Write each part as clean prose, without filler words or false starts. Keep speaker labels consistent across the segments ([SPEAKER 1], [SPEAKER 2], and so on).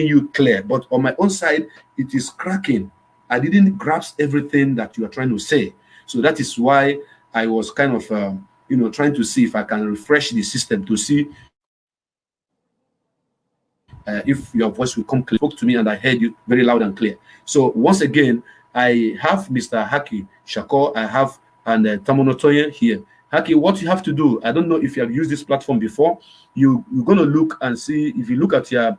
[SPEAKER 1] you clear, but on my own side, it is cracking. I didn't grasp everything that you are trying to say. So that is why I was kind of, trying to see if I can refresh the system to see if your voice will come clear. Spoke to me and I heard you very loud and clear. So once again, I have Mr. Haki Shakur, I have and Tamuno Tonye here. Haki, what you have to do, I don't know if you have used this platform before. You're going to look and see, if you look at your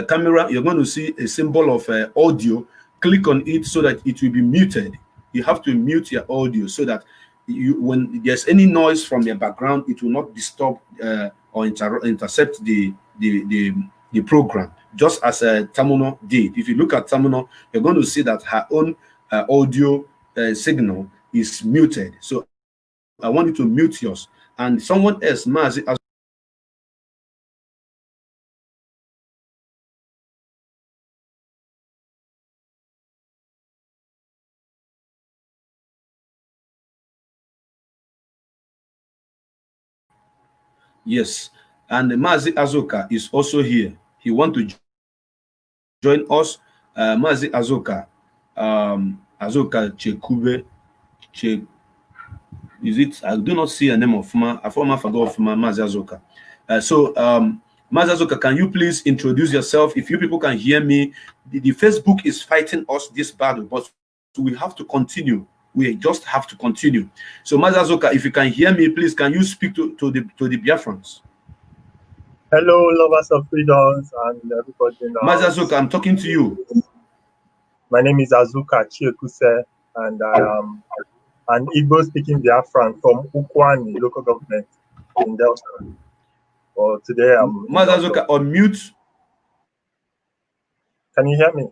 [SPEAKER 1] camera, you're going to see a symbol of audio. Click on it so that it will be muted. You have to mute your audio so that when there's any noise from your background, it will not disturb or intercept the program, just as Tamuno did. If you look at Tamuno, you're going to see that her own audio signal is muted. So I want you to mute yours. And someone else, Mazi, as yes, and Mazi Azoka is also here. He want to join us. Mazi Azoka, Azoka Chekube, is it? I do not see a name of I forgot of Mazi Azoka. Mazi Azoka, can you please introduce yourself? If you people can hear me, the Facebook is fighting us this battle, but we have to continue. We just have to continue. So Mazi Azoka, if you can hear me, please, can you speak to the Biafrans?
[SPEAKER 2] Hello, lovers of freedoms and everybody now.
[SPEAKER 1] Mazi Azoka, I'm talking to you.
[SPEAKER 2] My name is Azuka Chiekuse, and I am an Igbo-speaking Biafran from Ukwani local government in Delta. Well, today I'm...
[SPEAKER 1] Mazi Azoka, unmute.
[SPEAKER 2] Can you hear me?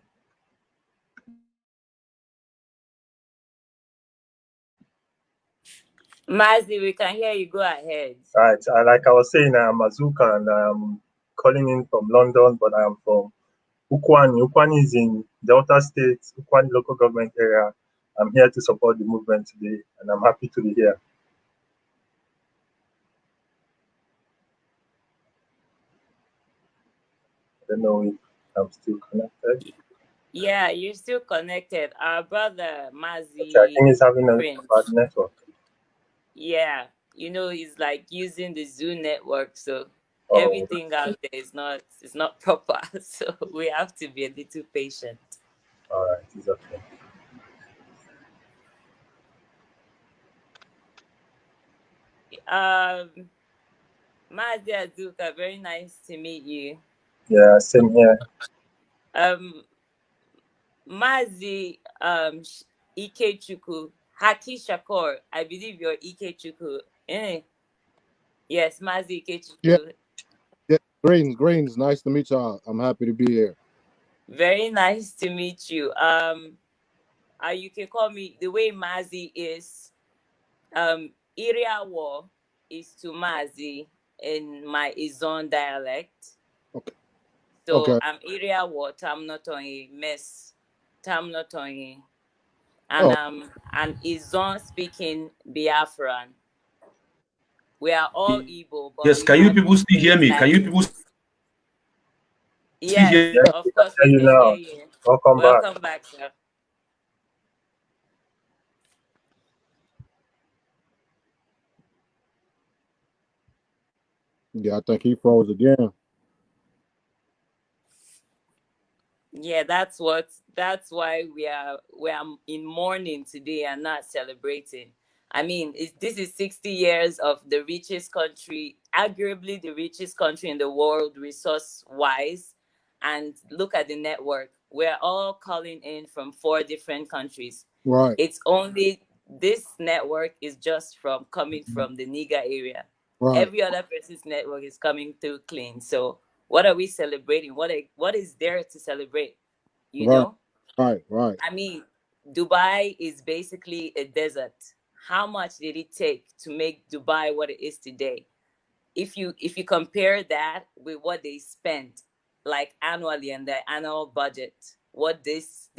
[SPEAKER 3] Mazi, we can hear you. Go ahead.
[SPEAKER 2] Right. Like I was saying, I am Azuka, and I am calling in from London, but I am from Ukwani. Ukwani is in Delta State, Ukwani local government area. I'm here to support the movement today, and I'm happy to be here. I don't know if I'm still connected.
[SPEAKER 3] Yeah, you're still connected. Our brother Mazi.
[SPEAKER 2] Okay, I think he's having a bad network.
[SPEAKER 3] Yeah, he's like using the Zoom network, so everything out there is not proper. So we have to be a little patient.
[SPEAKER 2] All right, it's okay.
[SPEAKER 3] Mazi Azuka, very nice to meet you.
[SPEAKER 2] Yeah, same here.
[SPEAKER 3] Mazi Ikechukwu, Haki Shakur, I believe you're Ikechukwu. Yes, Mazi Ikechukwu.
[SPEAKER 4] Yeah, Greens, nice to meet y'all. I'm happy to be here.
[SPEAKER 3] Very nice to meet you. You can call me the way Mazi is. Iriawo is to Mazi in my Izon dialect.
[SPEAKER 4] Okay.
[SPEAKER 3] So
[SPEAKER 4] okay.
[SPEAKER 3] I'm Iriawo, Tamnotonye, Miss Tamnotonye. And I'm an Izon speaking Biafran. We are all Igbo. But
[SPEAKER 1] yes, can you people still hear me? Can you people still
[SPEAKER 3] yes,
[SPEAKER 1] hear?
[SPEAKER 3] Of course we can hear you.
[SPEAKER 2] Welcome
[SPEAKER 3] back, sir.
[SPEAKER 4] Yeah, I think he froze again.
[SPEAKER 3] Yeah, that's why we are in mourning today and not celebrating. I mean, this is 60 years of the richest country, arguably the richest country in the world, resource-wise. And look at the network. We're all calling in from 4 different countries.
[SPEAKER 4] Right.
[SPEAKER 3] It's only this network is just coming from the Niger area.
[SPEAKER 4] Right.
[SPEAKER 3] Every other person's network is coming through clean. So what are we celebrating? What is there to celebrate? You know?
[SPEAKER 4] Right.
[SPEAKER 3] I mean, Dubai is basically a desert. How much did it take to make Dubai what it is today? If you compare that with what they spent like annually and their annual budget, what this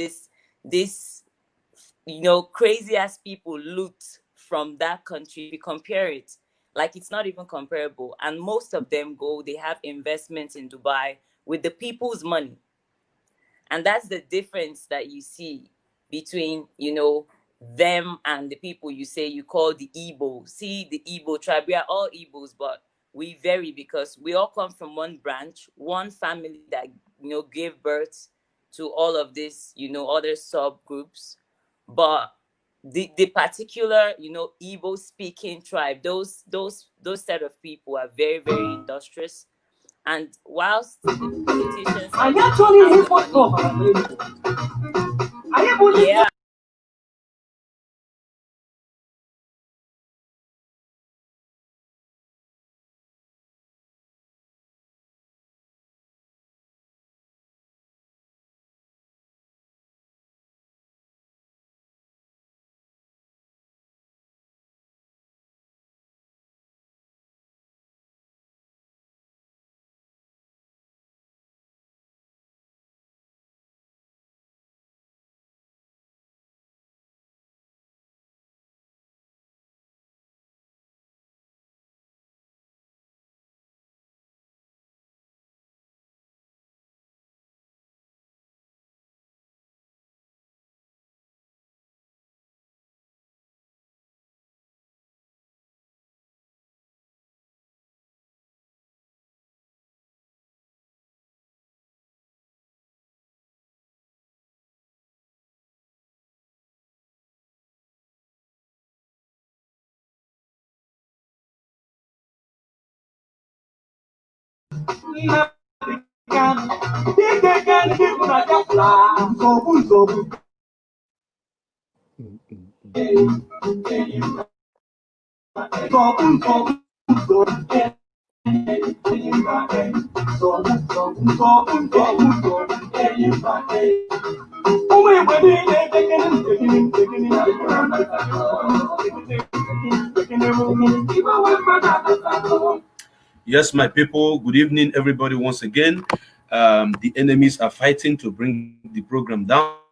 [SPEAKER 3] crazy ass people loot from that country, if you compare it, like it's not even comparable. And most of them they have investments in Dubai with the people's money. And that's the difference that you see between, you know, them and the people you say you call the Igbo. See, the Igbo tribe, we are all Igbos, but we vary because we all come from one branch, one family that, you know, gave birth to all of this, you know, other subgroups. But the particular, you know, Igbo speaking tribe, those set of people are very, very industrious. And whilst the politicians have the money, yeah.
[SPEAKER 1] Yes, my people, good evening, everybody, once again. The enemies are fighting to bring the program down.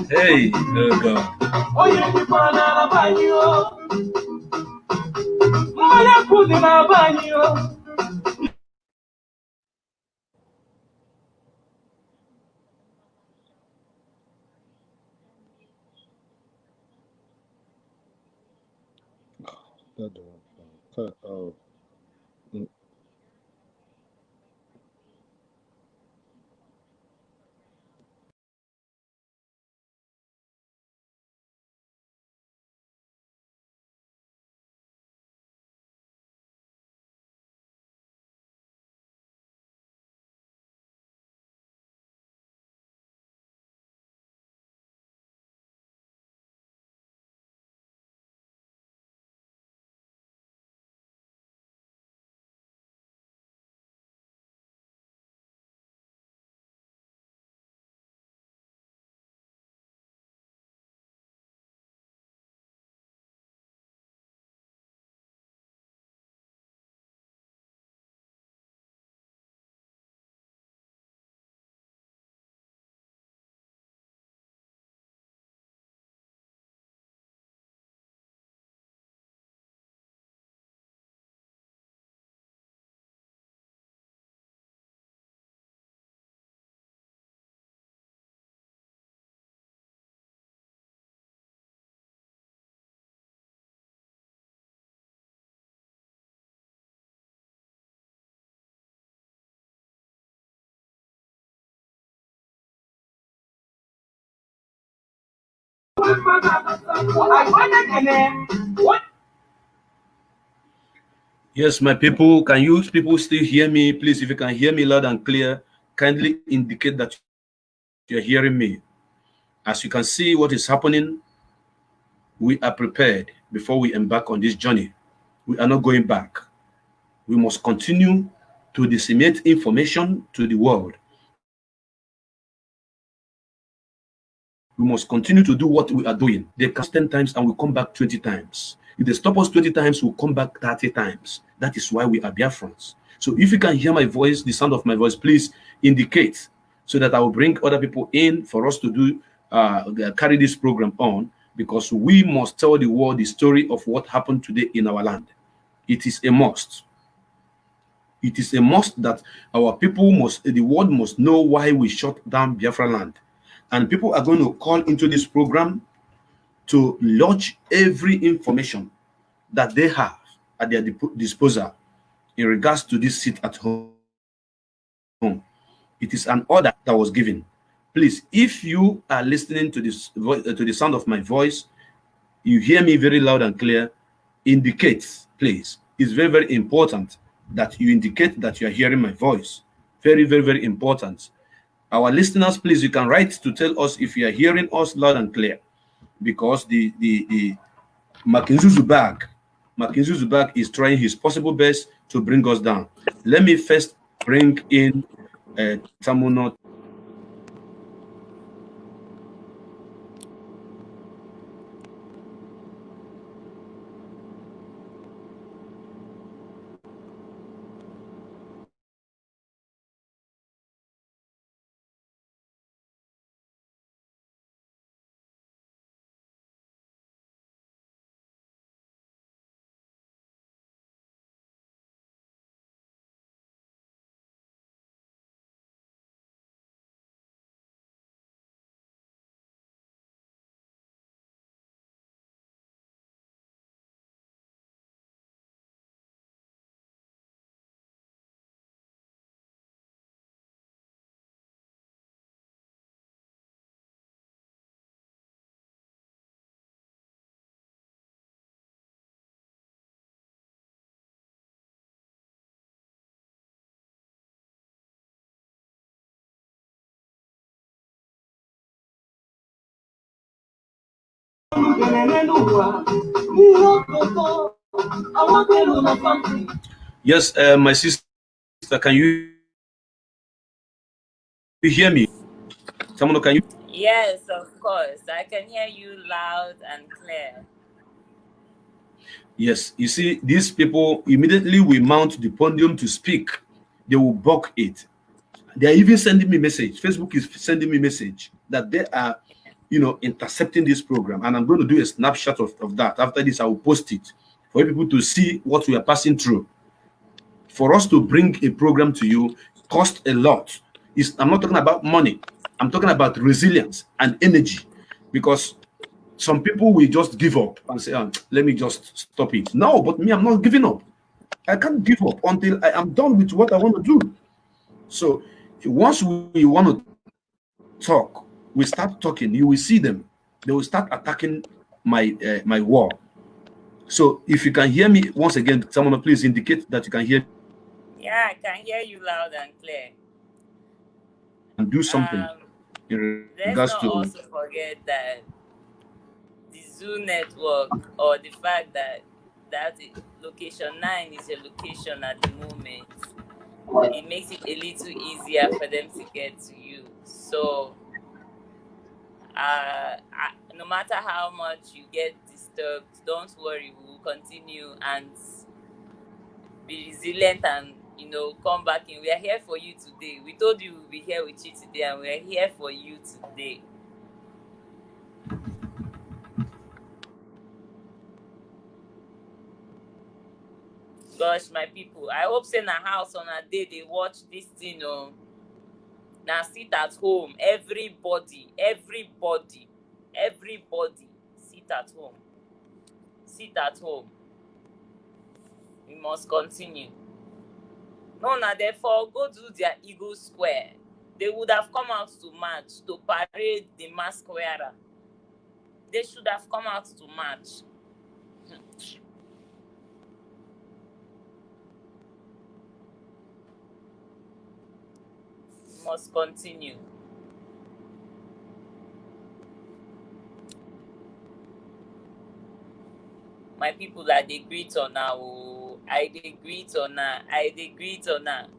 [SPEAKER 1] Hey, oh God.
[SPEAKER 4] That don't cut. Oh.
[SPEAKER 1] Yes, my people, can you people still hear me? Please, if you can hear me loud and clear, kindly indicate that you're hearing me. As you can see what is happening, we are prepared before we embark on this journey. We are not going back. We must continue to disseminate information to the world. We must continue to do what we are doing. They come 10 times and we come back 20 times. If they stop us 20 times, we'll come back 30 times. That is why we are Biafrans. So if you can hear my voice, the sound of my voice, please indicate so that I will bring other people in for us to do carry this program on, because we must tell the world the story of what happened today in our land. It is a must. It is a must that our people must, the world must know why we shut down Biafra land. And people are going to call into this program to lodge every information that they have at their disposal in regards to this seat at home. It is an order that was given. Please, if you are listening to this to the sound of my voice, you hear me very loud and clear, indicate, please. It's very, very important that you indicate that you are hearing my voice. Very, very, very important. Our listeners, please, you can write to tell us if you are hearing us loud and clear, because the Makinzuzu bag is trying his possible best to bring us down. Let me first bring in Tamuno. Yes, my sister, can you hear me? Tamuno, can you?
[SPEAKER 3] Yes, of course. I can hear you loud and clear.
[SPEAKER 1] Yes, you see, these people immediately we mount the podium to speak, they will block it. They are even sending me message. Facebook is sending me message that they are, intercepting this program, and I'm going to do a snapshot of that. After this, I will post it for people to see what we are passing through. For us to bring a program to you cost a lot. I'm not talking about money. I'm talking about resilience and energy, because some people will just give up and say, let me just stop it. No, but me, I'm not giving up. I can't give up until I am done with what I want to do. So once we want to talk, we start talking, you will see them. They will start attacking my wall. So if you can hear me once again, someone please indicate that you can hear.
[SPEAKER 3] Yeah, I can hear you loud and clear.
[SPEAKER 1] And do something in
[SPEAKER 3] Let's
[SPEAKER 1] regards
[SPEAKER 3] not
[SPEAKER 1] to.
[SPEAKER 3] also forget that the zoo network, or the fact that location 9 is your location at the moment, it makes it a little easier for them to get to you. So no matter how much you get disturbed, don't worry, we will continue and be resilient and come back in. We are here for you today. We told you we'll be here with you today, and we are here for you today. Gosh, my people, I hope say na house on a day they watch this thing. Now sit at home, everybody sit at home. Sit at home. We must continue. No, na therefore go do their Eagle Square. They would have come out to march, to parade the mask wearer. They should have come out to march. Must continue. My people, I dey greet una o. I dey greet una.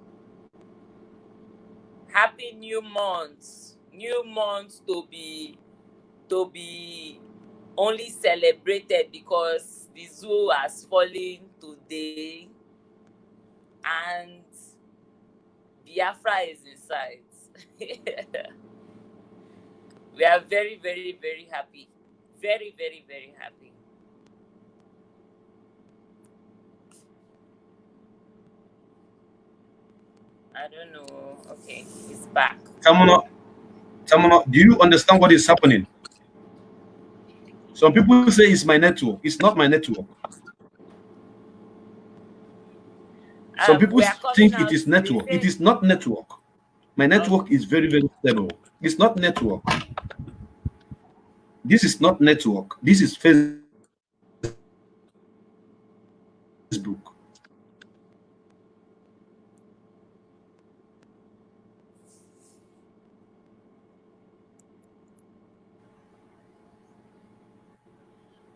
[SPEAKER 3] Happy new month. New month to be only celebrated because the zoo has fallen today and Biafra is in sight. We are very, very, very happy. Very, very, very happy. I don't know. Okay, he's back.
[SPEAKER 1] Tamuno, do you understand what is happening? Some people say it's my network. It's not my network. Some people think it is network. It is not network. My network is very, very stable. It's not network. This is not network. This is Facebook.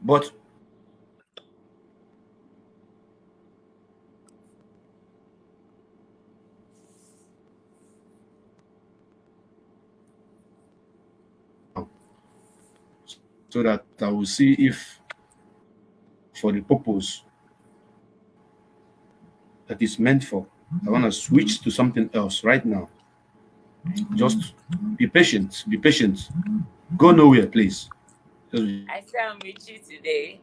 [SPEAKER 1] But so that I will see if for the purpose that is meant for, I want to switch to something else right now. Just be patient. Be patient. Go nowhere, please.
[SPEAKER 3] I say I'm with you today.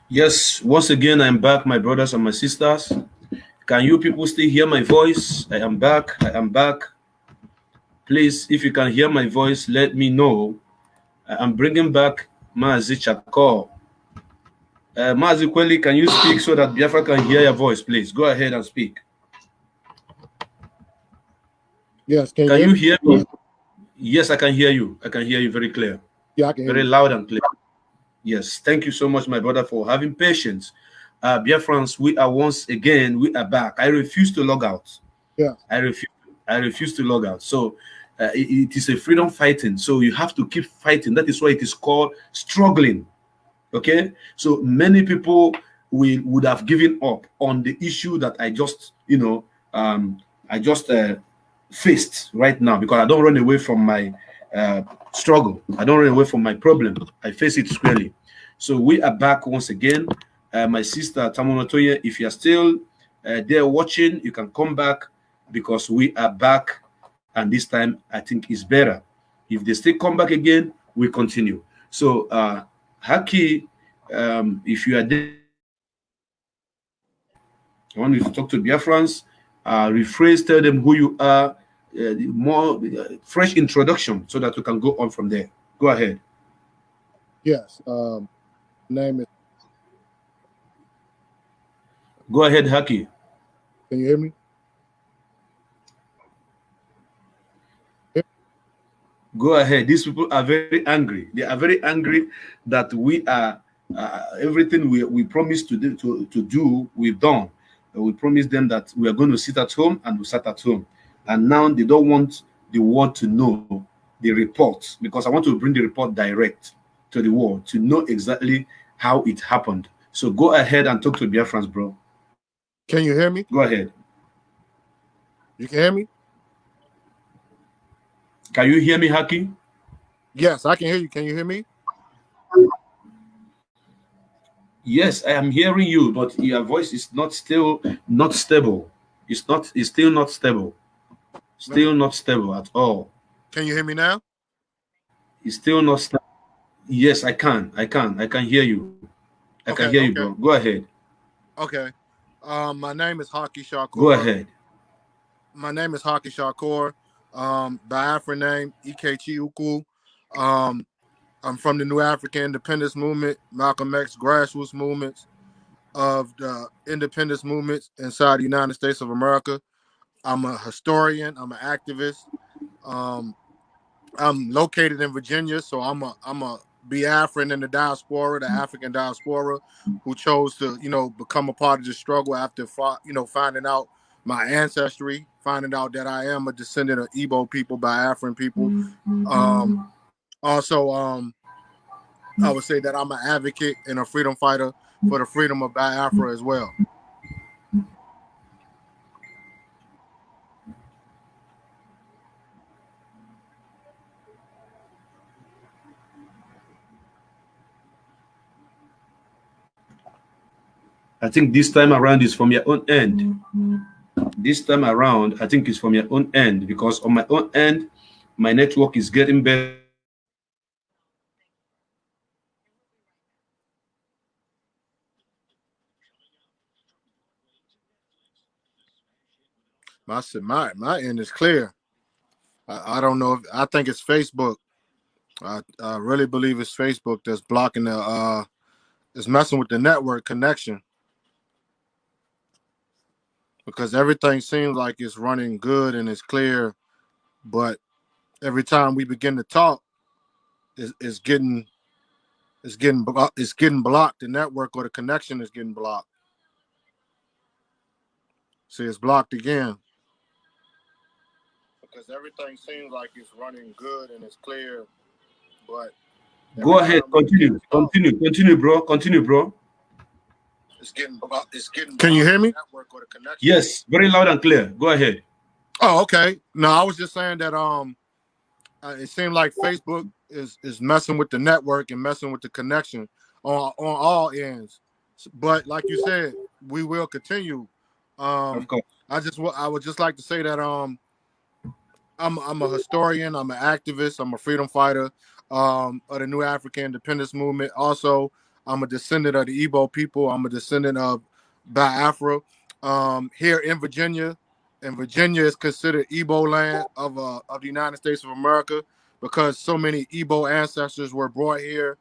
[SPEAKER 1] Yes, once again, I'm back, my brothers and my sisters. Can you people still hear my voice? I am back. I am back. Please, if you can hear my voice, let me know. I'm bringing back Mazi Chako. Mazi Kweli, can you speak so that Biafra can hear your voice, please? Go ahead and speak.
[SPEAKER 4] Yes,
[SPEAKER 1] Can you hear me? Yes, I can hear you. I can hear you very clear.
[SPEAKER 4] Yeah, I can hear
[SPEAKER 1] very
[SPEAKER 4] you.
[SPEAKER 1] loud and clear. Yes, thank you so much, my brother, for having patience. Biafrans, we are once again, we are back. I refuse to log out.
[SPEAKER 4] Yeah.
[SPEAKER 1] I refuse to log out. So it is a freedom fighting. So you have to keep fighting. That is why it is called struggling. Okay. So many people would have given up on the issue that I just, faced right now, because I don't run away from my struggle. I don't run away from my problem. I face it squarely. So we are back once again. My sister Tamuno, if you are still there watching, you can come back, because we are back, and this time I think is better. If they still come back again, we continue. So Haki, if you are there, I want you to talk to Biafrans, rephrase, tell them who you are, more fresh introduction, so that we can go on from there. Go ahead.
[SPEAKER 4] Yes. Name is.
[SPEAKER 1] Go ahead, Haki.
[SPEAKER 4] Can you hear me?
[SPEAKER 1] Go ahead. These people are very angry. They are very angry that we are everything we promised to do, we've done. We promised them that we are going to sit at home, and we sat at home. And now they don't want the world to know the report, because I want to bring the report direct to the world to know exactly how it happened. So go ahead and talk to Biafrans, bro.
[SPEAKER 4] Can you hear me?
[SPEAKER 1] Go ahead.
[SPEAKER 4] You can hear me?
[SPEAKER 1] Can you hear me, Haki?
[SPEAKER 4] Yes, I can hear you. Can you hear me?
[SPEAKER 1] Yes, I am hearing you, but your voice is not stable. It's still not stable. Still not stable at all.
[SPEAKER 4] Can you hear me now?
[SPEAKER 1] It's still not stable. Yes, I can hear you. I can hear you, bro. Go ahead.
[SPEAKER 4] Okay. My name is Haki Shakur.
[SPEAKER 1] Go ahead.
[SPEAKER 4] My name is Haki Shakur. Biafra name Ikechukwu. I'm from the New African Independence Movement, Malcolm X grassroots movements of the independence movements inside the United States of America. I'm a historian. I'm an activist. I'm located in Virginia, so I'm a Biafran in the diaspora, the African diaspora, who chose to, become a part of the struggle after, finding out my ancestry, finding out that I am a descendant of Igbo people, Biafran people. Also, I would say that I'm an advocate and a freedom fighter for the freedom of Biafra as well.
[SPEAKER 1] I think this time around is from your own end. This time around, I think it's from your own end, because on my own end, my network is getting better.
[SPEAKER 4] My end is clear. I don't know. I think it's Facebook. I really believe it's Facebook that's blocking is messing with the network connection, because everything seems like it's running good and it's clear, but every time we begin to talk, it's getting blocked. The network or the connection is getting blocked. See, it's blocked again. Because everything seems like it's running good and it's clear, but
[SPEAKER 1] go ahead, continue, bro. Continue, bro.
[SPEAKER 4] It's getting. Can you hear me?
[SPEAKER 1] Yes, very loud and clear. Go ahead.
[SPEAKER 4] Oh, okay. No, I was just saying that it seemed like Facebook is messing with the network and messing with the connection on all ends. But like you said, we will continue.
[SPEAKER 1] Of course.
[SPEAKER 4] I would just like to say that I'm a historian. I'm an activist. I'm a freedom fighter of the New African Independence Movement. Also, I'm a descendant of the Igbo people. I'm a descendant of Biafra. Here in Virginia, and Virginia is considered Igbo land of the United States of America because so many Igbo ancestors were brought here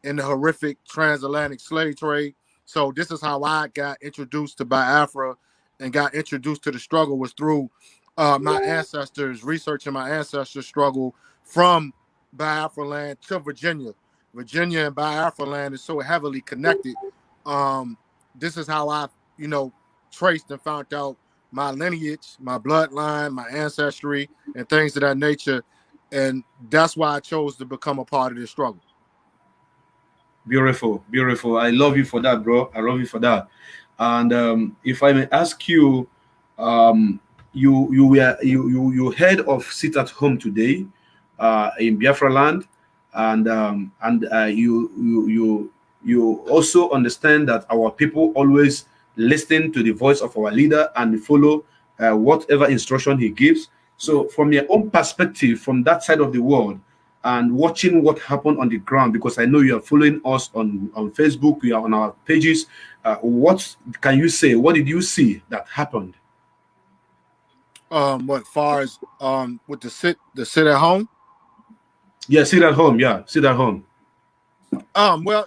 [SPEAKER 4] in the horrific transatlantic slave trade. So this is how I got introduced to Biafra and got introduced to the struggle, was through my ancestors, researching my ancestors' struggle from Biafra land to Virginia. Virginia and Biafra land is so heavily connected. This is how I, traced and found out my lineage, my bloodline, my ancestry, and things of that nature. And that's why I chose to become a part of this struggle.
[SPEAKER 1] Beautiful, beautiful. I love you for that, bro. I love you for that. And if I may ask you, you heard of Sit at Home today in Biafra land, and you also understand that our people always listen to the voice of our leader and follow whatever instruction he gives. So from your own perspective, from that side of the world, and watching what happened on the ground, because I know you are following us on Facebook, we are on our pages. What can you say? What did you see that happened?
[SPEAKER 4] What far as with the sit at home?
[SPEAKER 1] Yeah, sit at home. Yeah, sit at home.
[SPEAKER 4] Well,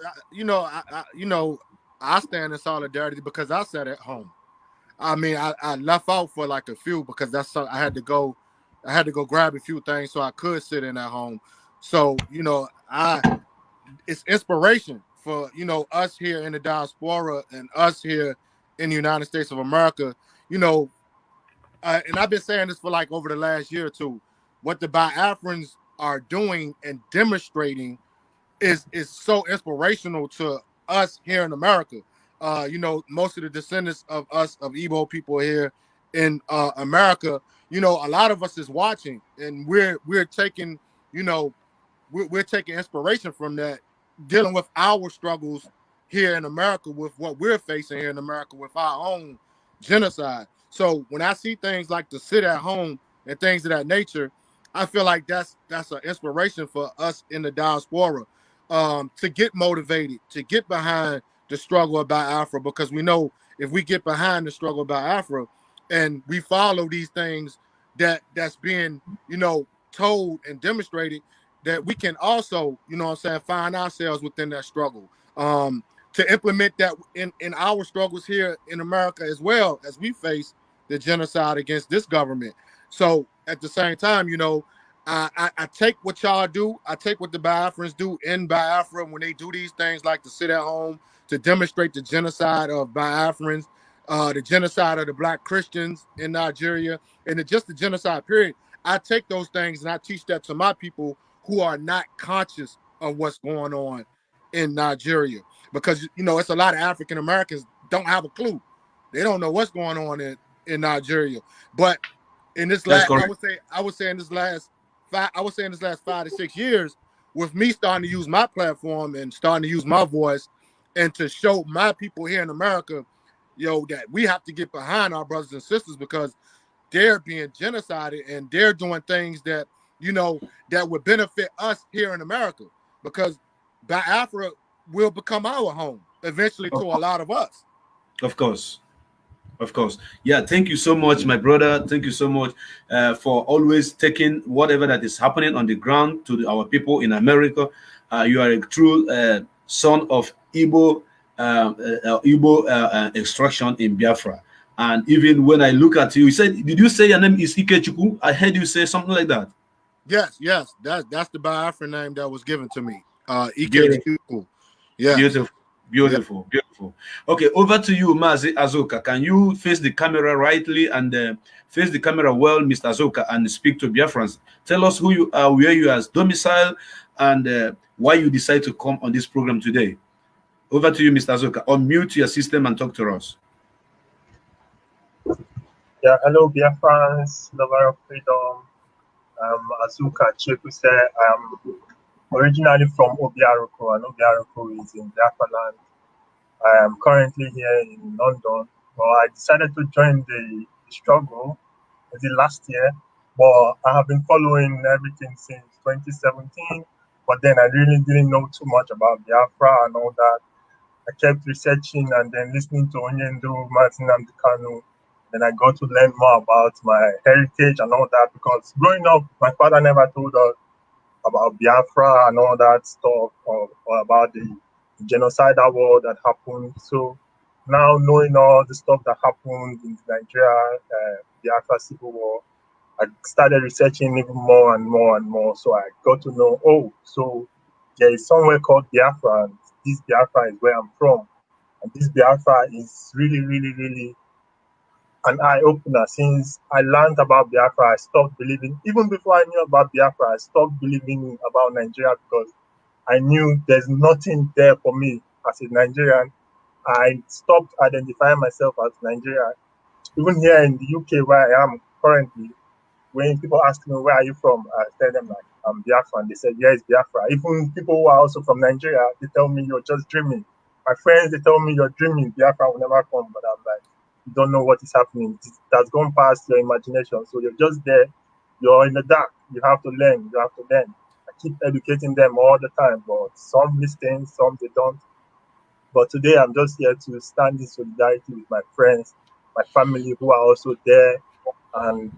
[SPEAKER 4] I stand in solidarity because I sat at home. I mean, I left out for like a few because that's I had to go grab a few things so I could sit in at home. So, it's inspiration for, us here in the diaspora and us here in the United States of America, and I've been saying this for like over the last year or two. What the Biafrans are doing and demonstrating is so inspirational to us here in America. Most of the descendants of us, of Igbo people here in America, a lot of us is watching, and we're taking, we're taking inspiration from that, dealing with our struggles here in America, with what we're facing here in America with our own genocide. So when I see things like the sit at home and things of that nature, I feel like that's an inspiration for us in the diaspora, to get motivated, to get behind the struggle about Biafra, because we know if we get behind the struggle about Biafra and we follow these things that's being, told and demonstrated, that we can also, find ourselves within that struggle, to implement that in our struggles here in America, as well as we face the genocide against this government. So at the same time, I take what y'all do. I take what the Biafrans do in Biafra when they do these things like to sit at home, to demonstrate the genocide of Biafrans, the genocide of the Black Christians in Nigeria, and just the genocide period. I take those things and I teach that to my people who are not conscious of what's going on in Nigeria. Because, it's a lot of African Americans don't have a clue. They don't know what's going on in Nigeria. But in this last, I would say in this last 5 to 6 years, with me starting to use my platform and starting to use my voice and to show my people here in America, that we have to get behind our brothers and sisters, because they're being genocided and they're doing things that, that would benefit us here in America, because Biafra will become our home eventually to a lot of us.
[SPEAKER 1] Of course. Of course. Yeah, thank you so much, my brother. Thank you so much for always taking whatever that is happening on the ground to our people in America. You are a true son of Igbo extraction in Biafra. And even when I look at you, did you say your name is Ikechukwu? I heard you say something like that.
[SPEAKER 4] Yes. That's the Biafra name that was given to me. Ikechukwu. Yeah.
[SPEAKER 1] Beautiful. Okay, over to you, Mazi Azoka. Can you face the camera rightly and face the camera well, Mr. Azoka, and speak to Biafrans? Tell us who you are, where you are domicile, and why you decide to come on this program today. Over to you, Mr. Azoka. Unmute your system and talk to us.
[SPEAKER 2] Yeah, hello, Biafrans, lover of freedom. Azuka Chekuse. I'm originally from Obiaroko, and Obiaroko is in Biafra land. I am currently here in London, but I decided to join the struggle last year, but I have been following everything since 2017, but then I really didn't know too much about Biafra and all that. I kept researching and then listening to Onyendo, Martin Amdekanu. Then I got to learn more about my heritage and all that, because growing up, my father never told us about Biafra and all that stuff, or about the genocidal war that happened. So now knowing all the stuff that happened in Nigeria, Biafra civil war, I started researching even more and more and more. So I got to know, oh, so there is somewhere called Biafra, and this Biafra is where I'm from. And this Biafra is really, really, really an eye opener. Since I learned about Biafra, I stopped believing. Even before I knew about Biafra, I stopped believing about Nigeria, because I knew there's nothing there for me as a Nigerian. I stopped identifying myself as Nigerian. Even here in the UK, where I am currently, when people ask me, where are you from? I tell them, like, I'm Biafra. And they say, yes, Biafra. Even people who are also from Nigeria, they tell me, you're just dreaming. My friends, they tell me, you're dreaming. Biafra will never come. But I'm like, you don't know what is happening. That's gone past your imagination. So you're just there. You're in the dark. You have to learn. You have to learn. I keep educating them all the time, but some listen, some they don't. But today I'm just here to stand in solidarity with my friends, my family who are also there, and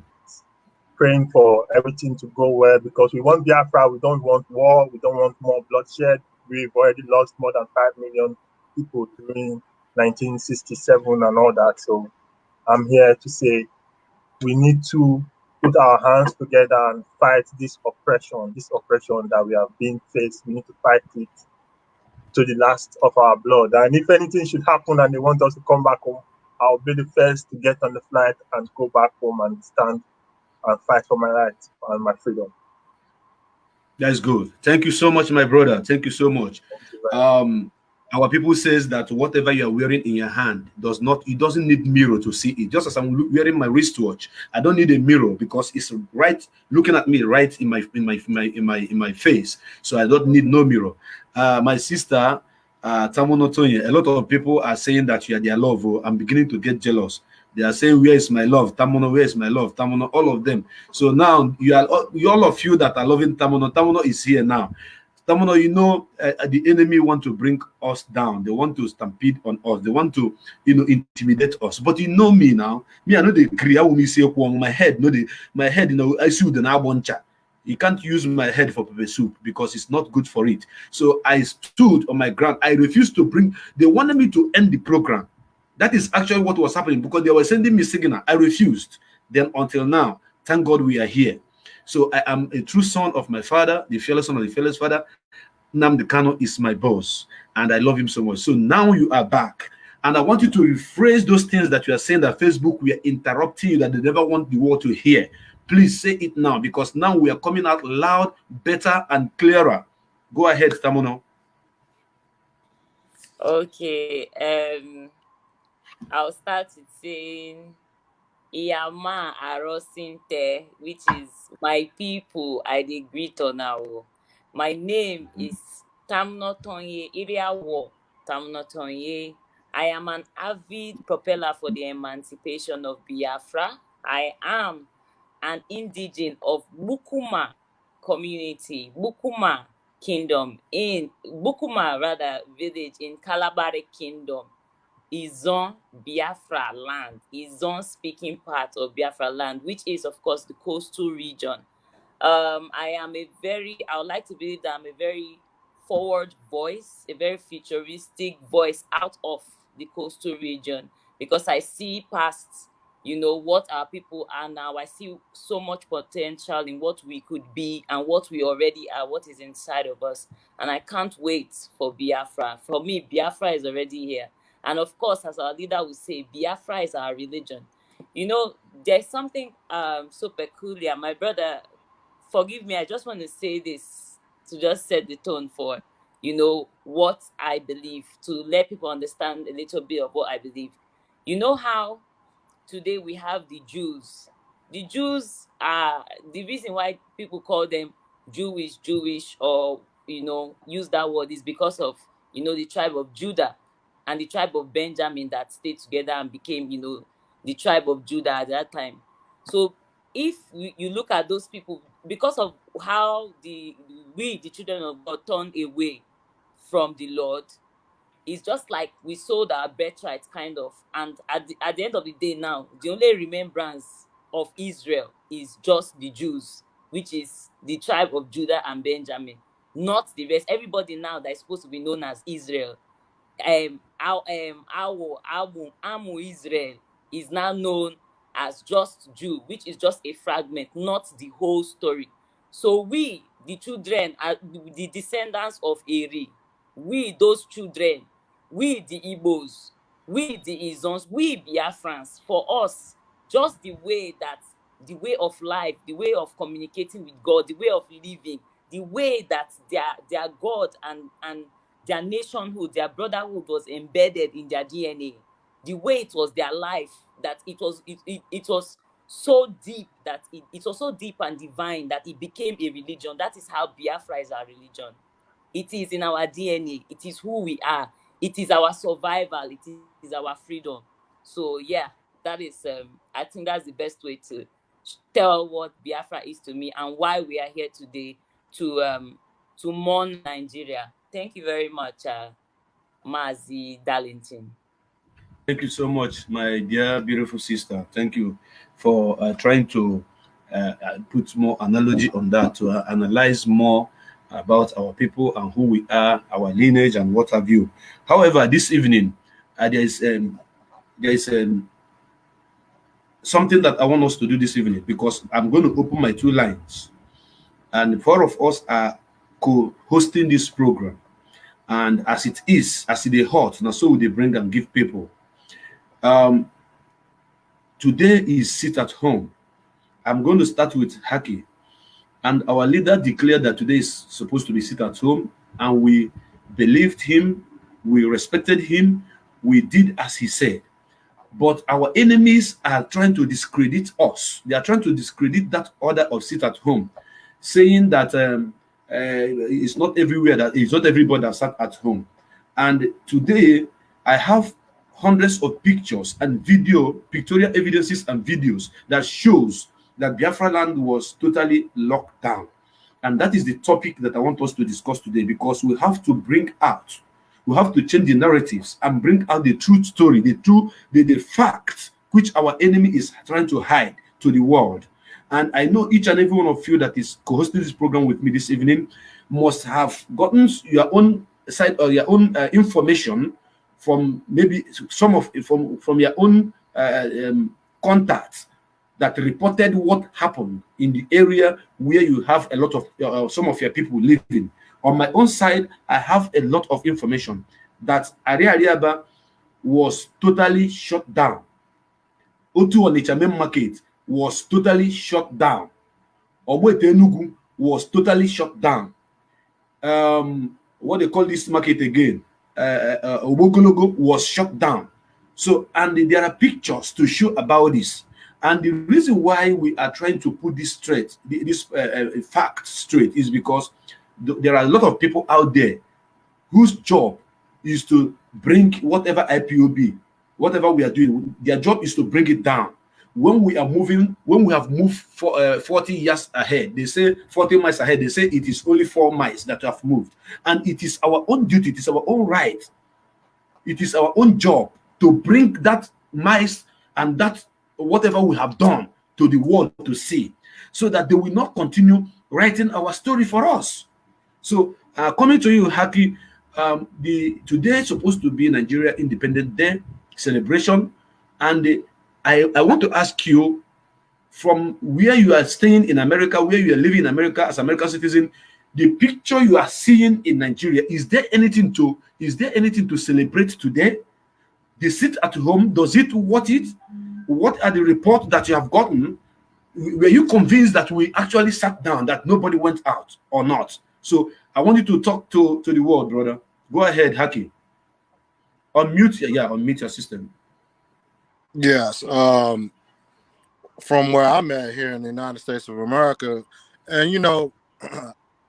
[SPEAKER 2] praying for everything to go well, because we want Biafra. We don't want war. We don't want more bloodshed. We've already lost more than 5 million people during 1967 and all that. So I'm here to say we need to put our hands together and fight this oppression that we have been faced. We need to fight it to the last of our blood. And if anything should happen and they want us to come back home, I'll be the first to get on the flight and go back home and stand and fight for my rights and my freedom.
[SPEAKER 1] That's good. Thank you so much, my brother. Thank you so much. Our people says that whatever you are wearing in your hand it doesn't need mirror to see it. Just as I'm wearing my wristwatch, I don't need a mirror because it's right looking at me right in my face. So I don't need no mirror. My sister, Tamuno Tonye, a lot of people are saying that you are their love. Oh, I'm beginning to get jealous. They are saying, where is my love? Tamuno, where is my love? Tamuno, all of them. So now all of you that are loving Tamuno, Tamuno is here now. Tamuno, you know, the enemy want to bring us down. They want to stampede on us. They want to, intimidate us. But you know me now. Me, I know the kriya me say my head. My head, I see the naboncha. You can't use my head for pepper soup because it's not good for it. So I stood on my ground. I refused to bring. They wanted me to end the program. That is actually what was happening because they were sending me signal. I refused. Then until now, thank God we are here. So I am a true son of my father, the fearless son of the fearless father. Nnamdi Kanu is my boss, and I love him so much. So now you are back. And I want you to rephrase those things that you are saying that Facebook, we are interrupting you, that they never want the world to hear. Please say it now, because now we are coming out loud, better, and clearer. Go ahead, Tamuno.
[SPEAKER 3] Okay. I'll start with saying Iyama Arosinte, which is my people, I dey greet on now. My name is Tamuno Tonye, Area War, Tamuno Tonye. I am an avid propeller for the emancipation of Biafra. I am an indigene of Bukuma community, Bukuma kingdom, in Bukuma rather village in Kalabare kingdom. Izon Biafra land, Izon speaking part of Biafra land, which is of course the coastal region. I would like to believe that I'm a very forward voice, a very futuristic voice out of the coastal region, because I see past, what our people are now. I see so much potential in what we could be and what we already are, what is inside of us. And I can't wait for Biafra. For me, Biafra is already here. And of course, as our leader would say, Biafra is our religion. There's something so peculiar. My brother, forgive me, I just want to say this to just set the tone for, what I believe, to let people understand a little bit of what I believe. You know how today we have the Jews. The Jews are the reason why people call them Jewish, or use that word, is because of the tribe of Judah and the tribe of Benjamin that stayed together and became the tribe of Judah at that time. So if you look at those people, because of how the children of God turned away from the Lord, it's just like we sold our birthright, kind of. And at the end of the day now, the only remembrance of Israel is just the Jews, which is the tribe of Judah and Benjamin, not the rest. Everybody now that is supposed to be known as Israel, Amu Israel, is now known as just Jew, which is just a fragment, not the whole story. So we, the children, are the descendants of Eri. We, those children, we the Igbos, we the Izons, we Biafrans, for us, just the way of life, the way of communicating with God, the way of living, the way that their God and their nationhood, their brotherhood was embedded in their DNA, the way it was their life, that it was so deep, that it was so deep and divine that it became a religion. That is how Biafra is our religion. It is in our DNA. It is who we are. It is our survival. It is our freedom. So yeah, that is I think that's the best way to tell what Biafra is to me and why we are here today to mourn Nigeria. Thank you very much, Mazi Darlington.
[SPEAKER 1] Thank you so much, my dear, beautiful sister. Thank you for trying to put more analogy on that, to analyze more about our people and who we are, our lineage, and what have you. However, this evening, there is something that I want us to do this evening, because I'm going to open my two lines, and four of us are co-hosting this program. And as it is hot, now so they bring and give people. Today is sit at home. I'm going to start with Haki. And our leader declared that today is supposed to be sit at home. And we believed him. We respected him. We did as he said. But our enemies are trying to discredit us. They are trying to discredit that order of sit at home, saying that it's not everywhere, that it's not everybody that sat at home. And today I have hundreds of pictures and pictorial evidences and videos that shows that Biafra land was totally locked down. And that is the topic that I want us to discuss today, because we have to we have to change the narratives and bring out the truth story, the facts which our enemy is trying to hide to the world. And I know each and every one of you that is co-hosting this program with me this evening must have gotten your own side or your own information from maybe from your own contacts that reported what happened in the area where you have a lot of some of your people living. On my own side, I have a lot of information that Area Ariaba was totally shut down. Otu Onitsha main market was totally shut down. Ogbete Enugu was totally shut down. What they call this market again? Obogologo was shut down. So, and there are pictures to show about this. And the reason why we are trying to put this straight, this fact straight, is because there are a lot of people out there whose job is to bring whatever IPOB, whatever we are doing, their job is to bring it down. When we are moving, when we have moved for 40 years ahead, they say 40 miles ahead, they say it is only 4 miles that have moved. And it is our own duty, it is our own right, it is our own job to bring that miles and that whatever we have done to the world to see, so that they will not continue writing our story for us. So coming to you, Haki, today is supposed to be Nigeria Independent Day celebration, and I want to ask you, from where you are staying in America, where you are living in America as an American citizen, the picture you are seeing in Nigeria, is there anything to celebrate today? The sit at home, does it worth it? What are the reports that you have gotten? Were you convinced that we actually sat down, that nobody went out, or not? So I want you to talk to the world, brother. Go ahead, Haki. Unmute your system.
[SPEAKER 4] Yes. From where I'm at here in the United States of America, and you know,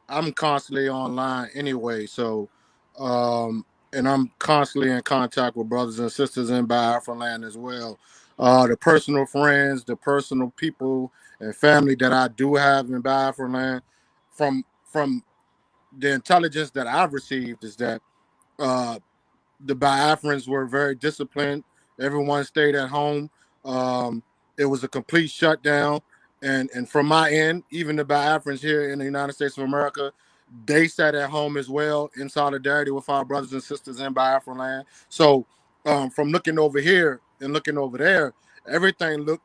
[SPEAKER 4] I'm constantly online anyway, so and I'm constantly in contact with brothers and sisters in Biafra land as well. The personal friends, the personal people and family that I do have in Biafra land, from the intelligence that I've received, is that the Biafrans were very disciplined. Everyone stayed at home. It was a complete shutdown. And from my end, even the Biafrans here in the United States of America, they sat at home as well in solidarity with our brothers and sisters in Biafra land. So from looking over here and looking over there, everything looked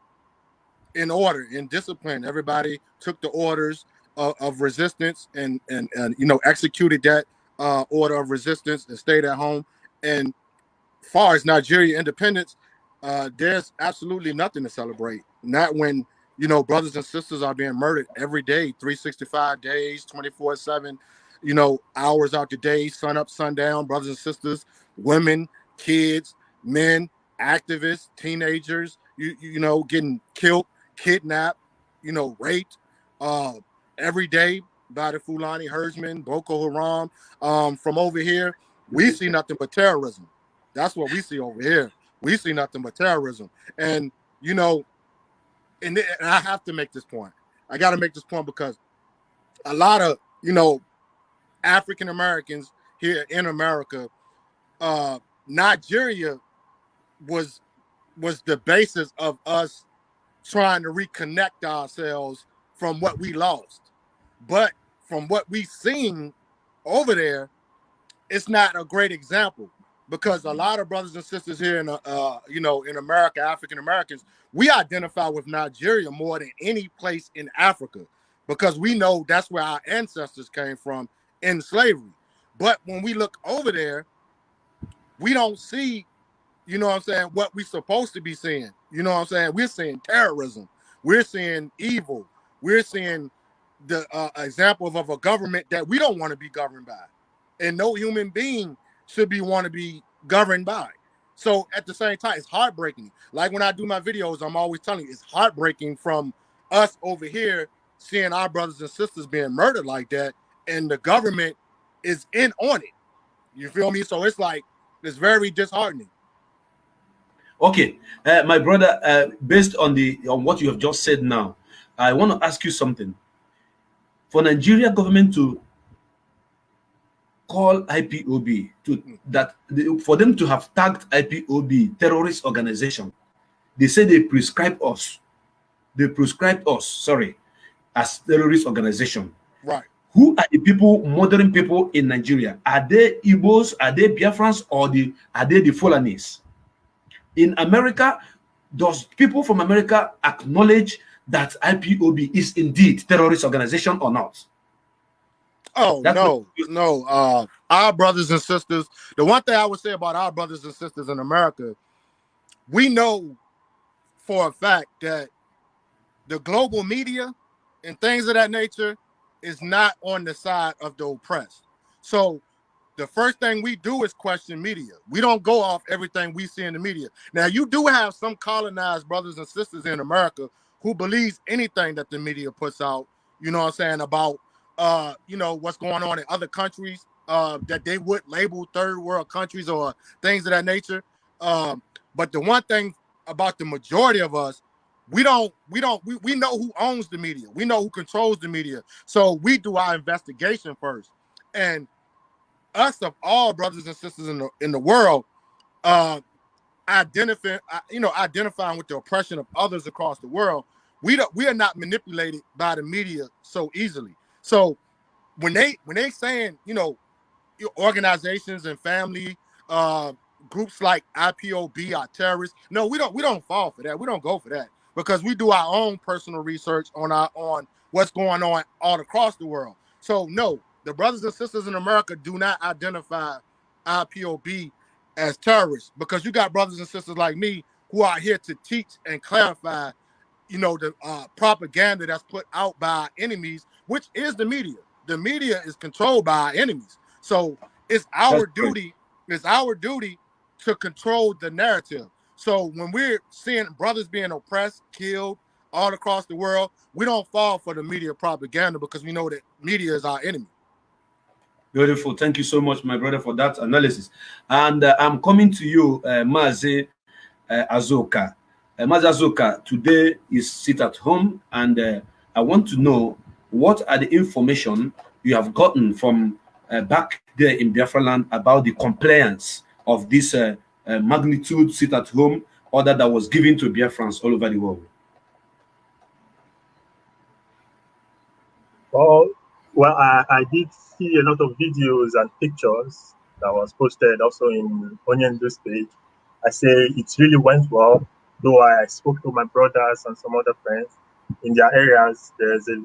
[SPEAKER 4] in order, in discipline. Everybody took the orders of resistance and executed that order of resistance and stayed at home. And far as Nigeria independence, there's absolutely nothing to celebrate. Not when, brothers and sisters are being murdered every day, 365 days, 24/7, hours out the day, sun up, sundown, brothers and sisters, women, kids, men, activists, teenagers, getting killed, kidnapped, raped every day by the Fulani herdsmen, Boko Haram. From over here, we see nothing but terrorism. That's what we see over here. We see nothing but terrorism. And, and I have to make this point. I got to make this point because a lot of, African Americans here in America, Nigeria was the basis of us trying to reconnect ourselves from what we lost. But from what we've seen over there, it's not a great example. Because a lot of brothers and sisters here in in America, African Americans, we identify with Nigeria more than any place in Africa, because we know that's where our ancestors came from in slavery. But when we look over there, we don't see, what we're supposed to be seeing. We're seeing terrorism. We're seeing evil. We're seeing the example of a government that we don't want to be governed by, and no human being should want to be governed by. So at the same time, it's heartbreaking. Like when I do my videos, I'm always telling you, it's heartbreaking from us over here seeing our brothers and sisters being murdered like that, and the government is in on it. You feel me? So it's like, it's very disheartening.
[SPEAKER 1] Okay, my brother, based on what you have just said now, I want to ask you something. For Nigeria government to call IPOB for them to have tagged IPOB terrorist organization, they say they prescribed us as terrorist organization.
[SPEAKER 4] Right.
[SPEAKER 1] Who are the people, modern people in Nigeria? Are they Igbos? Are they Biafrans? Or are they the Fulanis? In America, does people from America acknowledge that IPOB is indeed terrorist organization or not?
[SPEAKER 4] Oh, no. Our brothers and sisters, the one thing I would say about our brothers and sisters in America, we know for a fact that the global media and things of that nature is not on the side of the oppressed. So the first thing we do is question media. We don't go off everything we see in the media. Now, you do have some colonized brothers and sisters in America who believes anything that the media puts out, about what's going on in other countries that they would label third world countries or things of that nature. But the one thing about the majority of us, we know who owns the media. We know who controls the media. So we do our investigation first. And us, of all brothers and sisters in the world, identifying with the oppression of others across the world, we are not manipulated by the media so easily. So when they saying, organizations and family groups like IPOB are terrorists, no, we don't fall for that. We don't go for that, because we do our own personal research on what's going on all across the world. So no, the brothers and sisters in America do not identify IPOB as terrorists, because you got brothers and sisters like me who are here to teach and clarify, the propaganda that's put out by our enemies, which is the media. The media is controlled by our enemies. So it's our duty to control the narrative. So when we're seeing brothers being oppressed, killed all across the world, we don't fall for the media propaganda, because we know that media is our enemy.
[SPEAKER 1] Beautiful. Thank you so much, my brother, for that analysis. And I'm coming to you, Mazi Azoka. Mazi Azoka today is sit at home, and I want to know, what are the information you have gotten from back there in Biafra land about the compliance of this magnitude sit at home order that was given to Biafrans all over the world?
[SPEAKER 2] Well, I did see a lot of videos and pictures that was posted also in Onyendu's page. I say it really went well, though I spoke to my brothers and some other friends. In their areas, there's a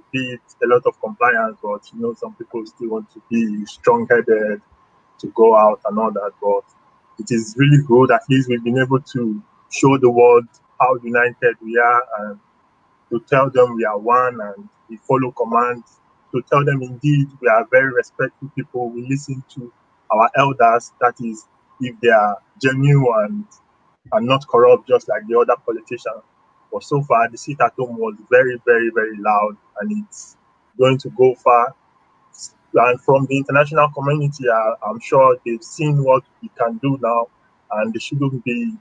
[SPEAKER 2] lot of compliance, but some people still want to be strong-headed to go out and all that. But it is really good. At least we've been able to show the world how united we are, and to tell them we are one and we follow commands, to tell them indeed we are very respectful people. We listen to our elders, that is, if they are genuine and not corrupt, just like the other politicians. But so far, the sit at home was very, very, very loud, and it's going to go far. And from the international community, I'm sure they've seen what we can do now, and they shouldn't be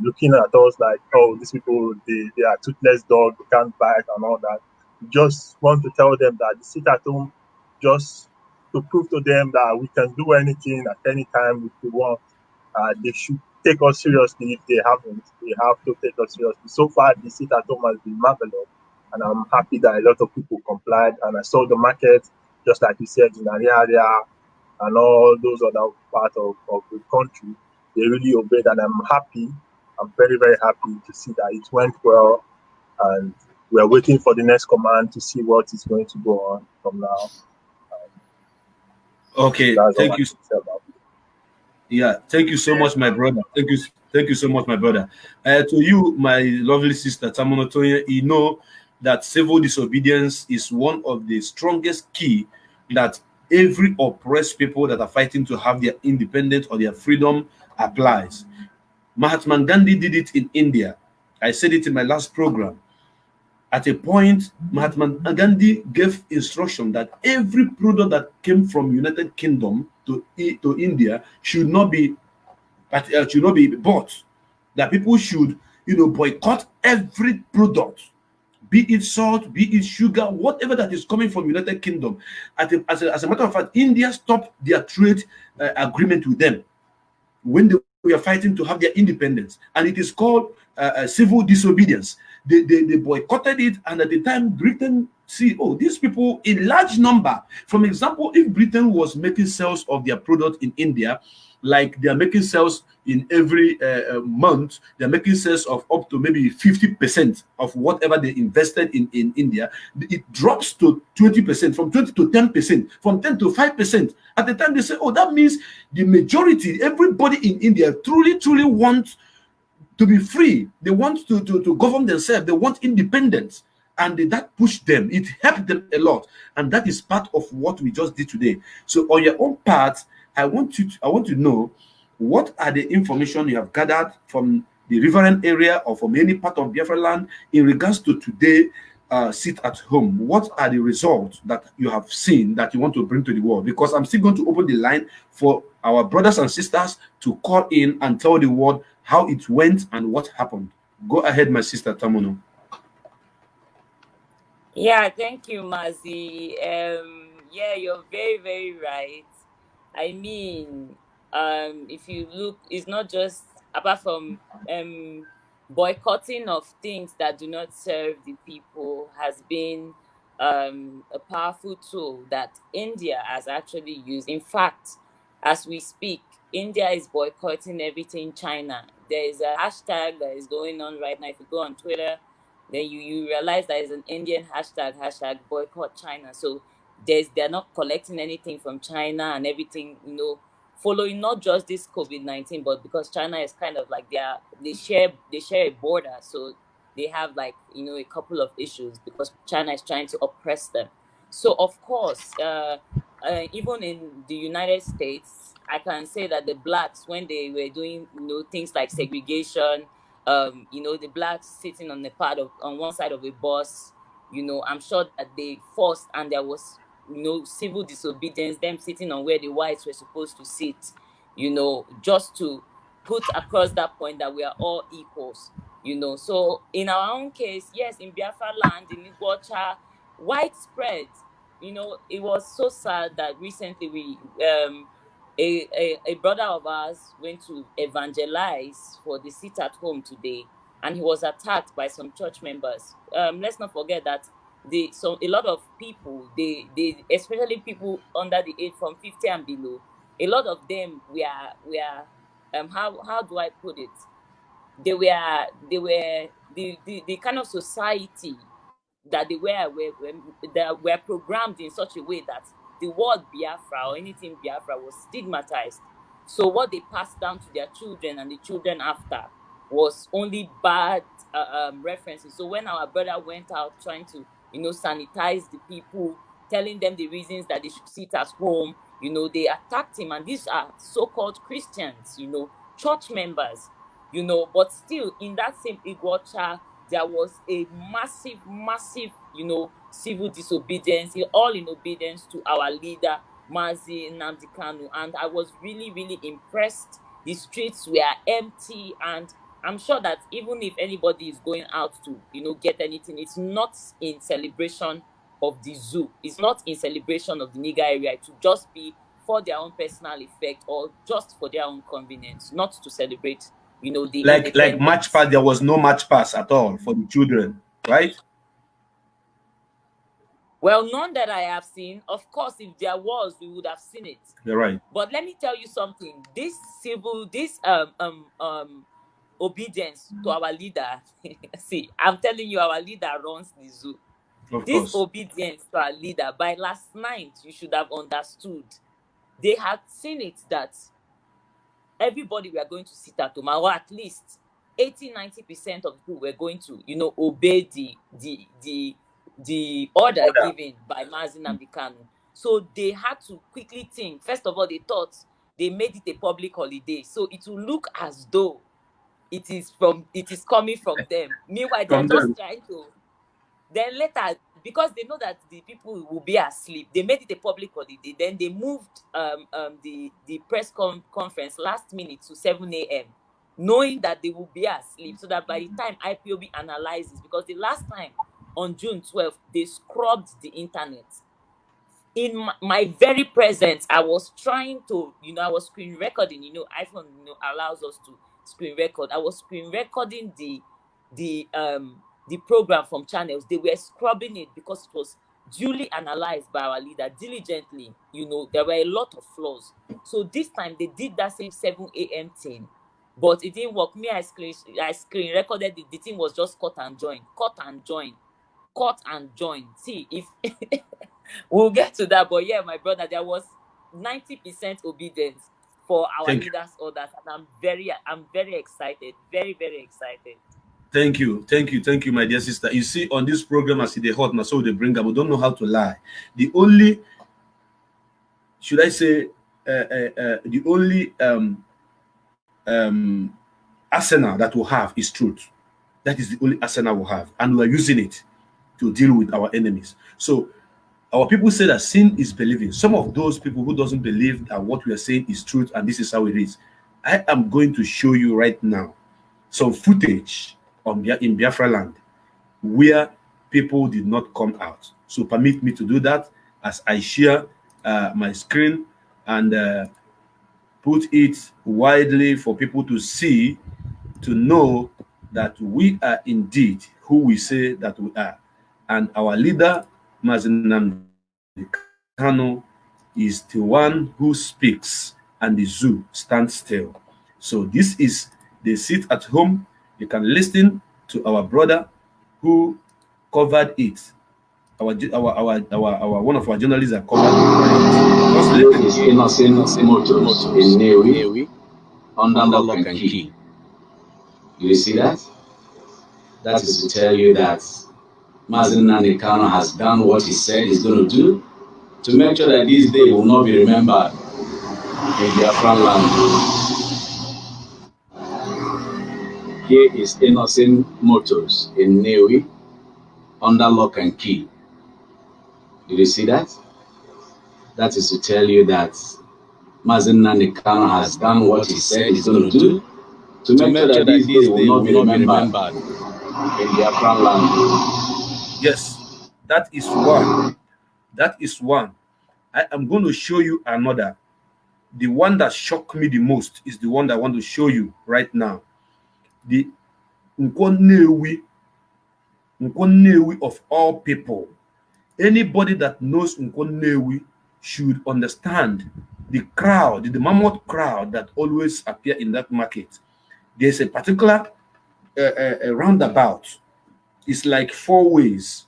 [SPEAKER 2] looking at us like, oh, these people, they are toothless dogs, they can't bite and all that. We just want to tell them that the sit at home, just to prove to them that we can do anything at any time if we want. They should take us seriously. If they haven't, they have to take us seriously. So far, the sit at home has been marvelous, and I'm happy that a lot of people complied. And I saw the market, just like you said, in Ariaria and all those other parts of the country. They really obeyed, and I'm happy. I'm very, very happy to see that it went well, and we're waiting for the next command to see what is going to go on from now.
[SPEAKER 1] Okay, thank you. Yeah, thank you so much, my brother. Thank you so much, my brother. To you, my lovely sister Tamuno Tonye, you know that civil disobedience is one of the strongest key that every oppressed people that are fighting to have their independence or their freedom applies. Mahatma Gandhi did it in India. I said it in my last program. At a point, Mahatma Gandhi gave instruction that every product that came from United Kingdom to India should not be bought. That people should, boycott every product, be it salt, be it sugar, whatever that is coming from United Kingdom. As a matter of fact, India stopped their trade agreement with them when they were fighting to have their independence, and it is called civil disobedience. They boycotted it, and at the time, Britain see, oh, these people in large number. For example, if Britain was making sales of their product in India, like they are making sales in every month, they're making sales of up to maybe 50% of whatever they invested in India. It drops to 20%, from 20 to 10%, from 10 to 5%. At the time, they say, oh, that means the majority, everybody in India truly wants to be free. They want to govern themselves. They want independence. And that pushed them. It helped them a lot. And that is part of what we just did today. So on your own part, I want to know, what are the information you have gathered from the riverine area or from any part of Biafra land in regards to today sit at home? What are the results that you have seen that you want to bring to the world? Because I'm still going to open the line for our brothers and sisters to call in and tell the world how it went and what happened. Go ahead, my sister Tamuno.
[SPEAKER 3] Yeah, thank you, Mazi. Yeah, you're very, very right. I mean, if you look, it's not just apart from boycotting of things that do not serve the people has been a powerful tool that India has actually used. In fact, as we speak, India is boycotting everything China. There is a hashtag that is going on right now. If you go on Twitter, then you realize there is an Indian hashtag boycott China. So they're not collecting anything from China and everything, following not just this COVID-19, but because China is kind of like they share a border, so they have like a couple of issues because China is trying to oppress them. So of course, even in the United States, I can say that the blacks, when they were doing things like segregation, the blacks sitting on on one side of a bus, I'm sure that they forced, and there was civil disobedience, them sitting on where the whites were supposed to sit, just to put across that point that we are all equals. So in our own case, yes, in Biafra land, in Iguacha, widespread, it was so sad that recently a brother of ours went to evangelize for the sit at home today, and he was attacked by some church members. Let's not forget that a lot of people, they especially people under the age from 50 and below, a lot of them were how do I put it? They were the kind of society that that were programmed in such a way that the word Biafra or anything Biafra was stigmatized. So what they passed down to their children and the children after was only bad references. So when our brother went out trying to, sanitize the people, telling them the reasons that they should sit at home, they attacked him. And these are so-called Christians, church members, but still in that same Iguacha, there was a massive, civil disobedience, all in obedience to our leader, Mazi Nnamdi Kanu. And I was really, really impressed. The streets were empty, and I'm sure that even if anybody is going out to, get anything, it's not in celebration of the zoo. It's not in celebration of the Niger area. It would just be for their own personal effect or just for their own convenience, not to celebrate, the
[SPEAKER 1] like match pass. There was no match pass at all for the children, right?
[SPEAKER 3] Well, none that I have seen. Of course, if there was, we would have seen it.
[SPEAKER 1] You're right.
[SPEAKER 3] But let me tell you something. This obedience to our leader. See, I'm telling you, our leader runs the zoo. This obedience to our leader, by last night, you should have understood. They had seen it that everybody were going to sit at home, or at least 80-90% of people were going to, obey the order given by Mazi Nnamdi Kanu. So they had to quickly think. First of all, they thought they made it a public holiday, so it will look as though it is coming from them. Meanwhile, they're just trying to. Then later, because they know that the people will be asleep, they made it a public holiday. Then they moved the press conference last minute to 7 a.m., knowing that they will be asleep, so that by the time IPOB analyzes, because the last time on June 12th, they scrubbed the internet. In my very presence, I was trying to, I was screen recording, iPhone, allows us to screen record. I was screen recording the program from channels. They were scrubbing it because it was duly analyzed by our leader diligently. There were a lot of flaws. So this time they did that same 7 a.m. thing, but it didn't work. Me, I screen recorded it. The thing was just cut and join. See, if we'll get to that, but yeah, my brother, there was 90% obedience for our leaders' orders, and I'm very excited, very, very excited.
[SPEAKER 1] Thank you, my dear sister. You see, on this program, I see the hot, so they bring up. We don't know how to lie. The only, should I say, the only arsenal that we have is truth. That is the only arsenal we have, and we are using it to deal with our enemies. So our people say that sin is believing. Some of those people who doesn't believe that what we are saying is truth and this is how it is, I am going to show you right now some footage in Biafra land where people did not come out. So permit me to do that as I share my screen and put it widely for people to see, to know that we are indeed who we say that we are. And our leader, Mazi Nnamdi Kanu, is the one who speaks and the zoo stands still. So this is the sit at home. You can listen to our brother who covered it. Our one of our journalists are covered it.
[SPEAKER 5] Is innocent motors in Newi under lock and key. You see that? That is to tell you that Mazi Nnamdi Kanu has done what he said he's going to do to make sure that this day will not be remembered in Biafra land. Here is innocent motors in Newi under lock and key. Did you see that? That is to tell you that Mazi Nnamdi Kanu has done what he said he's going to do to make sure that this day will not be remembered in Biafra land.
[SPEAKER 1] Yes, that is one. That is one. I am going to show you another. the one that shocked me the most is the one that I want to show you right now. The Nkonewi of all people. Anybody that knows Nkonewi should understand the crowd, the mammoth crowd that always appear in that market. There's a particular roundabout. It's like 4 ways.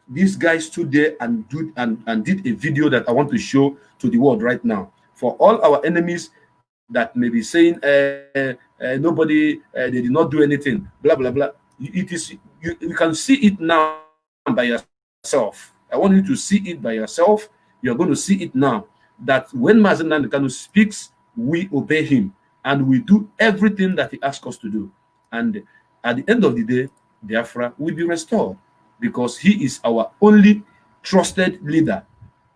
[SPEAKER 1] This guy stood there and did a video that I want to show to the world right now. For all our enemies that may be saying nobody, they did not do anything, blah blah blah. It is you can see it now by yourself. I want you to see it by yourself. You're going to see it now. That when Mazen Nnamdi Kanu speaks, we obey him and we do everything that he asks us to do. And at the end of the day, Biafra will be restored because he is our only trusted leader.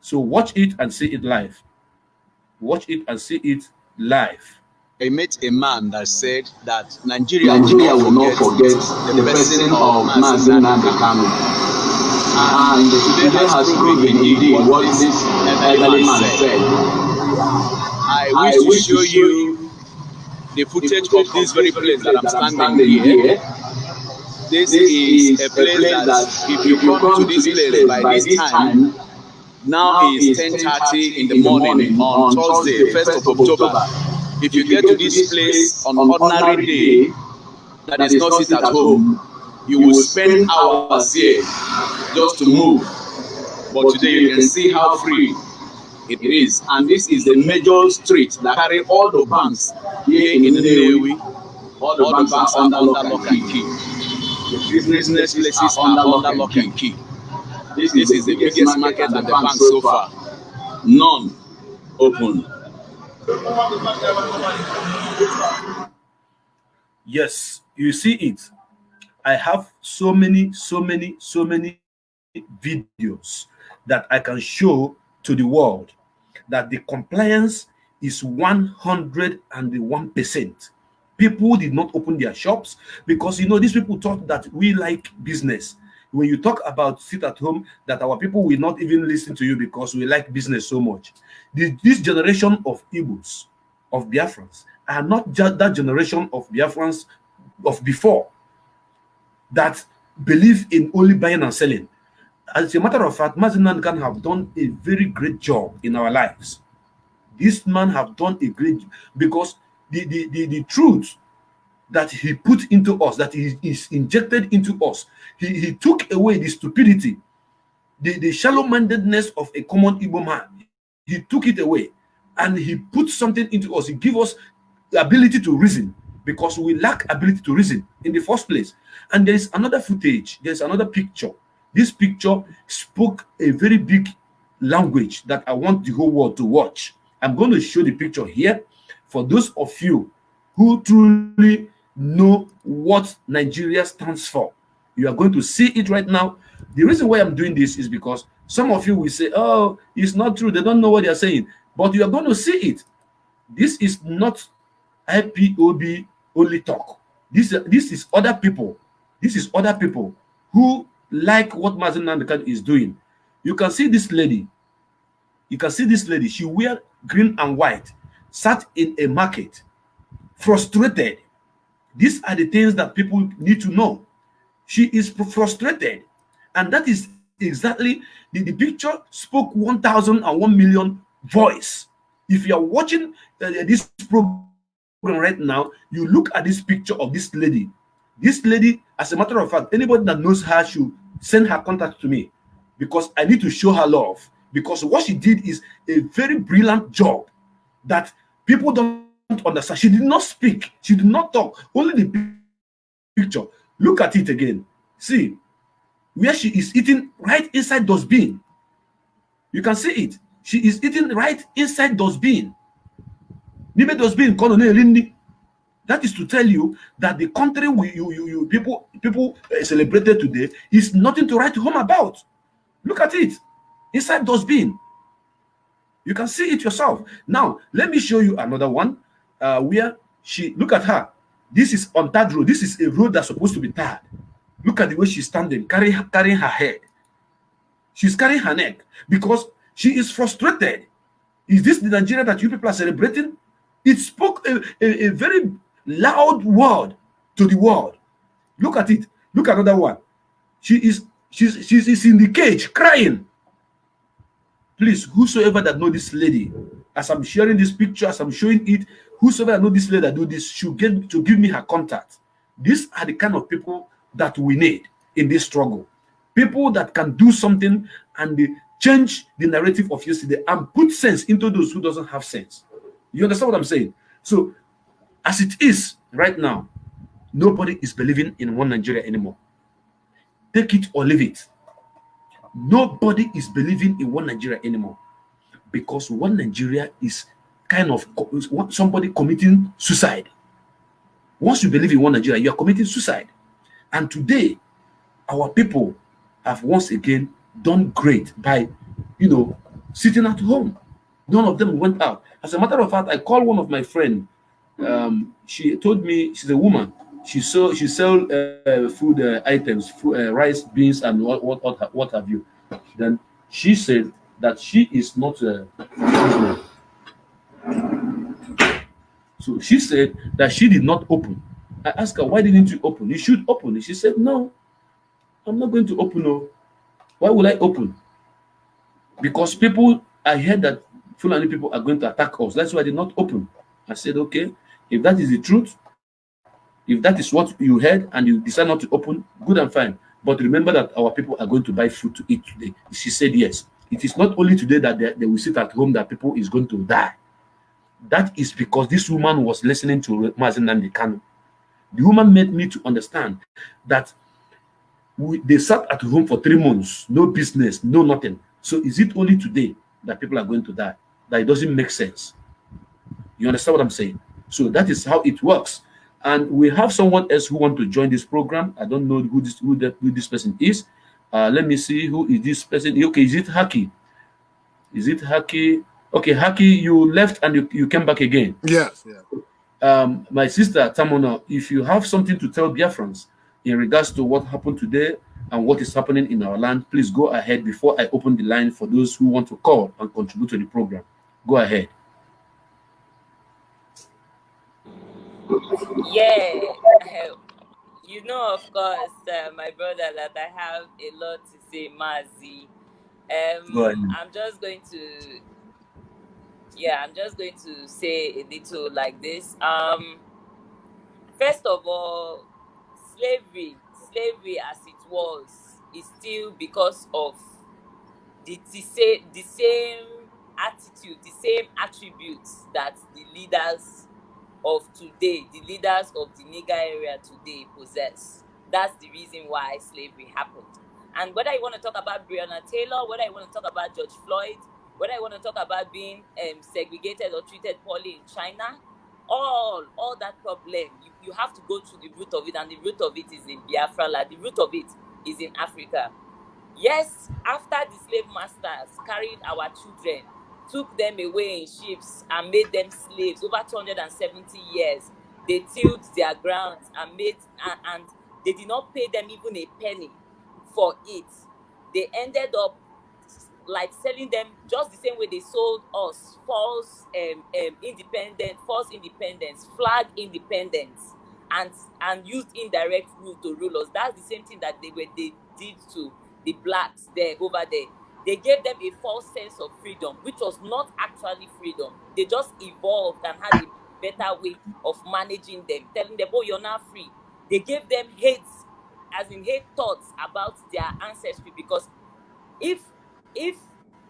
[SPEAKER 1] So watch it and see it live. Watch it and see it live.
[SPEAKER 6] I met a man that said that Nigeria will not forget the person of Mazen Nnamdi Kanu. And today has proven indeed what this elderly man said. I wish to show you the footage of this very place that I'm standing here. This is a place that if you come to this place by this time, now is 10:30 in the morning on Thursday, 1st of October. If you get to this place on ordinary day, that is not sit at home, you will spend hours here just to move. But today you can see how free it is. And this is the major street that carry all the banks here in Nnewi. All the banks are under lock and key. The business places are under lock and key. This is the biggest market at the bank so far. None open.
[SPEAKER 1] Yes, you see it. I have so many videos that I can show to the world that the compliance is 101%. People did not open their shops because, you know, these people thought that we like business. When you talk about sit at home, that our people will not even listen to you because we like business so much. This generation of Igbos, of Biafrans, are not just that generation of Biafrans of before that believe in only buying and selling. As a matter of fact, Mazen Nnamdi Kanu have done a very great job in our lives. This man have done a great job because the truth that he put into us, that he is injected into us, he took away the stupidity, the shallow-mindedness of a common Igbo man. He took it away and he put something into us. He gave us the ability to reason because we lack ability to reason in the first place. And there is another footage, there's another picture. This picture spoke a very big language that I want the whole world to watch. I'm going to show the picture here for those of you who truly know what Nigeria stands for. You are going to see it right now. The reason why I'm doing this is because some of you will say, oh, it's not true. They don't know what they're saying. But you are going to see it. This is not IPOB only talk. This is other people. This is other people who like what Mazen Nnamdi Kanu is doing. You can see this lady. You can see this lady. She wear green and white, sat in a market, frustrated. These are the things that people need to know. She is frustrated. And that is exactly, the picture spoke 1,001 million voice. If you are watching this program right now, you look at this picture of this lady. This lady, as a matter of fact, anybody that knows her should send her contact to me because I need to show her love. Because what she did is a very brilliant job that people don't understand. She did not speak. She did not talk. Only the picture. Look at it again. See where she is eating right inside dustbin. You can see it. She is eating right inside dustbin. That is to tell you that the country people celebrated today is nothing to write home about. Look at it. Inside dustbin. You can see it yourself. Now, let me show you another one where she, look at her. This is on that road. This is a road that's supposed to be tarred. Look at the way she's standing, carrying her head. She's carrying her neck because she is frustrated. Is this the Nigeria that you people are celebrating? It spoke a very loud word to the world. Look at it. Look at another one. She's in the cage crying. Please, whosoever that know this lady, as I'm sharing this picture, as I'm showing it, whosoever that know this lady that do this should get to give me her contact. These are the kind of people that we need in this struggle. People that can do something and they change the narrative of yesterday and put sense into those who doesn't have sense. You understand what I'm saying? So, as it is right now, nobody is believing in one Nigeria anymore. Take it or leave it. Nobody is believing in one Nigeria anymore, because one Nigeria is kind of somebody committing suicide. Once you believe in one Nigeria, you are committing suicide. And today, our people have once again done great by, sitting at home. None of them went out. As a matter of fact, I called one of my friends. She told me, she's a woman. She sell food items, rice, beans, and what have you. Then she said that she is not. So she said that she did not open. I asked her, why didn't you open? You should open. She said, no, I'm not going to open. No. Why would I open? Because I heard that Fulani people are going to attack us. That's why I did not open. I said, okay, if that is the truth, if that is what you heard and you decide not to open, good and fine. But remember that our people are going to buy food to eat today. She said yes. It is not only today that they will sit at home that people is going to die. That is because this woman was listening to Mazen Nnamdi Kanu. The woman made me to understand that they sat at home for 3 months, no business, no nothing. So is it only today that people are going to die? That it doesn't make sense. You understand what I'm saying? So that is how it works. And we have someone else who wants to join this program. I don't know who this person is. Let me see, who is this person? Okay, is it Haki? Is it Haki? Okay, Haki, you left and you came back again.
[SPEAKER 4] Yes, yeah.
[SPEAKER 1] My sister Tamuno, if you have something to tell Biafrans in regards to what happened today and what is happening in our land, please go ahead before I open the line for those who want to call and contribute to the program. Go ahead.
[SPEAKER 3] Yeah, of course, my brother, that I have a lot to say, Mazi.
[SPEAKER 1] Go ahead.
[SPEAKER 3] I'm just going to say a little like this. First of all, slavery as it was is still because of the same attitude, the same attributes that the leaders of today, the leaders of the nigger area today possess. That's the reason why slavery happened. And whether you want to talk about Breonna Taylor, whether you want to talk about George Floyd, whether you want to talk about being segregated or treated poorly in China, all that problem, you have to go to the root of it, and the root of it is in Biafra land. The root of it is in Africa. Yes, after the slave masters carried our children, took them away in ships and made them slaves over 270 years, they tilled their grounds and they did not pay them even a penny for it. They ended up like selling them just the same way they sold us false independence, flag independence, and used indirect rule to rule us. That's the same thing that they did to the blacks there over there. They gave them a false sense of freedom, which was not actually freedom. They just evolved and had a better way of managing them, telling them, oh, you're not free. They gave them hate thoughts about their ancestry, because if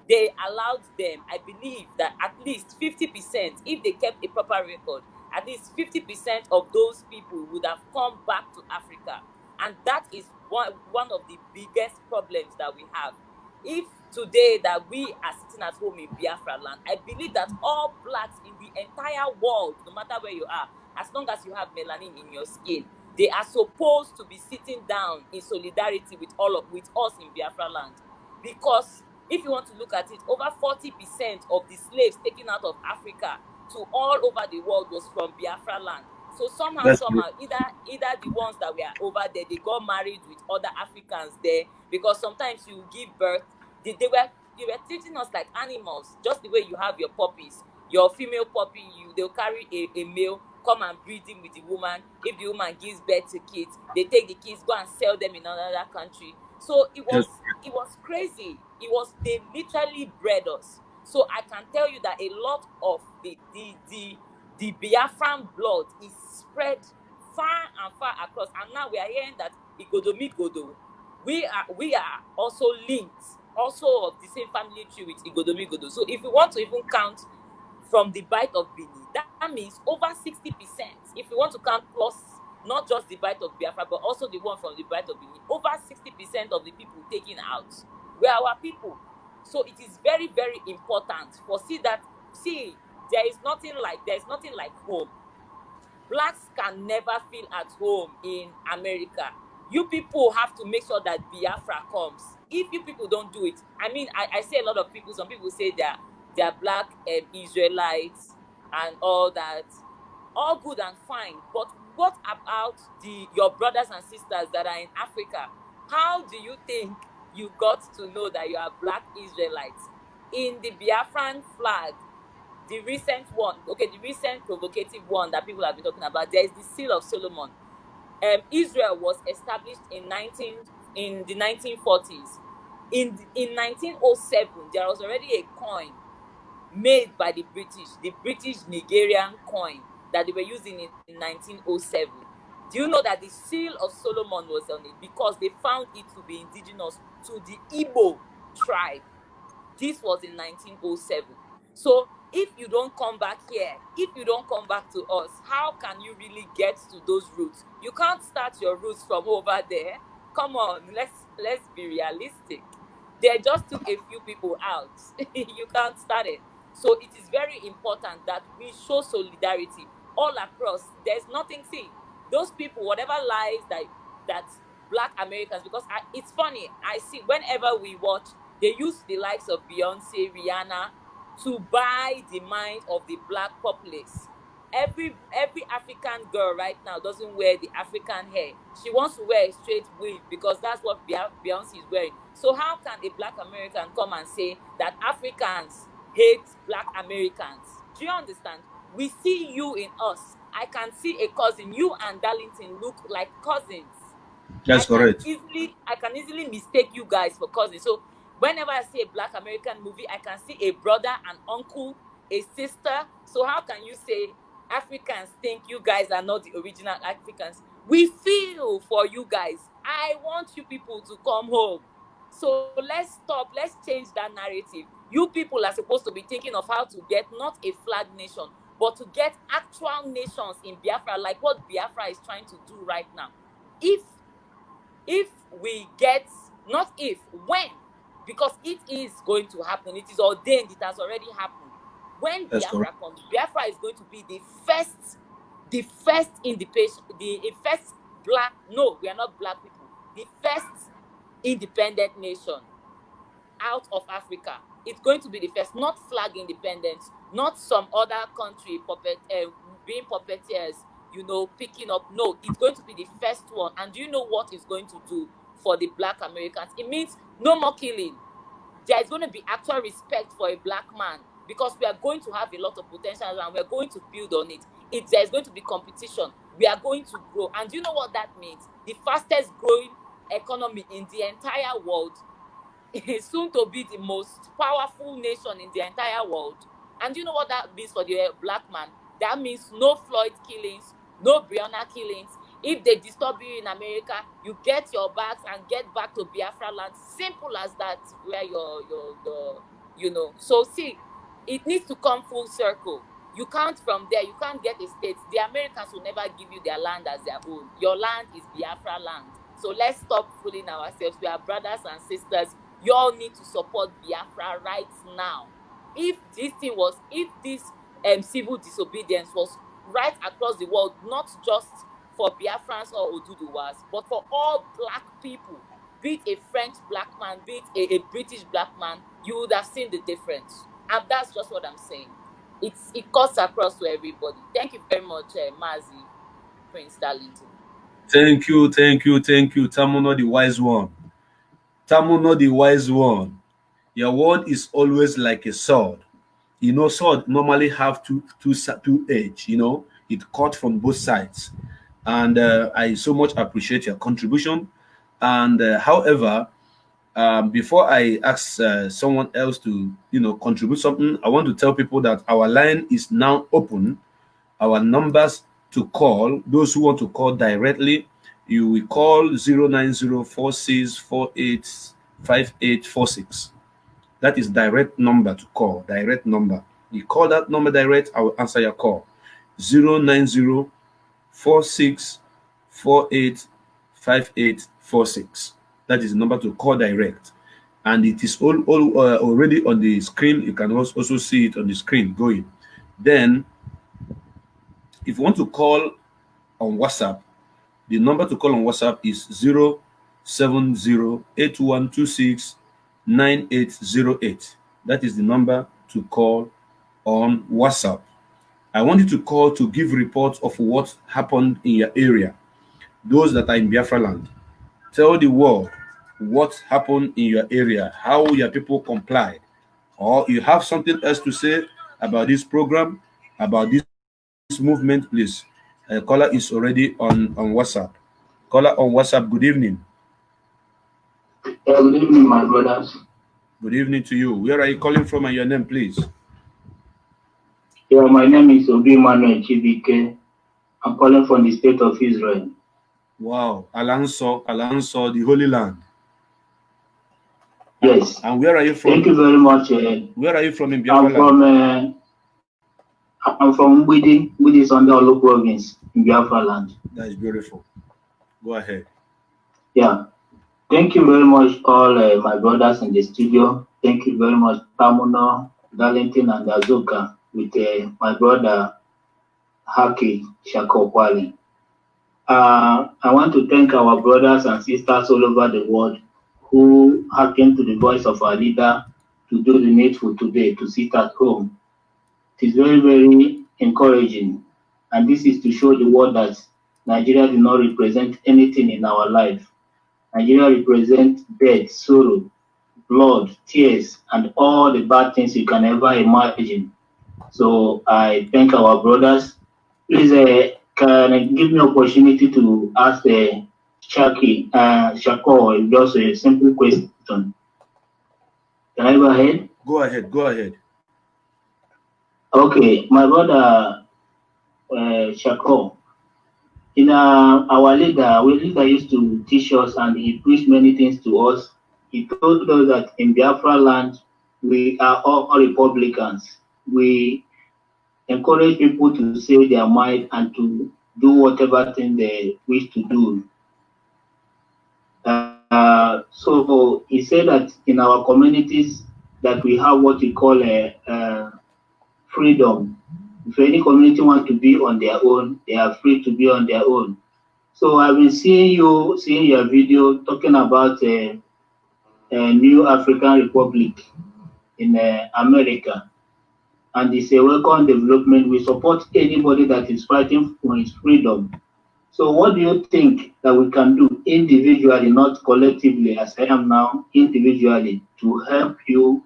[SPEAKER 3] they allowed them, I believe that at least 50%, if they kept a proper record, at least 50% of those people would have come back to Africa. And that is one of the biggest problems that we have. If today that we are sitting at home in Biafra land, I believe that all blacks in the entire world, no matter where you are, as long as you have melanin in your skin, they are supposed to be sitting down in solidarity with us in Biafra land. Because if you want to look at it, over 40% of the slaves taken out of Africa to all over the world was from Biafra land. So somehow, either the ones that were over there, they got married with other Africans there, because sometimes you give birth, they were treating us like animals, just the way you have your puppies. Your female puppy, they'll carry a male, come and breed him with the woman. If the woman gives birth to kids, they take the kids, go and sell them in another country. So it
[SPEAKER 1] Yes.
[SPEAKER 3] was crazy. They literally bred us. So I can tell you that a lot of the Biafran blood is spread far and far across. And now we are hearing that Igodomigodo, we are also linked, also of the same family tree with Igodomigodo. So if you want to even count from the Bight of Bini, that means over 60%. If you want to count plus not just the Bight of Biafra, but also the one from the Bight of Bini, over 60% of the people taken out were our people. So it is very, very important for there's nothing like home. Blacks can never feel at home in America. You people have to make sure that Biafra comes. If you people don't do it, I mean, I see a lot of people, some people say they're black Israelites and all that. All good and fine. But what about your brothers and sisters that are in Africa? How do you think you got to know that you are black Israelites? In the Biafran flag, the recent provocative one that people have been talking about, there is the Seal of Solomon. Israel was established in the 1940s. In 1907, there was already a coin made by the British Nigerian coin that they were using in 1907. Do you know that the Seal of Solomon was on it because they found it to be indigenous to the Igbo tribe? This was in 1907. So if you don't come back here, if you don't come back to us, how can you really get to those roots? You can't start your roots from over there. Come on, let's be realistic. They just took a few people out. You can't start it. So it is very important that we show solidarity all across. There's nothing, see, those people, whatever lies that black Americans, because it's funny, I see whenever we watch, they use the likes of Beyonce, Rihanna to buy the mind of the black populace. Every African girl right now doesn't wear the African hair. She wants to wear a straight wig because that's what Beyonce is wearing. So how can a black American come and say that Africans hate black Americans? Do you understand? We see you in us. I can see a cousin. You and Darlington look like cousins.
[SPEAKER 1] That's correct.
[SPEAKER 3] I can easily mistake you guys for cousins. So whenever I see a black American movie, I can see a brother, an uncle, a sister. So how can you say Africans think you guys are not the original Africans? We feel for you guys. I want you people to come home. So let's stop. Let's change that narrative. You people are supposed to be thinking of how to get not a flag nation, but to get actual nations in Biafra, like what Biafra is trying to do right now. If we get, not if, when, because it is going to happen. It is ordained. It has already happened. When Biafra comes, Biafra is going to be the first independent, the first black. No, we are not black people. The first independent nation out of Africa. It's going to be the first, not flag independence, not some other country being puppeteers, picking up. No, it's going to be the first one. And do you know what it's going to do for the black Americans? It means no more killing. There is going to be actual respect for a black man because we are going to have a lot of potential and we're going to build on it. There's going to be competition. We are going to grow. And do you know what that means? The fastest growing economy in the entire world is soon to be the most powerful nation in the entire world. And do you know what that means for the black man? That means no Floyd killings, no Breonna killings. If they disturb you in America, you get your bags and get back to Biafra land. Simple as that, where So see, it needs to come full circle. You can't from there, you can't get a state. The Americans will never give you their land as their own. Your land is Biafra land. So let's stop fooling ourselves. We are brothers and sisters. You all need to support Biafra right now. If this civil disobedience was right across the world, not just for Biafrans or Oduduwas, but for all black people, be it a French black man, be it a British black man, you would have seen the difference. And that's just what I'm saying. It cuts across to everybody. Thank you very much, Mazi, Prince Darlington.
[SPEAKER 1] Thank you. Tamuno the wise one. Tamuno the wise one. Your word is always like a sword. You know, sword normally have two edge. You know, it cut from both sides. And I so much appreciate your contribution. And however, before I ask someone else to, contribute something, I want to tell people that our line is now open. Our numbers to call, those who want to call directly, you will call 09046485846. That is direct number to call, direct number. You call that number direct, I will answer your call. 09046485846. That is the number to call direct. And it is already on the screen. You can also see it on the screen going. Then, if you want to call on WhatsApp, the number to call on WhatsApp is 07081269808. That is the number to call on WhatsApp. I want you to call to give reports of what happened in your area. Those that are in Biafra land, tell the world what happened in your area, how your people complied, or you have something else to say about this program, about this movement, please. Caller is already on WhatsApp. Caller on WhatsApp, good evening.
[SPEAKER 7] Good evening, my brothers.
[SPEAKER 1] Good evening to you. Where are you calling from and your name, please?
[SPEAKER 7] Yeah, my name is Obi Manuel Chibike. I'm calling from the state of Israel.
[SPEAKER 1] Wow, Alanso, the Holy Land.
[SPEAKER 7] Yes.
[SPEAKER 1] And where are you from?
[SPEAKER 7] Thank you very much.
[SPEAKER 1] Where are you from in Biafra land?
[SPEAKER 7] I'm from Mbidi. Mbidi is under Olu province in Biafra land.
[SPEAKER 1] That is beautiful. Go ahead.
[SPEAKER 7] Yeah. Thank you very much, all my brothers in the studio. Thank you very much, Tamuno, Darlington, and Azuka, with my brother Haki Kweli Shakur. I want to thank our brothers and sisters all over the world who hearkened to the voice of our leader to do the needful today, to sit at home. It is very, very encouraging. And this is to show the world that Nigeria does not represent anything in our life. Nigeria represents death, sorrow, blood, tears, and all the bad things you can ever imagine. So I thank our brothers. Please, can I give me opportunity to ask Haki Shakur just a simple question? Can I go ahead?
[SPEAKER 1] Go ahead. Go ahead.
[SPEAKER 7] Okay, my brother Shakur. Our leader used to teach us, and he preached many things to us. He told us that in Biafra land, we are all Republicans. We encourage people to say their mind and to do whatever thing they wish to do. So he said that in our communities that we have what we call freedom. If any community wants to be on their own, they are free to be on their own. So I've been seeing your video talking about a new African Republic in America. And it's a welcome development. We support anybody that is fighting for his freedom. So what do you think that we can do individually, not collectively as I am now, individually, to help you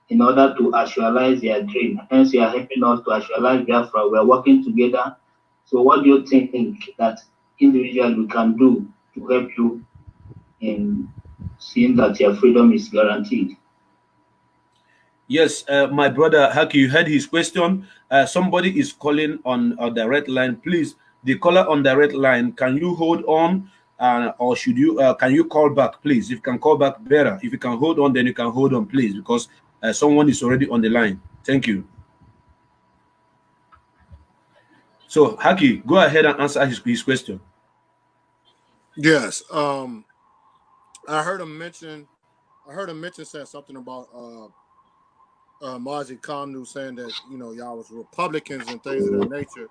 [SPEAKER 7] in order to actualize their dream? Hence, you are helping us to actualize Biafra. We are working together. So what do you think that individually we can do to help you in seeing that your freedom is guaranteed?
[SPEAKER 1] Yes, my brother Haki, you heard his question. Somebody is calling on a direct line. Please, the caller on direct line, can you hold on, or should you? Can you call back, please? If you can call back, better. If you can hold on, then you can hold on, please, because someone is already on the line. Thank you. So Haki, go ahead and answer his question.
[SPEAKER 4] Yes. I heard him mention saying something about Mazi Kamnu saying that y'all was Republicans and things of that nature.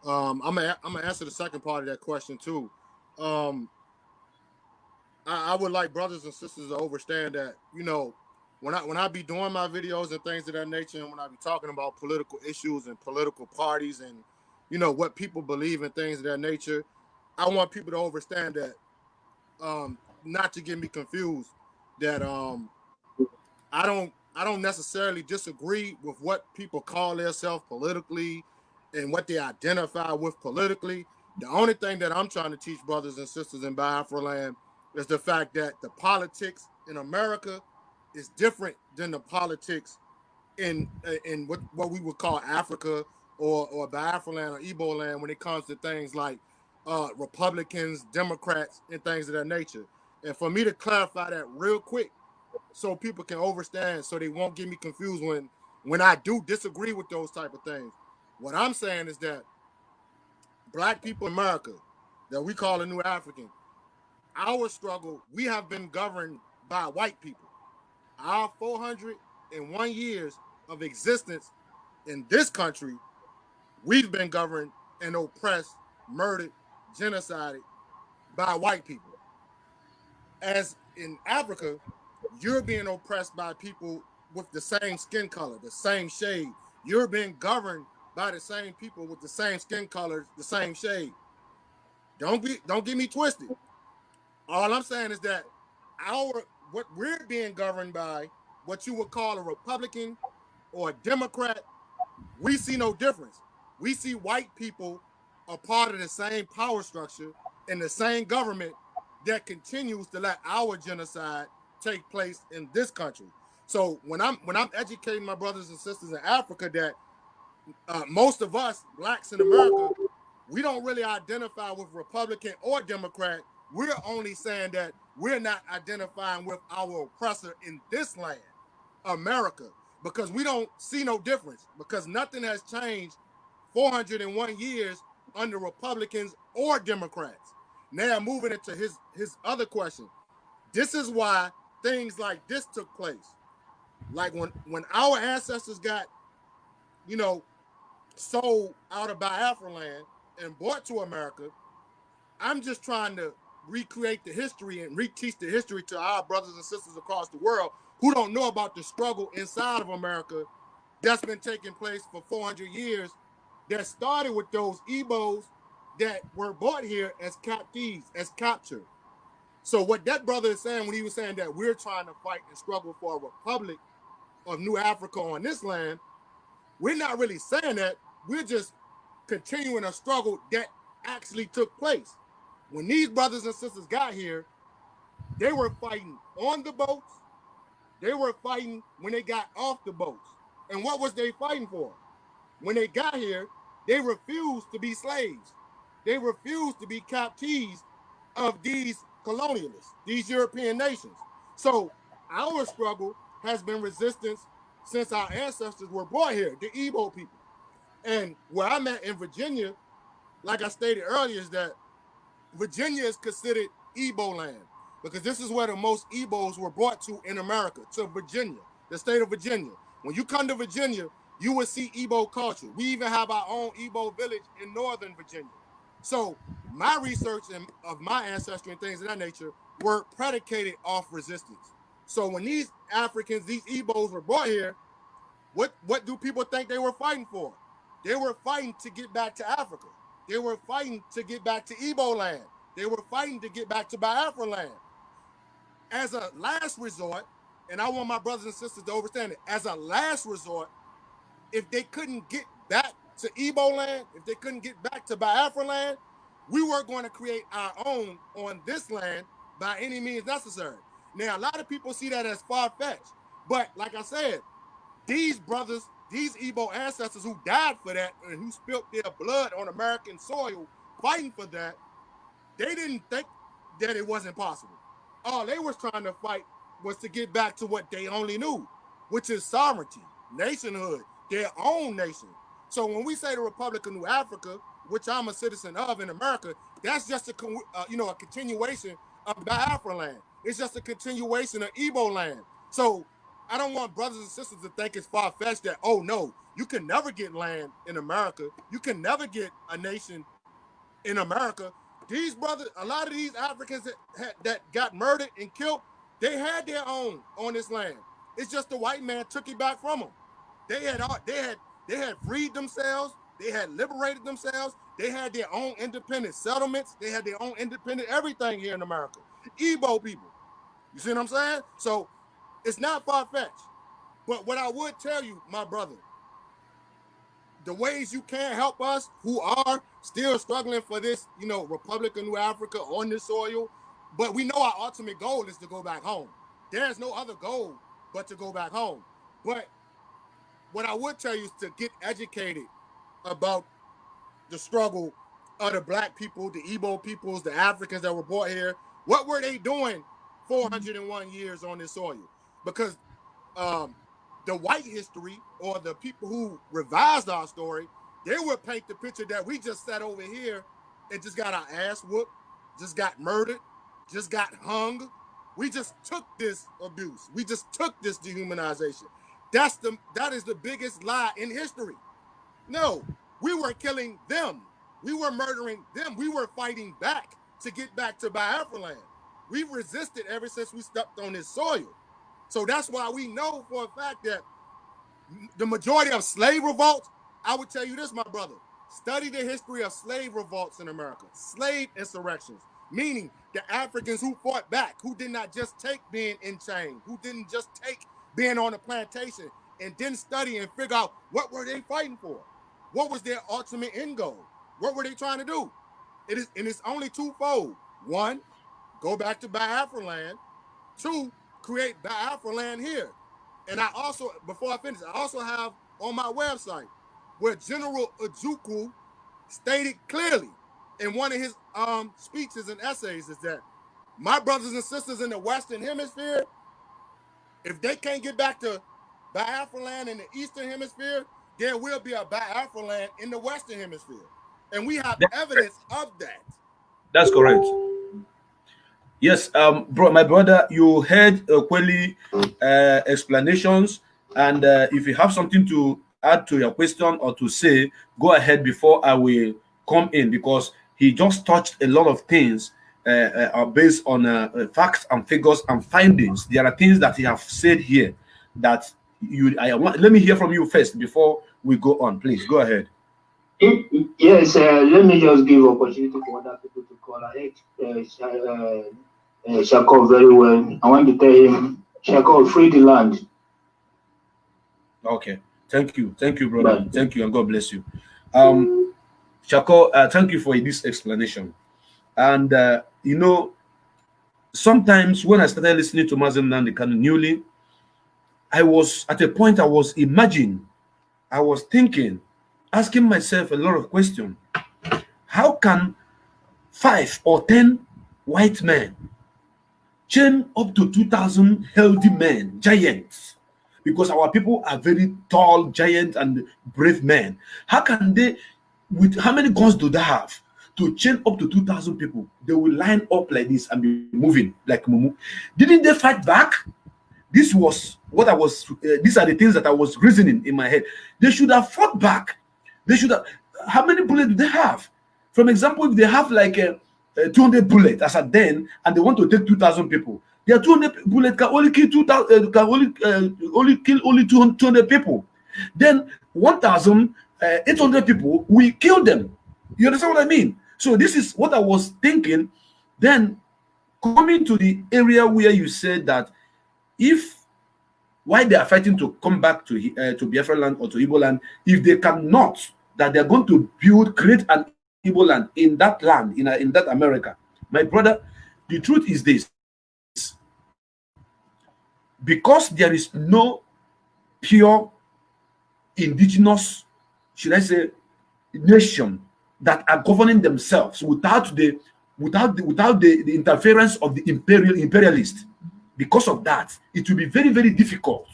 [SPEAKER 4] I'm gonna answer the second part of that question too. I would like brothers and sisters to understand that when I be doing my videos and things of that nature, and when I be talking about political issues and political parties and what people believe in things of that nature, I want people to understand that not to get me confused, that I don't necessarily disagree with what people call themselves politically and what they identify with politically. The only thing that I'm trying to teach brothers and sisters in Biafra land is the fact that the politics in America is different than the politics in what we would call Africa or Biafra land or Igbo land when it comes to things like Republicans, Democrats, and things of that nature. And for me to clarify that real quick, so people can understand, so they won't get me confused when I do disagree with those type of things. What I'm saying is that black people in America, that we call a new African, our struggle, we have been governed by white people. Our 401 years of existence in this country, we've been governed and oppressed, murdered, genocided by white people. As in Africa, you're being oppressed by people with the same skin color, the same shade. You're being governed by the same people with the same skin color, the same shade. Don't get me twisted. All I'm saying is that what we're being governed by, what you would call a Republican or a Democrat, we see no difference. We see white people are part of the same power structure and the same government that continues to let our genocide take place in this country. So when I'm educating my brothers and sisters in Africa that most of us blacks in America, we don't really identify with Republican or Democrat. We're only saying that we're not identifying with our oppressor in this land, America, because we don't see no difference, because nothing has changed 401 years under Republicans or Democrats. Now moving into his other question. This is why things like this took place. Like when our ancestors got, sold out of Biafra land and brought to America, I'm just trying to recreate the history and reteach the history to our brothers and sisters across the world who don't know about the struggle inside of America that's been taking place for 400 years, that started with those Igbos that were brought here as captives, as captured. So what that brother is saying when he was saying that we're trying to fight and struggle for a republic of New Africa on this land, we're not really saying that. We're just continuing a struggle that actually took place. When these brothers and sisters got here, they were fighting on the boats. They were fighting when they got off the boats. And what was they fighting for? When they got here, they refused to be slaves. They refused to be captives of these colonialists, these European nations. So our struggle has been resistance since our ancestors were brought here, the Igbo people. And where I'm at in Virginia, like I stated earlier, is that Virginia is considered Igbo land because this is where the most Igbos were brought to in America, to Virginia, the state of Virginia. When you come to Virginia, you will see Igbo culture. We even have our own Igbo village in Northern Virginia. So my research of my ancestry and things of that nature were predicated off resistance. So when these Africans, these Igbos were brought here, what do people think they were fighting for? They were fighting to get back to Africa. They were fighting to get back to Igbo land. They were fighting to get back to Biafra land. As a last resort, and I want my brothers and sisters to understand it, as a last resort, if they couldn't get back to Igbo land, if they couldn't get back to Biafra land, we were going to create our own on this land by any means necessary. Now, a lot of people see that as far-fetched, but like I said, these brothers, these Igbo ancestors who died for that and who spilled their blood on American soil fighting for that, they didn't think that it wasn't possible. All they was trying to fight was to get back to what they only knew, which is sovereignty, nationhood, their own nation. So when we say the Republic of New Africa, which I'm a citizen of in America, that's just a continuation of Biafra land. It's just a continuation of Igbo land. So I don't want brothers and sisters to think it's far-fetched that, oh no, you can never get land in America. You can never get a nation in America. These brothers, a lot of these Africans that got murdered and killed, they had their own on this land. It's just the white man took it back from them. They had freed themselves. They had liberated themselves. They had their own independent settlements. They had their own independent everything here in America. Igbo people. You see what I'm saying? So It's not far-fetched. But what I would tell you, my brother, the ways you can help us who are still struggling for this, Republic of New Africa on this soil, but we know our ultimate goal is to go back home. There's no other goal but to go back home. But what I would tell you is to get educated about the struggle of the black people, the Igbo peoples, the Africans that were brought here. What were they doing 401 years on this soil? Because the white history, or the people who revised our story, they would paint the picture that we just sat over here and just got our ass whooped, just got murdered, just got hung. We just took this abuse. We just took this dehumanization. That is the biggest lie in history. No, we were killing them. We were murdering them. We were fighting back to get back to Biafra land. We've resisted ever since we stepped on this soil. So that's why we know for a fact that the majority of slave revolts, I would tell you this, my brother, study the history of slave revolts in America, slave insurrections, meaning the Africans who fought back, who did not just take being in chains, who didn't just take being on a plantation, and didn't study and figure out what were they fighting for? What was their ultimate end goal? What were they trying to do? It's only twofold. One, go back to Biafra land. Two, create Biafra land here. And I also, before I finish, I also have on my website where General Ikechukwu stated clearly in one of his speeches and essays is that my brothers and sisters in the Western Hemisphere, if they can't get back to Biafra land in the Eastern Hemisphere, there will be a Biafra land in the Western Hemisphere. And we have evidence of that.
[SPEAKER 1] That's correct. Yes, my brother, you heard Kweli explanations, and if you have something to add to your question or to say, go ahead before I will come in, because he just touched a lot of things based on facts and figures and findings. There are things that he have said here that let me hear from you first before we go on. Please go ahead.
[SPEAKER 7] Yes, let me just give opportunity for other people to call. I heard Shakur very well. I want to tell him, Shakur, free the land.
[SPEAKER 1] Okay, thank you, brother. Bye. Thank you, and God bless you. Shakur, thank you for this explanation. And sometimes when I started listening to Mazen Nnamdi Kanu newly, I was at a point I was thinking, asking myself a lot of questions. How can 5 or 10 white men chain up to 2,000 healthy men, giants? Because our people are very tall, giant, and brave men. How can they, with how many guns do they have to chain up to 2,000 people? They will line up like this and be moving like Mumu. Didn't they fight back? This was what I was, these are the things that I was reasoning in my head. They should have fought back. They should have, how many bullets do they have? For example, if they have like 200 bullets as at then, and they want to take 2,000 people, their 200 bullets can only kill 2,000, only kill 200 people. Then 1,800 people, we kill them. You understand what I mean? So this is what I was thinking. Then coming to the area where you said that why they are fighting to come back to Biafra land or to Igbo land, if they cannot, that they're going to create an Igbo land in that land, in that America. My brother, the truth is this. Because there is no pure indigenous, should I say, nation that are governing themselves without the interference of the imperialist. Because of that, it will be very, very difficult.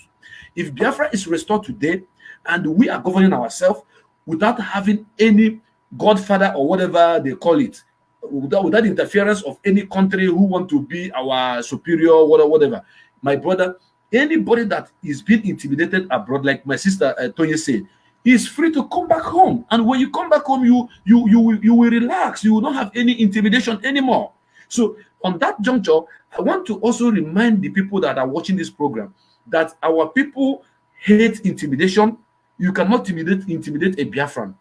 [SPEAKER 1] If Biafra is restored today and we are governing ourselves without having any godfather or whatever they call it, without interference of any country who want to be our superior, whatever, my brother, anybody that is being intimidated abroad, like my sister Tonye said, is free to come back home. And when you come back home, you will relax. You will not have any intimidation anymore. So on that juncture, I want to also remind the people that are watching this program that our people hate intimidation. You cannot intimidate a Biafran.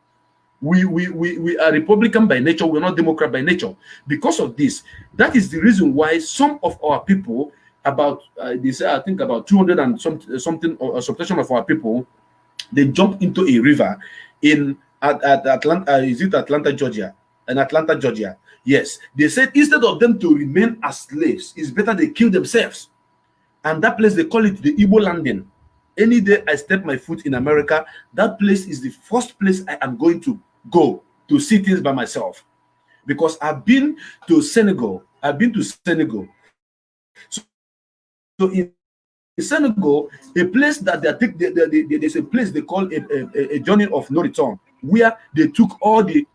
[SPEAKER 1] We are Republican by nature. We're not Democrat by nature. Because of this, that is the reason why some of our people about they say I think about 200 and something or a subsection of our people, they jumped into a river in at Atlanta. Is it Atlanta, Georgia? In Atlanta, Georgia. Yes. They said instead of them to remain as slaves, it's better they kill themselves. And that place, they call it the Igbo landing. Any day I step my foot in America, that place is the first place I am going to go to see things by myself. Because I've been to Senegal. So in Senegal, a place that there's a place they call a journey of no return, where they took all the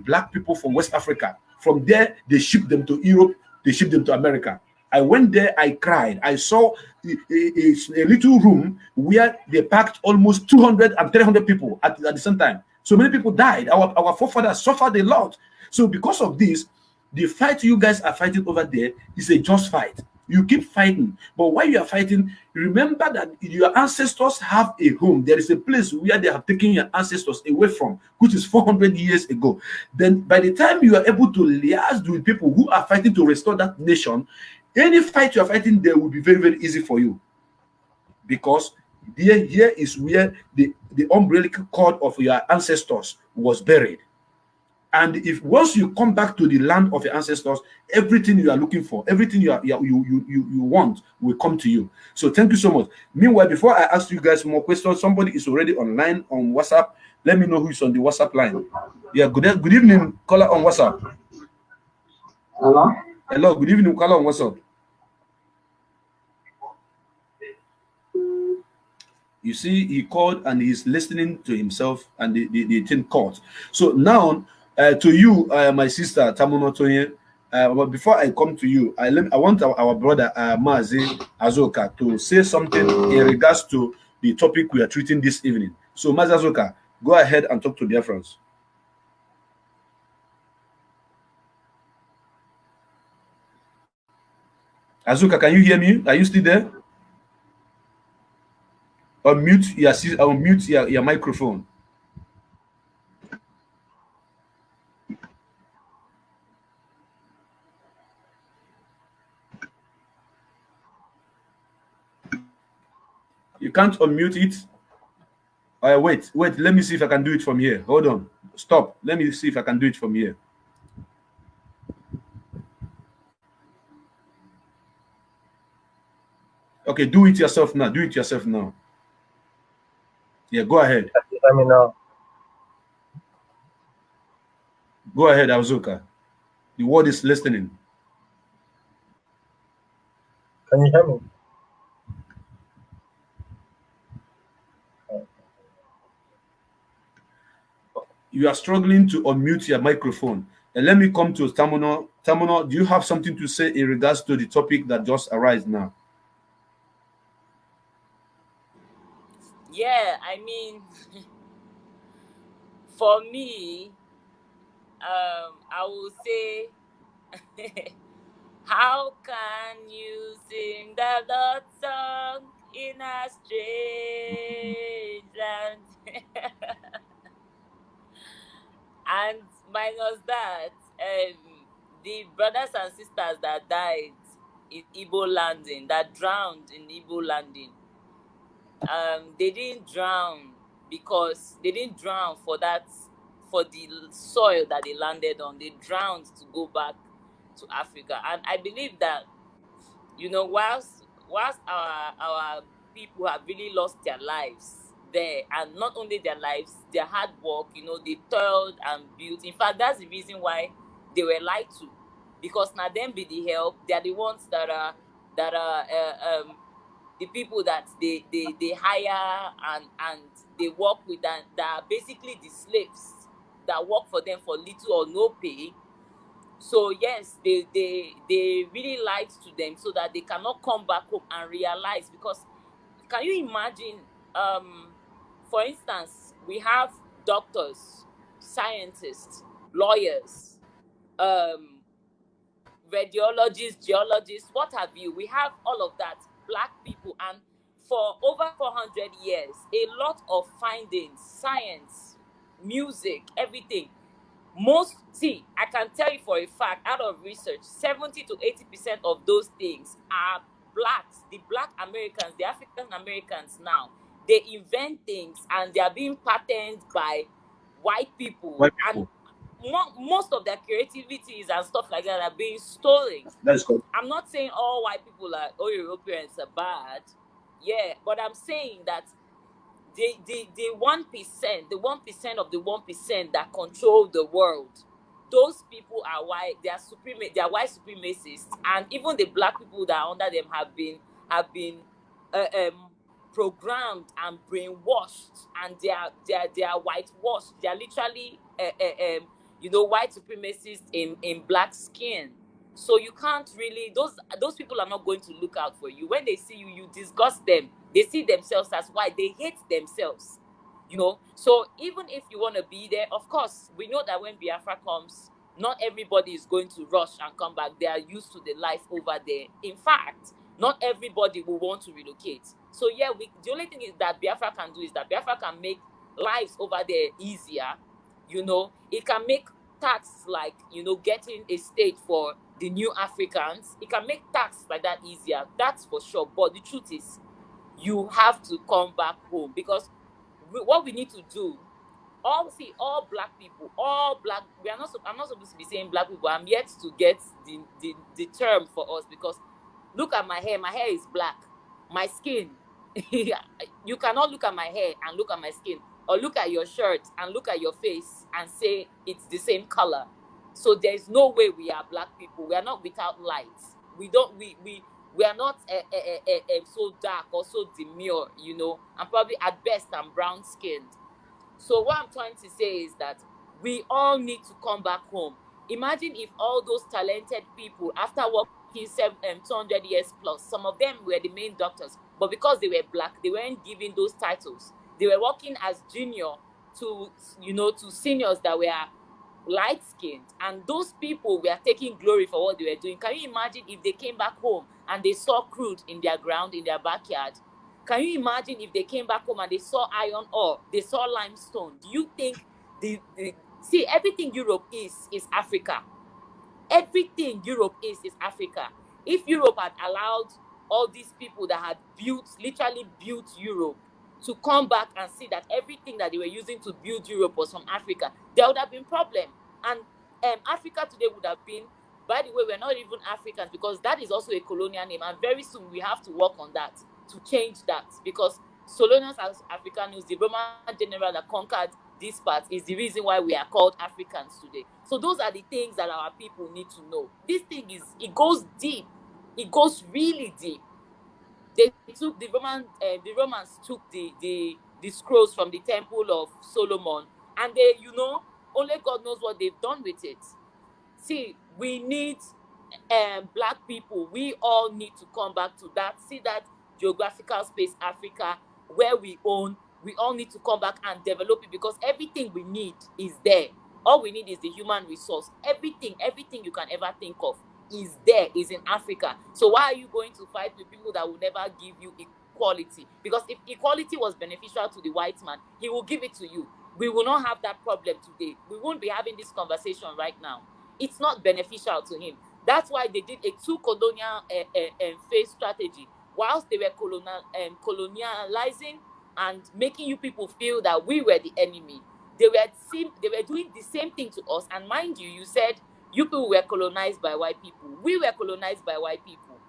[SPEAKER 1] black people from West Africa. From there, they shipped them to Europe, they shipped them to America. I went there, I cried. I saw a little room where they packed almost 200 and 300 people at the same time. So many people died. Our forefathers suffered a lot. So because of this, the fight you guys are fighting over there is a just fight. You keep fighting, but while you are fighting, remember that your ancestors have a home. There is a place where they have taken your ancestors away from, which is 400 years ago. Then by the time you are able to liaise with people who are fighting to restore that nation, any fight you are fighting there will be very, very easy for you. Because here is where the umbilical cord of your ancestors was buried. And if once you come back to the land of your ancestors, everything you are looking for, everything you want will come to you. So thank you so much. Meanwhile, before I ask you guys more questions, somebody is already online on WhatsApp. Let me know who is on the WhatsApp line. Yeah, good evening, caller on WhatsApp.
[SPEAKER 7] Hello?
[SPEAKER 1] Hello, good evening, caller on WhatsApp. You see, he called and he's listening to himself, and the thing caught. So now, to you, my sister Tamuno Tonye, but before I come to you, I want our brother Mazi Azoka to say something in regards to the topic we are treating this evening. So Mazi Azoka, go ahead and talk to Biafrans. Azoka, can you hear me? Are you still there? Unmute your microphone. You can't unmute it. Wait, let me see if I can do it from here. Hold on. Stop. Let me see if I can do it from here. Okay, do it yourself now. Do it yourself now. Yeah, go ahead.
[SPEAKER 2] Let me know.
[SPEAKER 1] Go ahead, Azuka. The word is listening.
[SPEAKER 2] Can you hear me?
[SPEAKER 1] You are struggling to unmute your microphone. And let me come to Tamuno. Tamuno, do you have something to say in regards to the topic that just arose now?
[SPEAKER 3] Yeah, I mean, for me, I will say, how can you sing the Lord song in a strange land? And minus that, the brothers and sisters that died in Igbo landing, that drowned in Igbo landing, they didn't drown because they didn't drown for the soil that they landed on. They drowned to go back to Africa. And I believe that, whilst our people have really lost their lives there, and not only their lives, their hard work, they toiled and built. In fact, that's the reason why they were lied to, because now them be the help. They are the ones that are the people that they hire and they work with, and that are basically the slaves that work for them for little or no pay. So yes, they really lied to them so that they cannot come back home and realize. Because can you imagine, for instance, we have doctors, scientists, lawyers, radiologists, geologists, what have you. We have all of that, black people. And for over 400 years, a lot of findings, science, music, everything, See, I can tell you for a fact, out of research, 70 to 80% of those things are blacks, the black Americans, the African Americans now. They invent things and they are being patented by white people.
[SPEAKER 1] White
[SPEAKER 3] And
[SPEAKER 1] people.
[SPEAKER 3] most of their creativities and stuff like that are being stolen.
[SPEAKER 1] That's correct.
[SPEAKER 3] I'm not saying all white people are, all Europeans are bad. Yeah, but I'm saying that the 1%, the 1% of the 1% that control the world, those people are white. They are white supremacists, and even the black people that are under them have been uh, um, programmed and brainwashed, and they are whitewashed. They are literally white supremacists in black skin. So you can't really, those people are not going to look out for you. When they see you, you disgust them. They see themselves as white. They hate themselves. So even if you want to be there, of course, we know that when Biafra comes, not everybody is going to rush and come back. They are used to the life over there. In fact, not everybody will want to relocate. So yeah, the only thing is that Biafra can do is that Biafra can make lives over there easier. It can make tax, like, getting a state for the new Africans. It can make tax like that easier. That's for sure. But the truth is, you have to come back home, because what we need to do, all black people, I'm not supposed to be saying black people. I'm yet to get the term for us, because look at my hair is black. My skin, you cannot look at my hair and look at my skin, or look at your shirt and look at your face and say it's the same color. So there's no way we are black people. We are not without light. We are not so dark or so demure, and probably at best I'm brown skinned. So what I'm trying to say is that we all need to come back home. Imagine if all those talented people, after working 200 years plus, some of them were the main doctors, but because they were black, they weren't given those titles. They were working as junior to seniors that were light skinned, and those people were taking glory for what they were doing. Can you imagine if they came back home and they saw crude in their ground, in their backyard? Can you imagine if they came back home and they saw iron ore, they saw limestone? Do you think see, everything Europe is Africa? Everything Europe is Africa. If Europe had allowed all these people that had literally built Europe, to come back and see that everything that they were using to build Europe was from Africa, there would have been problem. And Africa today would have been, by the way, we're not even Africans, because that is also a colonial name, and very soon we have to work on that, to change that, because Solonius Africanus, the Roman general that conquered this part, is the reason why we are called Africans today. So those are the things that our people need to know. This thing it goes deep. It goes really deep. They took the Romans took the scrolls from the Temple of Solomon, and they, only God knows what they've done with it. See, we need black people. We all need to come back to that. See that geographical space, Africa, where we own. We all need to come back and develop it, because everything we need is there. All we need is the human resource. Everything you can ever think of is there, is in Africa. So why are you going to fight with people that will never give you equality? Because if equality was beneficial to the white man, he will give it to you. We will not have that problem today. We won't be having this conversation right now. It's not beneficial to him. That's why they did a two-colonial phase strategy. Whilst they were colonializing and making you people feel that we were the enemy, they were doing the same thing to us. And mind you, you said you people were colonized by white people. We were colonized by white people.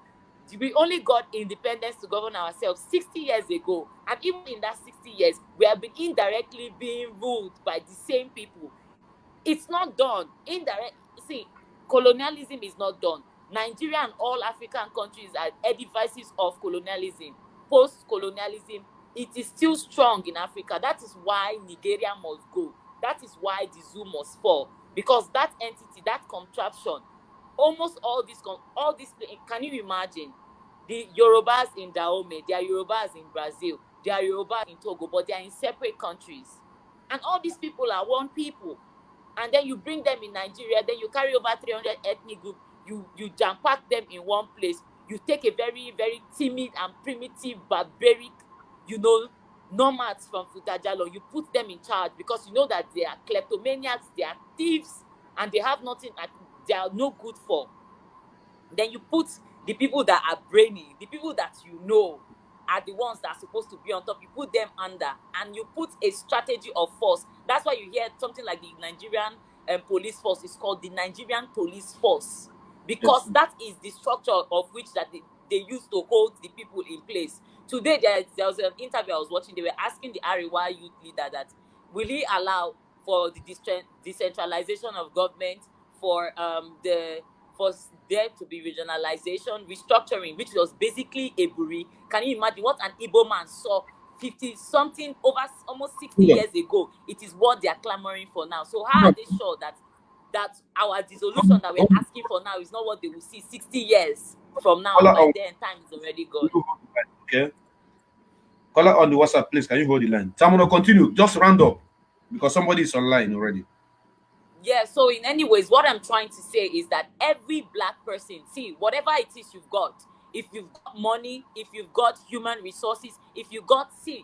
[SPEAKER 3] We only got independence to govern ourselves 60 years ago. And even in that 60 years, we have been indirectly being ruled by the same people. It's not done. See, colonialism is not done. Nigeria and all African countries are edifices of colonialism. Post-colonialism, it is still strong in Africa. That is why Nigeria must go. That is why the zoo must fall. Because that entity, that contraption, almost all this, can you imagine? The Yorubas in Dahomey, they are Yorubas in Brazil, they are Yorubas in Togo, but they are in separate countries. And all these people are one people. And then you bring them in Nigeria, then you carry over 300 ethnic groups, you jam-pack them in one place. You take a very, very timid and primitive, barbaric, nomads from Futajalo, you put them in charge because you know that they are kleptomaniacs, they are thieves, and they have nothing, they are no good for. Then you put the people that are brainy, the people that you know are the ones that are supposed to be on top, you put them under, and you put a strategy of force. That's why you hear something like the Nigerian police force is called the Nigerian police force, because that is the structure of which that they used to hold the people in place. Today there was an interview I was watching. They were asking the Ariwa youth leader that will he allow for the decentralization of government, for there to be regionalization, restructuring, which was basically a buri. Can you imagine what an Igbo man saw 50 something over almost 60 years ago? It is what they are clamoring for now. So how are they sure that our dissolution that we're asking for now is not what they will see 60 years from now, and by then time is already gone?
[SPEAKER 1] Okay. Caller on the WhatsApp, please. Can you hold the line? Tamuno, continue. Just round up because somebody is online already.
[SPEAKER 3] Yeah, so in any ways, what I'm trying to say is that every black person, see, whatever it is you've got, if you've got money, if you've got human resources, if you got, see,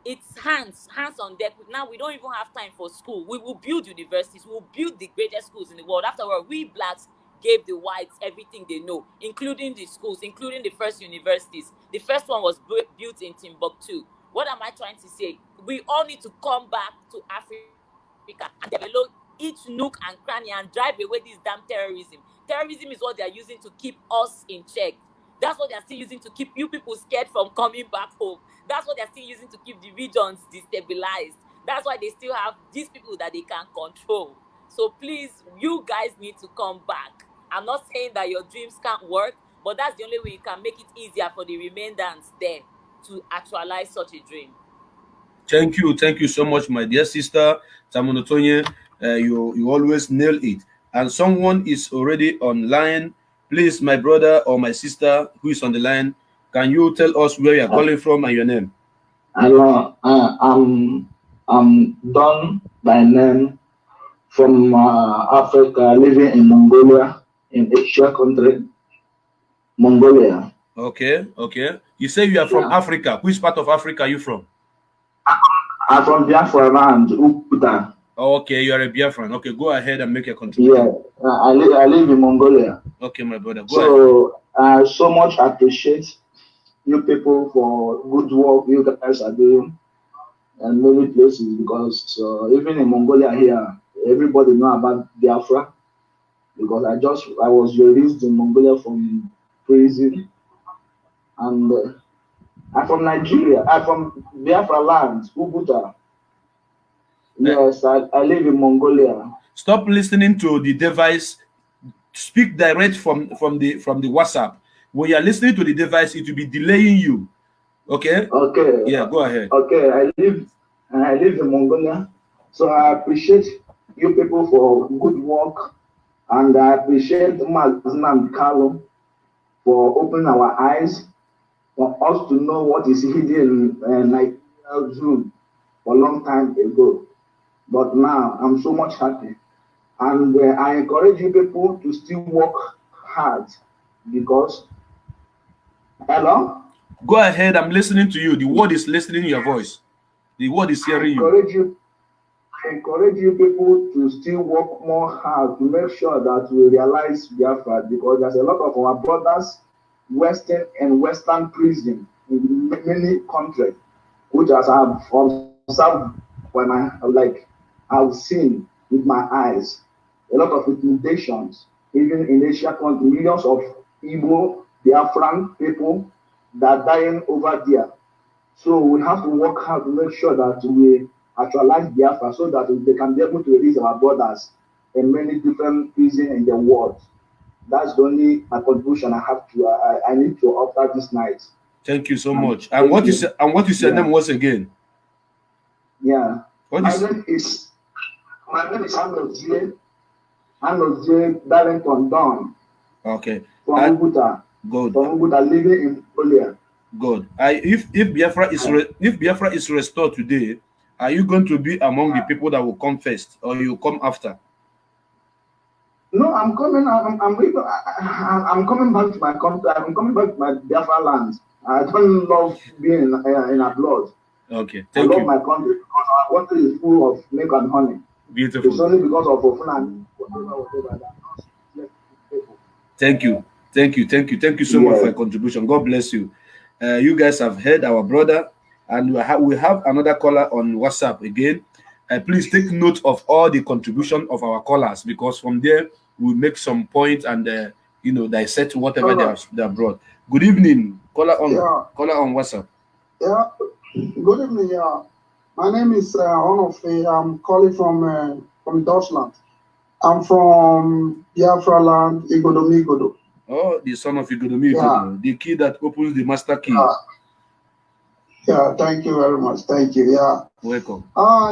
[SPEAKER 3] it's hands on deck. Now we don't even have time for school. We will build universities. We will build the greatest schools in the world. After all, we blacks gave the whites everything they know, including the schools, including the first universities. The first one was built in Timbuktu. What am I trying to say? We all need to come back to Africa and develop each nook and cranny and drive away this damn terrorism. Terrorism is what they are using to keep us in check. That's what they are still using to keep you people scared from coming back home. That's what they're still using to keep the regions destabilized. That's why they still have these people that they can control. So please, you guys need to come back. I'm not saying that your dreams can't work, but that's the only way you can make it easier for the remainders there to actualize such a dream.
[SPEAKER 1] Thank you so much, my dear sister Tamuno Tonye. You always nail it. And someone is already online. Please, my brother or my sister who is on the line, can you tell us where you are calling from and your name?
[SPEAKER 8] Hello, I'm Don by name from Africa, living in Mongolia, in Asia country, Mongolia.
[SPEAKER 1] Okay. You say you are from Africa. Which part of Africa are you from?
[SPEAKER 8] I'm from Biafra land, Ukuta.
[SPEAKER 1] Okay, you are a Biafran. Okay, go ahead and make a contribution.
[SPEAKER 8] Yeah, I live in Mongolia.
[SPEAKER 1] Okay, my brother, go ahead.
[SPEAKER 8] I so much appreciate you people for good work you guys are doing in many places, because even in Mongolia here, everybody know about Biafra, because I was released in Mongolia from prison, and I'm from Nigeria. I'm from Biafra land, Ubuta. Yes, I live in Mongolia.
[SPEAKER 1] Stop listening to the device. Speak direct from the WhatsApp. When you are listening to the device, it will be delaying you. Okay.
[SPEAKER 8] Okay.
[SPEAKER 1] Yeah, go ahead.
[SPEAKER 8] Okay, I live in Mongolia, so I appreciate you people for good work, and I appreciate Mazna and Carlo for opening our eyes for us to know what is hidden in Nigeria's room for a long time ago. But now I'm so much happy, and I encourage you people to still work hard, because hello.
[SPEAKER 1] Go ahead. I'm listening to you. The word is listening to your voice. The word is hearing you.
[SPEAKER 8] I encourage you people to still work more hard to make sure that we realize Biafra, because there's a lot of our brothers, Western prison in many countries, which as I've observed when I've seen with my eyes, a lot of intimidations, even in Asia country, millions of Igbo, Biafran people that are dying over there. So we have to work hard to make sure that we actualize Biafra, so that they can be able to release our brothers in many different prisons in the world. That's the only contribution I have to. I need to offer this night.
[SPEAKER 1] Thank you so much. And what is your name once again?
[SPEAKER 8] Yeah. My name is Anozie Darlington Don.
[SPEAKER 1] Okay.
[SPEAKER 8] From Ubuta.
[SPEAKER 1] Good.
[SPEAKER 8] From Ubuta, living in Mongolia.
[SPEAKER 1] Good. If Biafra is restored today, are you going to be among the people that will come first, or you come after?
[SPEAKER 8] No, I'm coming. I'm coming back to my country. I'm coming back to my Biafra land. I don't love being in abroad.
[SPEAKER 1] Okay,
[SPEAKER 8] I
[SPEAKER 1] thank
[SPEAKER 8] love
[SPEAKER 1] you.
[SPEAKER 8] my country because our country is full of milk and honey.
[SPEAKER 1] Beautiful.
[SPEAKER 8] It's only because of Ofuna, whatever that.
[SPEAKER 1] Thank you. Thank you. Thank you. Thank you so much for your contribution. God bless you. You guys have heard our brother, and we have another caller on WhatsApp again. Please take note of all the contribution of our callers, because from there we'll make some point and dissect whatever they have brought. Good evening, caller on WhatsApp.
[SPEAKER 9] Yeah, good evening. Yeah, my name is Onofe. I'm calling from Deutschland. I'm from Biafra land, Igodo.
[SPEAKER 1] Oh, the son of Igodo, the key that opens the master key.
[SPEAKER 9] Yeah, thank you very much. Thank you. Yeah.
[SPEAKER 1] Welcome.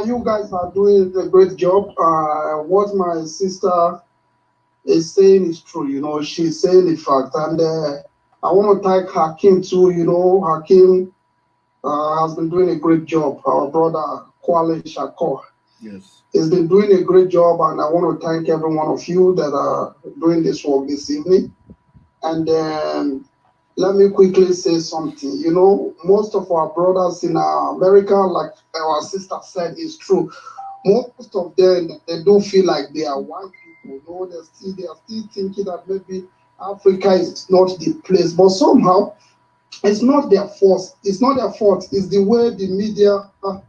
[SPEAKER 9] You guys are doing a great job. What my sister is saying is true. You know, she's saying the fact. And I want to thank Hakim too. You know, Hakim has been doing a great job. Our brother, Kweli Shakur.
[SPEAKER 1] Yes.
[SPEAKER 9] He's been doing a great job. And I want to thank every one of you that are doing this work this evening. And let me quickly say something. You know, most of our brothers in America, like our sister said, is true. Most of them, they don't feel like they are white people. No, they are still thinking that maybe Africa is not the place. But somehow, it's not their fault. It's not their fault. It's the way the media are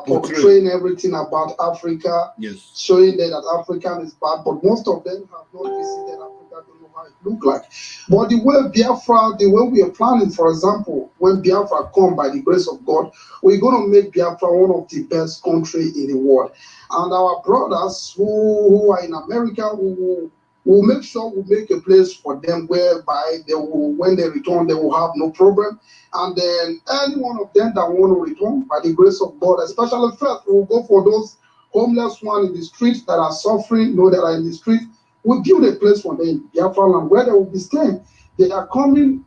[SPEAKER 9] portraying everything about Africa, showing that African is bad. But most of them have not visited Africa. Don't know how it look like. But the way Biafra, the way we are planning, for example, when Biafra come by the grace of God, we're going to make Biafra one of the best country in the world. And our brothers who are in America, we'll make sure we make a place for them whereby they will, when they return, they will have no problem. And then any one of them that want to return, by the grace of God, especially first, we'll go for those homeless ones in the streets that are suffering, that are in the street. We'll build a place for them in Biafra land where they will be staying. They are coming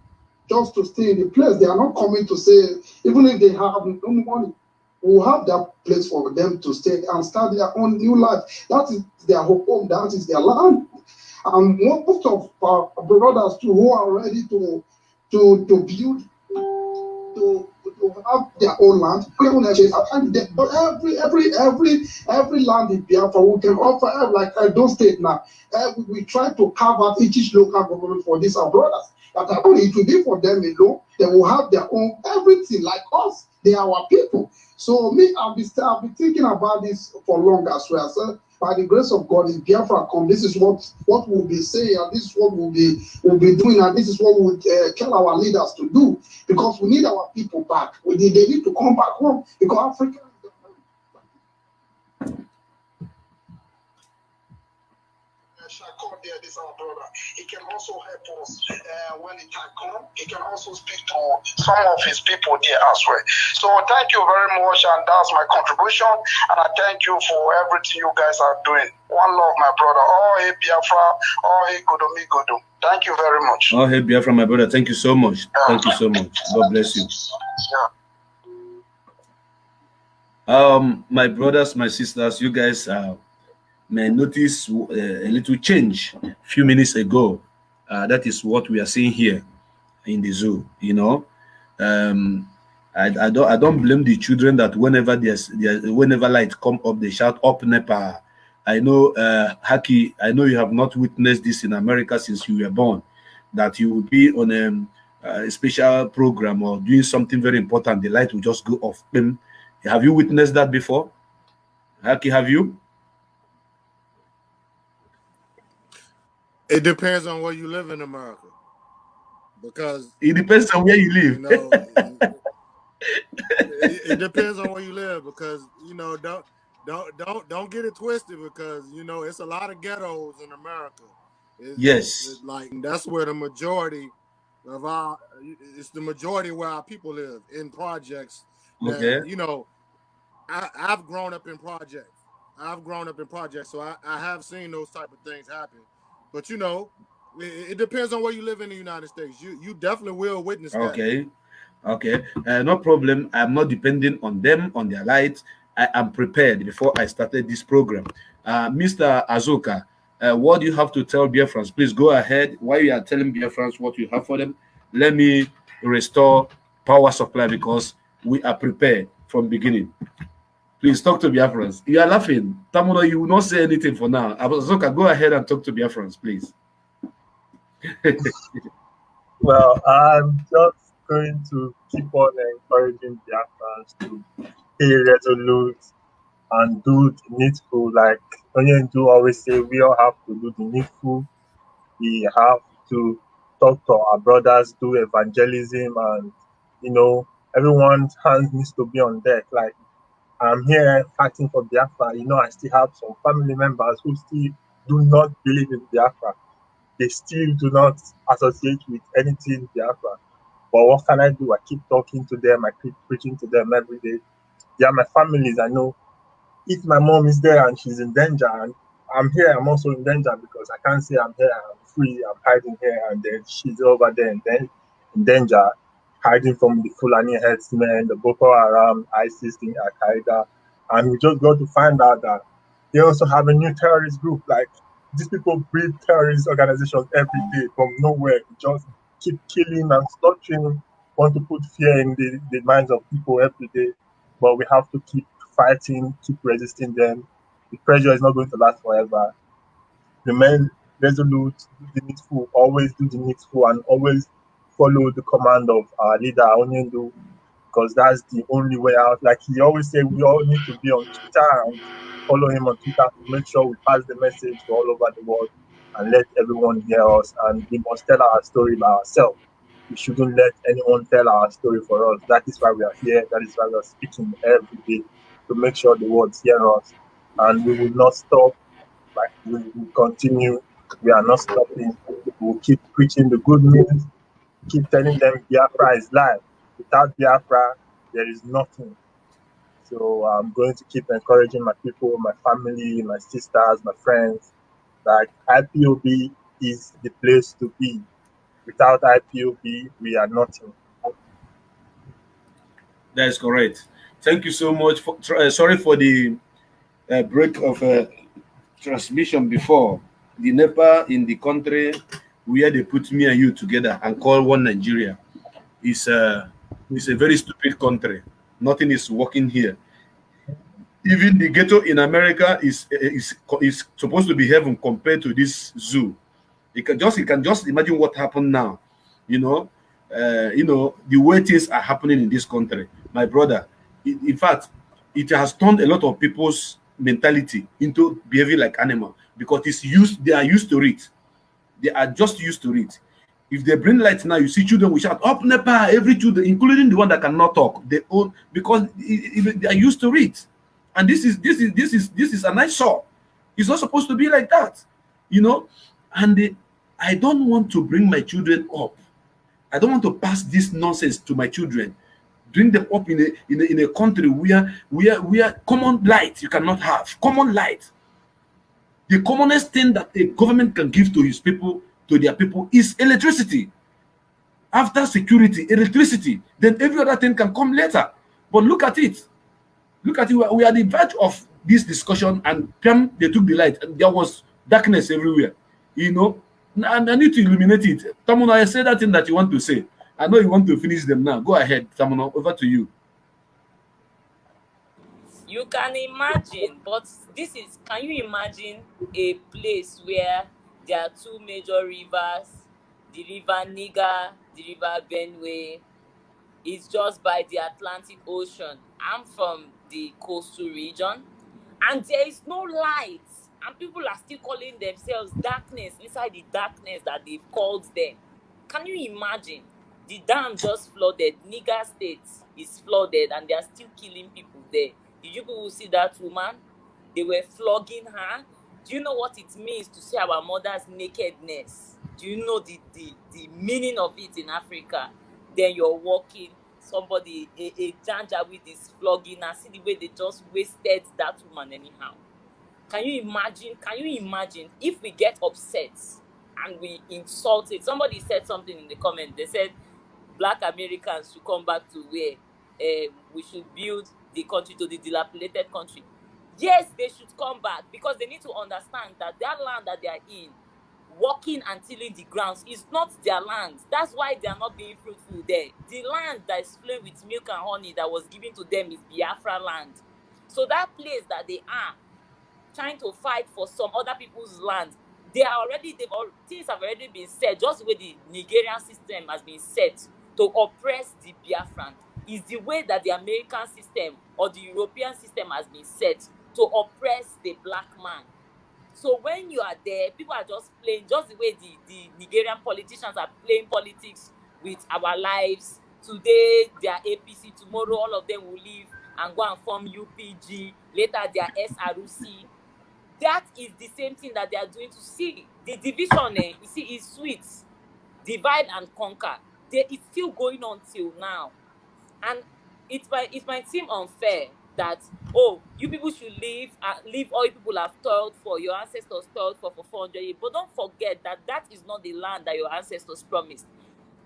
[SPEAKER 9] just to stay in the place. They are not coming to say, even if they have no money, we'll have that place for them to stay and start their own new life. That is their home, that is their land. And most of our brothers too who are ready to build, to have their own land. Every land in Biafra we can offer, like those states now. We try to carve out each local government for these our brothers. That it will be for them alone. They will have their own everything like us. They are our people. So me, I've been thinking about this for long as well. So by the grace of God, if Biafra come, this is what we'll be saying, and this is what we'll be doing, and this is what we'll tell our leaders to do, because we need our people back. They need to come back home, because Africa. There, this our brother. He can also help us when the time comes. He can also speak to some of his people there as well. So thank you very much, and that's my contribution. And I thank you for everything you guys are doing. One love, my brother. Oh, hey Biafra. Oh, hey Godo. Thank you very much.
[SPEAKER 1] Oh, hey Biafra, my brother. Thank you so much. Thank you so much. God bless you. My brothers, my sisters, you guys may notice a little change a few minutes ago. That is what we are seeing here in the zoo. You know, I don't blame the children that whenever whenever light come up, they shout up NEPA. I know, Haki, I know you have not witnessed this in America since you were born, that you will be on a special program or doing something very important, the light will just go off. Have you witnessed that before? Haki, have you?
[SPEAKER 4] It depends on where you live in America, because
[SPEAKER 1] it depends on where you live.
[SPEAKER 4] You know, it depends on where you live, because don't get it twisted, because it's a lot of ghettos in America.
[SPEAKER 1] Yes,
[SPEAKER 4] like that's where the majority of it's the majority where our people live, in projects.
[SPEAKER 1] Okay.
[SPEAKER 4] That, I've grown up in projects. So I have seen those type of things happen. But it depends on where you live in the United States. You definitely will witness that.
[SPEAKER 1] Okay. No problem. I'm not depending on them, on their light. I am prepared before I started this program. Mr. Azuka, what do you have to tell Biafrans? Please go ahead. While you are telling Biafrans what you have for them, let me restore power supply, because we are prepared from beginning. Please talk to Biafrans. You are laughing. Tamuno, you will not say anything for now. Abazoka, go ahead and talk to Biafrans, please.
[SPEAKER 2] Well, I'm just going to keep on encouraging Biafrans to stay resolute and do the needful. Like Tonye do always say, we all have to do the needful. We have to talk to our brothers, do evangelism, and everyone's hands needs to be on deck. Like I'm here fighting for Biafra. I still have some family members who still do not believe in Biafra. They still do not associate with anything Biafra. But what can I do? I keep talking to them. I keep preaching to them every day. They are my families. I know if my mom is there and she's in danger, and I'm here, I'm also in danger because I can't say I'm here, I'm free, I'm hiding here, and then she's over there and then in danger, hiding from the Fulani herdsmen, the Boko Haram, ISIS, the Al Qaeda. And we just got to find out that they also have a new terrorist group. Like these people breed terrorist organizations every day from nowhere. They just keep killing and slaughtering, want to put fear in the minds of people every day. But we have to keep fighting, keep resisting them. The pressure is not going to last forever. Remain resolute, do the needful, always do the needful, and always follow the command of our leader, Onyendu, because that's the only way out. Like he always say, we all need to be on Twitter and follow him on Twitter to make sure we pass the message to all over the world and let everyone hear us. And we must tell our story by ourselves. We shouldn't let anyone tell our story for us. That is why we are here. That is why we are speaking every day to make sure the world hear us. And we will not stop. Like we will continue. We are not stopping. We will keep preaching the good news. Keep telling them Biafra is life. Without Biafra, there is nothing. So I'm going to keep encouraging my people, my family, my sisters, my friends. Like IPOB is the place to be. Without IPOB, we are nothing.
[SPEAKER 1] That is correct. Thank you so much. Sorry for the break of transmission before. The NEPA in the country where they put me and you together and call one Nigeria is a very stupid country. Nothing is working here. Even the ghetto in America is supposed to be heaven compared to this zoo. You can just imagine what happened now. The way things are happening in this country, my brother. In fact, it has turned a lot of people's mentality into behaving like animal because they are used to it. They are just used to it. If they bring light now, you see children will shout up Nepal, every children, including the one that cannot talk. They own because they are used to it. And this is an eyesore. It's not supposed to be like that, And I don't want to bring my children up. I don't want to pass this nonsense to my children. Bring them up in a country where common light you cannot have. Common light. The commonest thing that a government can give to their people, is electricity. After security, electricity. Then every other thing can come later. But look at it. Look at it. We are at the verge of this discussion, and they took the light, and there was darkness everywhere. And I need to illuminate it. Tamuno, I say that thing that you want to say. I know you want to finish them now. Go ahead, Tamuno. Over to you.
[SPEAKER 3] You can imagine, but can you imagine a place where there are two major rivers, the river Niger, the river Benue, is just by the Atlantic Ocean. I'm from the coastal region, and there is no light, and people are still calling themselves darkness inside the darkness that they've called them. Can you imagine? The dam just flooded. Niger State is flooded, and they are still killing people there. Did you people see that woman? They were flogging her. Do you know what it means to see our mother's nakedness? Do you know the meaning of it in Africa? Then you're walking, somebody, a Janjaweed is flogging, and see the way they just wasted that woman anyhow. Can you imagine if we get upset and we insult it? Somebody said something in the comment. They said Black Americans should come back to where we should build the country to the dilapidated country. Yes, they should come back because they need to understand that land that they are in, working and tilling the grounds. It's not their land. That's why they are not being fruitful there. The land that is flowing with milk and honey that was given to them is Biafra land. So that place that they are trying to fight for some other people's land, things have already been set, just the way the Nigerian system has been set to oppress the Biafran is the way that the American system or the European system has been set to oppress the black man. So when you are there, people are just playing, just the way the Nigerian politicians are playing politics with our lives. Today they are APC, tomorrow all of them will leave and go and form UPG, later they are SRUC. That is the same thing that they are doing to see the division. You see, is sweet, divide and conquer. It's still going on till now, and it might seem unfair that, oh, you people should leave all you people have toiled for, your ancestors toiled for 400 years. But don't forget that that is not the land that your ancestors promised.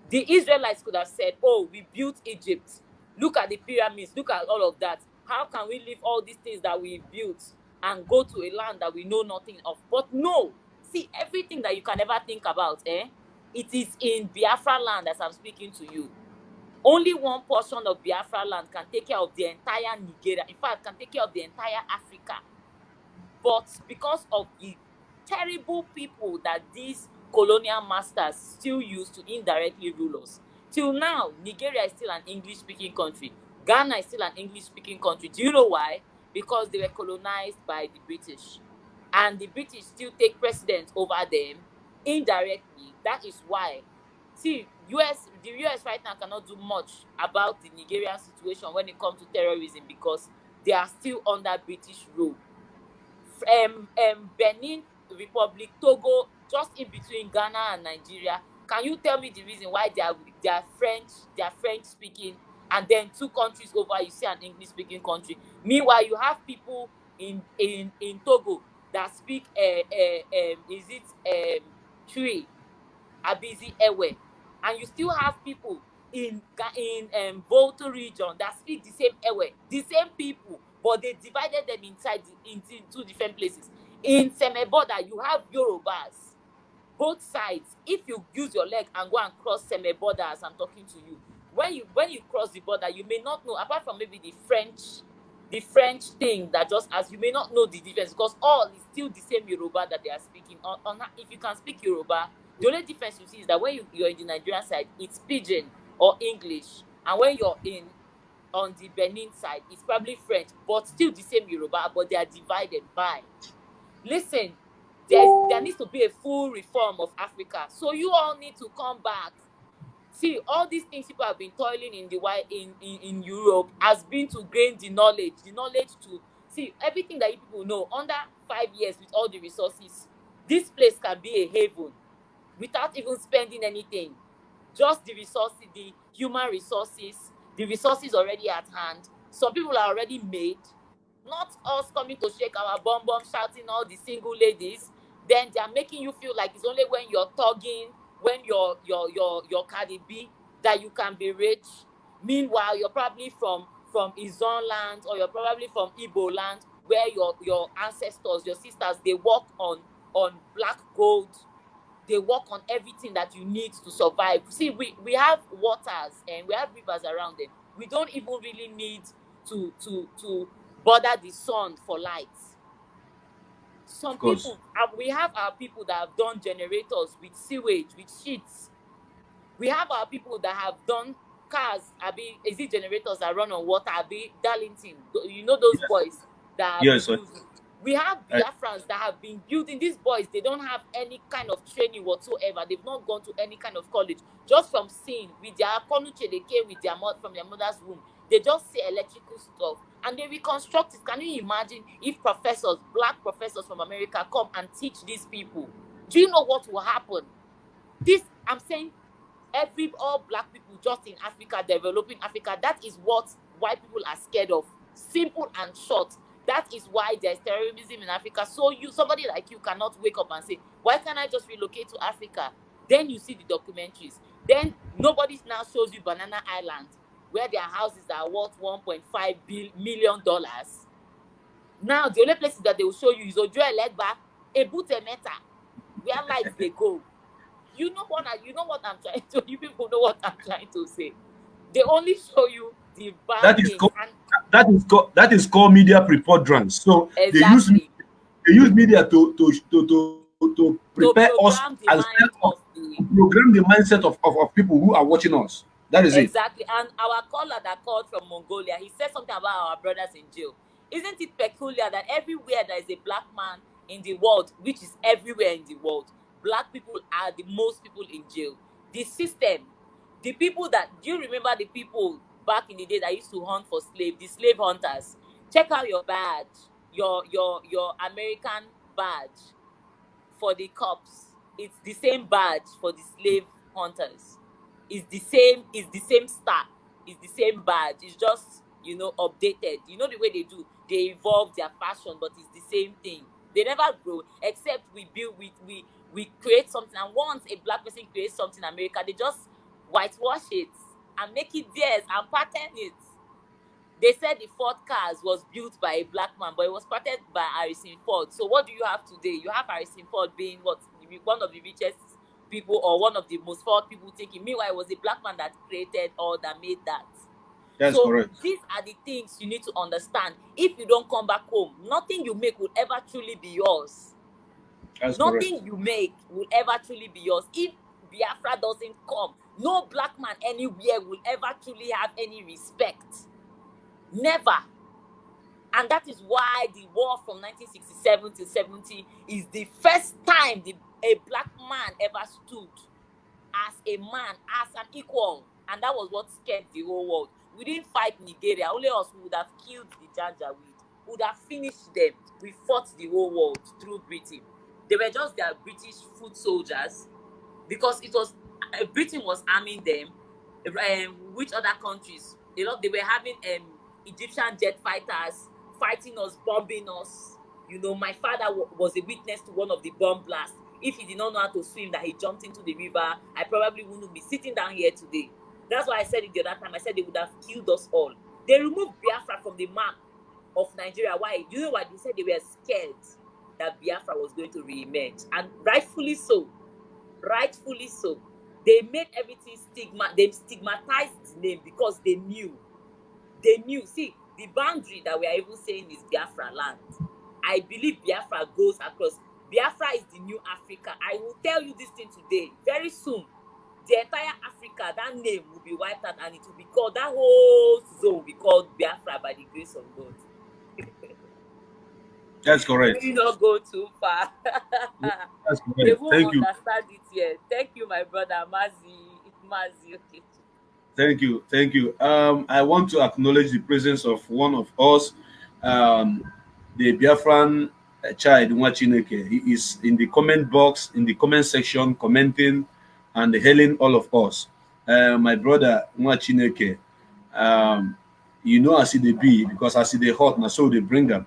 [SPEAKER 3] The Israelites could have said, oh, we built Egypt. Look at the pyramids. Look at all of that. How can we leave all these things that we built and go to a land that we know nothing of? But no. See, everything that you can ever think about, it is in Biafra land as I'm speaking to you. Only one portion of Biafra land can take care of the entire Nigeria. In fact, can take care of the entire Africa. But because of the terrible people that these colonial masters still use to indirectly rule us, till now, Nigeria is still an English-speaking country. Ghana is still an English-speaking country. Do you know why? Because they were colonized by the British. And the British still take precedence over them indirectly. That is why. See, the US right now cannot do much about the Nigerian situation when it comes to terrorism because they are still under British rule. Benin Republic, Togo, just in between Ghana and Nigeria. Can you tell me the reason why they are French speaking, and then two countries over you see an English speaking country? Meanwhile, you have people in Togo that speak Twi, Abizi Ewe, and you still have people in Volta region that speak the same Ewe, the same people, but they divided them into two different places. In Semeboda, you have Yorubas, both sides. If you use your leg and go and cross Semeboda as I'm talking to you, when you cross the border, you may not know, apart from maybe the French thing that just as you may not know the difference, because all is still the same Yoruba that they are speaking. If you can speak Yoruba, the only difference you see is that when you're in the Nigerian side, it's Pidgin or English, and when you're on the Benin side, it's probably French, but still the same Yoruba, but they are divided by. Listen, there needs to be a full reform of Africa. So you all need to come back. See, all these things people have been toiling in Europe has been to gain the knowledge to see everything that you people know. Under 5 years with all the resources, this place can be a haven without even spending anything. Just the resources, the human resources, the resources already at hand. Some people are already made. Not us coming to shake our bum shouting all the single ladies. Then they are making you feel like it's only when you're thugging, when you're Cardi B, that you can be rich. Meanwhile, you're probably from Izon land, or you're probably from Igbo land, where your ancestors, your sisters, they work on black gold. They work on everything that you need to survive. See, we have waters and we have rivers around them. We don't even really need to bother the sun for light. Some people, we have our people that have done generators with sewage, with sheets. We have our people that have done cars, is it generators that run on water, Darlington, you know those boys that have we have Biafrans that have been building. These boys, they don't have any kind of training whatsoever. They've not gone to any kind of college. Just from seeing with their konuche, they came with from their mother's womb. They just say electrical stuff and they reconstruct it. Can you imagine if black professors from America come and teach these people? Do you know what will happen? I'm saying all black people just in Africa, developing Africa, that is what white people are scared of. Simple and short. That is why there's terrorism in Africa. So somebody like you cannot wake up and say, why can't I just relocate to Africa? Then you see the documentaries. Then nobody now shows you Banana Island, where their houses are worth $1.5 million. Now, the only places that they will show you is Ojo Elegba, Ebute Meta, where lights they go. You know what I'm trying to. You people know what I'm trying to say. They only show you the bad
[SPEAKER 1] That is
[SPEAKER 3] things,
[SPEAKER 1] called
[SPEAKER 3] and
[SPEAKER 1] that is called media preponderance. So
[SPEAKER 3] exactly
[SPEAKER 1] they use media to
[SPEAKER 3] to
[SPEAKER 1] prepare us
[SPEAKER 3] program the
[SPEAKER 1] and
[SPEAKER 3] mind
[SPEAKER 1] to
[SPEAKER 3] of the
[SPEAKER 1] program the mindset of people who are watching us. That is it.
[SPEAKER 3] exactly. And our caller that called from Mongolia, he said something about our brothers in jail. Isn't it peculiar that everywhere there is a black man in the world, which is everywhere in the world, black people are the most people in jail? The system, the people that, do you remember the people back in the day that used to hunt for slaves, the slave hunters? Check out your badge, your American badge for the cops. It's the same badge for the slave hunters. It's the same star. It's the same badge. It's just, updated. You know the way they do. They evolve their fashion, but it's the same thing. They never grow, except we build we create something. And once a black person creates something in America, they just whitewash it and make it theirs and pattern it. They said the Ford cars was built by a black man, but it was patented by Harrison Ford. So what do you have today? You have Harrison Ford being what, one of the richest people or one of the most Ford people thinking. Meanwhile, it was a black man that created or that made that.
[SPEAKER 1] That's
[SPEAKER 3] So
[SPEAKER 1] correct.
[SPEAKER 3] these are the things you need to understand. If you don't come back home, nothing you make will ever truly be yours.
[SPEAKER 1] That's
[SPEAKER 3] Nothing
[SPEAKER 1] correct.
[SPEAKER 3] you make will ever truly be yours. If Biafra doesn't come, no black man anywhere will ever truly have any respect. Never. And that is why the war from 1967 to 70 is the first time a black man ever stood as a man, as an equal. And that was what scared the whole world. We didn't fight Nigeria. Only us would have killed the Janjaweed. Would have finished them. We fought the whole world through Britain. They were just their British foot soldiers, because it was Britain was arming them. Which other countries? They were having Egyptian jet fighters fighting us, bombing us. My father was a witness to one of the bomb blasts. If he did not know how to swim, that he jumped into the river, I probably wouldn't be sitting down here today. That's why I said it the other time. I said they would have killed us all. They removed Biafra from the map of Nigeria. Why? You know what? They said they were scared that Biafra was going to re-emerge. And rightfully so. Rightfully so. They made everything they stigmatized the name because they knew. See, the boundary that we are even saying is Biafra land. I believe Biafra goes across. Biafra is the new Africa. I will tell you this thing today. Very soon, the entire Africa, that name will be wiped out, and it will be called, that whole zone will be called Biafra by the grace of God.
[SPEAKER 1] That's correct.
[SPEAKER 3] We not go too far.
[SPEAKER 1] That's correct.
[SPEAKER 3] They won't
[SPEAKER 1] Thank you.
[SPEAKER 3] understand it yet. Thank you, my brother Mazi. Okay.
[SPEAKER 1] Thank you. Thank you. I want to acknowledge the presence of one of us, the Biafran child, Nwachineke. He is in the comment box, in the comment section, commenting and hailing all of us. My brother Nwachineke, I see the be, because I see the hot, and so they bring them.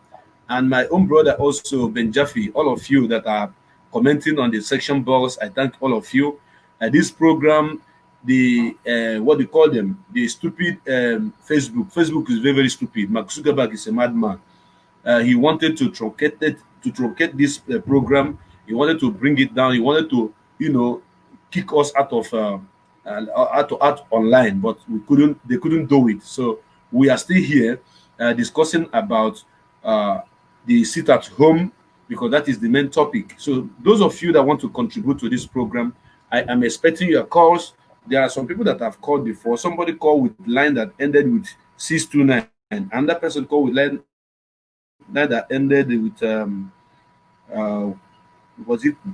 [SPEAKER 1] And my own brother also, Ben Jaffe, all of you that are commenting on the section box, I thank all of you. This program, the what do you call them, the stupid Facebook is very, very stupid. Mark Zuckerberg is a madman. He wanted to truncate this program. He wanted to bring it down. He wanted to kick us out online, but they couldn't do it. So we are still here discussing about the sit at home, because that is the main topic. So those of you that want to contribute to this program, I am expecting your calls. There are some people that have called before. Somebody called with line that ended with 629, and another person called with line that ended with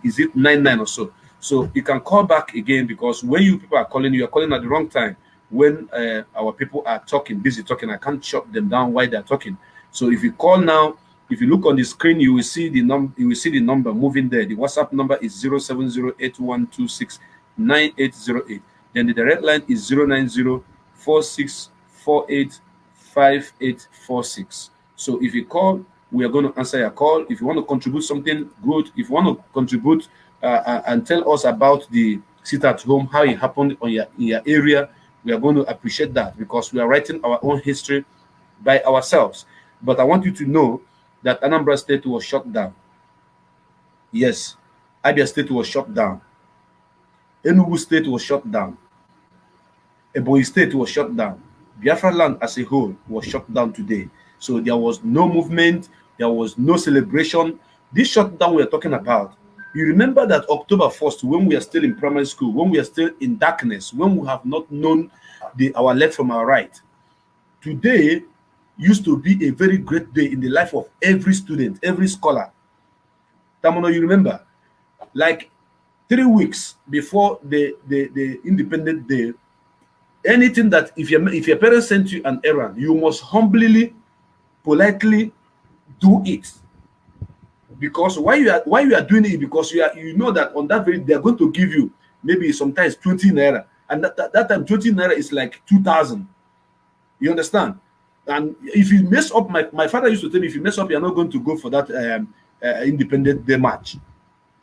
[SPEAKER 1] is it 99 or so. So you can call back again, because when you people are calling, you are calling at the wrong time. When our people are busy talking, I can't shut them down while they're talking. So if you call now, if you look on the screen, you will see the number moving there. The WhatsApp number is 07081269808. Then the direct line is 09046485846. So if you call, we are going to answer your call. If you want to contribute something good, if you want to contribute and tell us about the sit at home, how it happened in your area, we are going to appreciate that, because we are writing our own history by ourselves. But I want you to know that Anambra State was shut down. Yes, Abia State was shut down. Enugu State was shut down. Ebonyi State was shut down. Biafra land as a whole was shut down today. So there was no movement, there was no celebration. This shutdown we're talking about, you remember that October 1st, when we are still in primary school, when we are still in darkness, when we have not known our left from our right, today used to be a very great day in the life of every student, every scholar. Tamuno, you remember? Like 3 weeks before the Independent Day, anything that if your parents sent you an errand, you must humbly, politely do it. Because why you are doing it? Because you know that on that day they are going to give you maybe sometimes 20 naira, and that time 20 naira is like 2,000. You understand? And if you mess up, my father used to tell me, if you mess up, you're not going to go for that Independent Day march.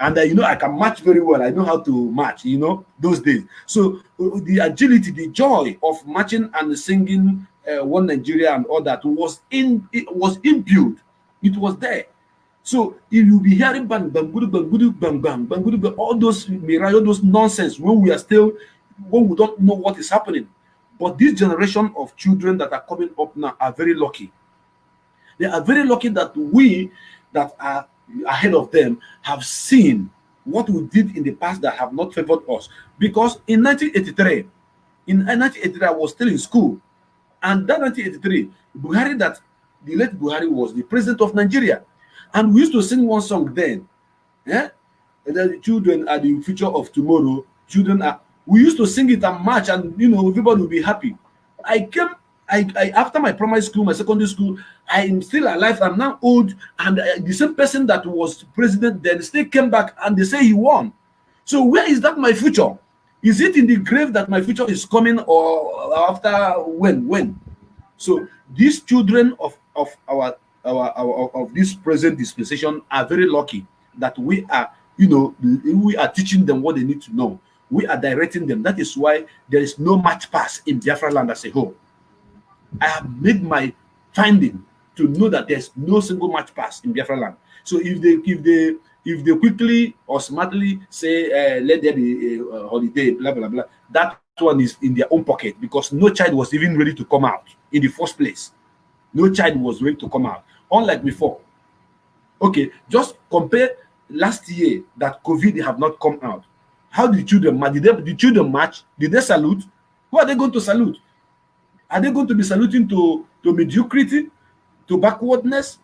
[SPEAKER 1] And you know, I can match very well. I know how to match, you know, those days. So the agility, the joy of marching and singing One Nigeria and all that was imbued. It was there. So if you be hearing bang, bang, bang, bang, bang, bang, bang, bang, all those all those nonsense when we don't know what is happening. But this generation of children that are coming up now are very lucky. They are very lucky that we that are ahead of them have seen what we did in the past that have not favored us. Because in 1983, I was still in school. And that 1983, Buhari, that the late Buhari was the president of Nigeria. And we used to sing one song then. Yeah? The children are the future of tomorrow. We used to sing it and march, and you know, everybody would be happy. After my primary school, my secondary school, I am still alive. I'm now old, and the same person that was president then still came back, and they say he won. So where is that my future? Is it in the grave that my future is coming, or after when? So these children of this present dispensation are very lucky that we are, you know, we are teaching them what they need to know. We are directing them. That is why there is no match pass in Biafra land as a whole. I have made my finding to know that there's no single match pass in Biafra land. So if they quickly or smartly say let there be a holiday, blah blah blah, that one is in their own pocket, because no child was even ready to come out in the first place. No child was ready to come out, unlike before. Okay, just compare last year that COVID have not come out. How did children march? Did the children march? Did they salute? Who are they going to salute? Are they going to be saluting to mediocrity, to backwardness,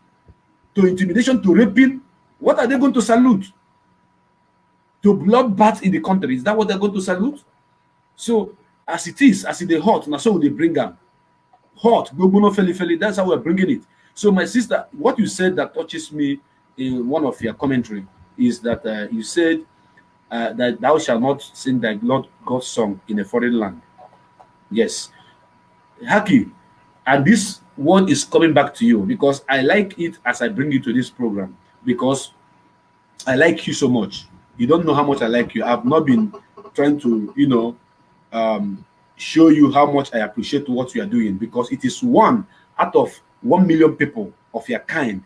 [SPEAKER 1] to intimidation, to raping? What are they going to salute? To bloodbath in the country? Is that what they're going to salute? So as it is hot, now so they bring them. Hot, that's how we're bringing it. So my sister, what you said that touches me in one of your commentary is that you said that thou shalt not sing thy Lord God's song in a foreign land. Yes. Haki, and this word is coming back to you because I like it as I bring you to this program, because I like you so much. You don't know how much I like you. I've not been trying to, you know, show you how much I appreciate what you are doing, because it is one out of 1 million people of your kind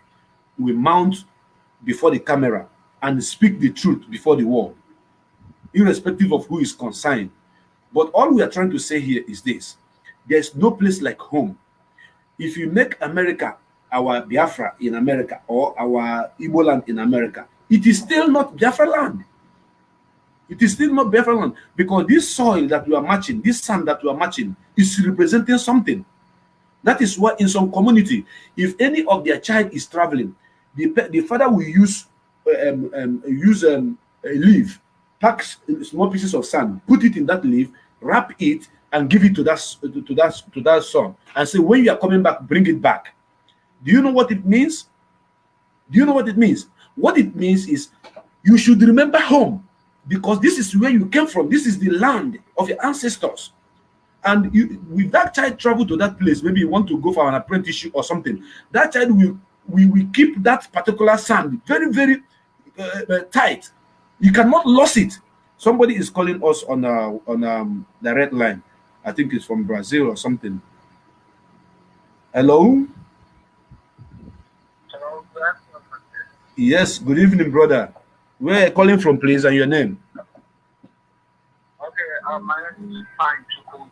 [SPEAKER 1] will mount before the camera and speak the truth before the world, irrespective of who is concerned. But all we are trying to say here is this: there's no place like home. If you make America our Biafra in America, or our Igbo land in America, it is still not Biafra land. It is still not Biafra land, because this soil that we are matching, this sand that we are matching, is representing something. That is why in some community, if any of their child is traveling, the father will use a leaf, pack small pieces of sand, put it in that leaf, wrap it, and give it to that son, and say, when you are coming back, bring it back. Do you know what it means? Do you know what it means? What it means is you should remember home, because this is where you came from. This is the land of your ancestors. And with that child travel to that place, maybe you want to go for an apprenticeship or something, that child will keep that particular sand very, very tight. You cannot lose it. Somebody is calling us on the red line. I think it's from Brazil or something. Hello? Hello. Yes, good evening, brother. Where are you calling from, please, and your name?
[SPEAKER 10] Okay, my name is Ikechukwu.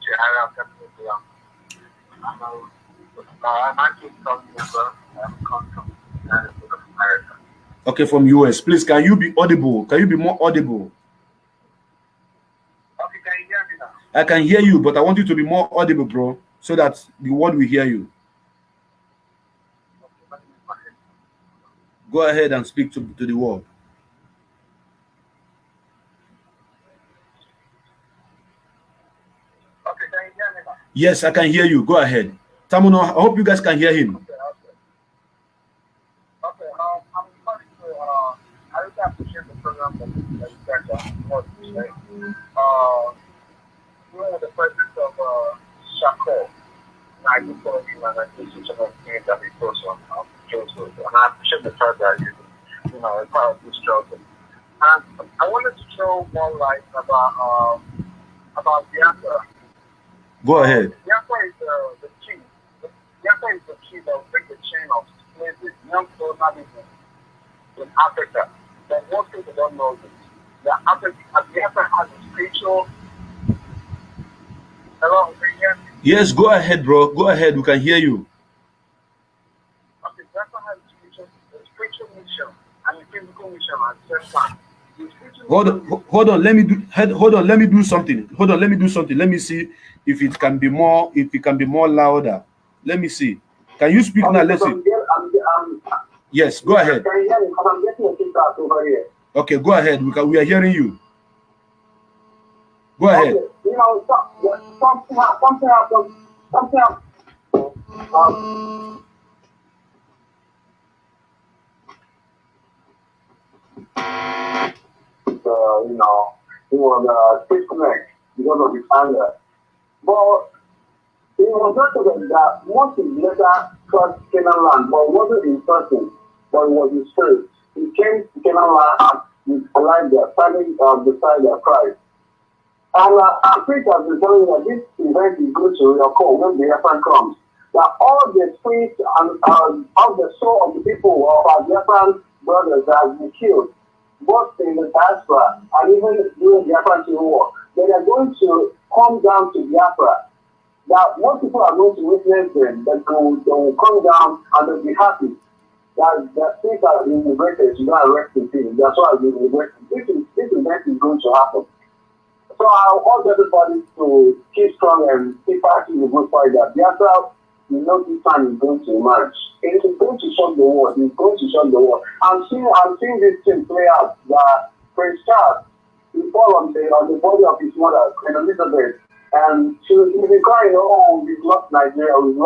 [SPEAKER 10] I'm actually calling from America.
[SPEAKER 1] Okay, from US. Please, can you be audible? Can you be more audible?
[SPEAKER 10] Okay, can you hear me now?
[SPEAKER 1] I can hear you, but I want you to be more audible, bro, so that the world will hear you. Go ahead and speak to the world.
[SPEAKER 10] Okay, can you hear me now?
[SPEAKER 1] Yes, I can hear you. Go ahead. Tamuno, I hope you guys can hear him.
[SPEAKER 10] Okay, I'm calling to, I really appreciate the program that you guys are today. We're in the presence of Shakur. I do follow him and I do see some of the things that he posts on Facebook. And I appreciate the fact that you know, a part of this struggle. And I wanted to throw more light about Biafra.
[SPEAKER 1] Go ahead.
[SPEAKER 10] Biafra is the key. Biafra is the key that will break the chain of slavery. Young people not even in Africa. But most people don't know this. That Biafra has a spiritual. Hello, can you hear me?
[SPEAKER 1] Yes, go ahead, bro. Go ahead. We can hear you.
[SPEAKER 10] Okay, Biafra has a spiritual mission and a physical mission at the same time.
[SPEAKER 1] Hold on. Let me do something. Hold on. Let me do something. Let me see if it can be more. If it can be more louder. Let me see. Can you speak now? Let's see. Yes, go ahead.
[SPEAKER 10] Can you hear me? Because I'm getting a feedback over here.
[SPEAKER 1] Okay, go ahead. We are hearing you. Go ahead.
[SPEAKER 10] Okay. You know, something happened. You know, he was disconnect because of his anger. But it was not that Moses later crossed Canaan land, but it wasn't in person, but it was in spirit. He came to Canaan land with Elijah standing beside Christ. And I think I've been telling you that this event is going to occur when the Biafra comes. That all the spirits and all the soul of the people of our Biafran brothers that have been killed, both in the diaspora and even during the Biafran Civil War, they are going to come down to Biafra. That most people are going to witness them, that they will come down and they'll be happy. That the spirits are being liberated to go and rest in peace. That's why being liberated. This event is going to happen. So I want everybody to keep strong and keep fighting the good fight that Biafra, you know, this time is going to emerge. It is going to shock the world. It's going to shock the world. I'm seeing this thing play out. That Prince Charles, he fall on the body of his mother, Queen Elizabeth, and she was crying, oh, we've lost Nigeria. And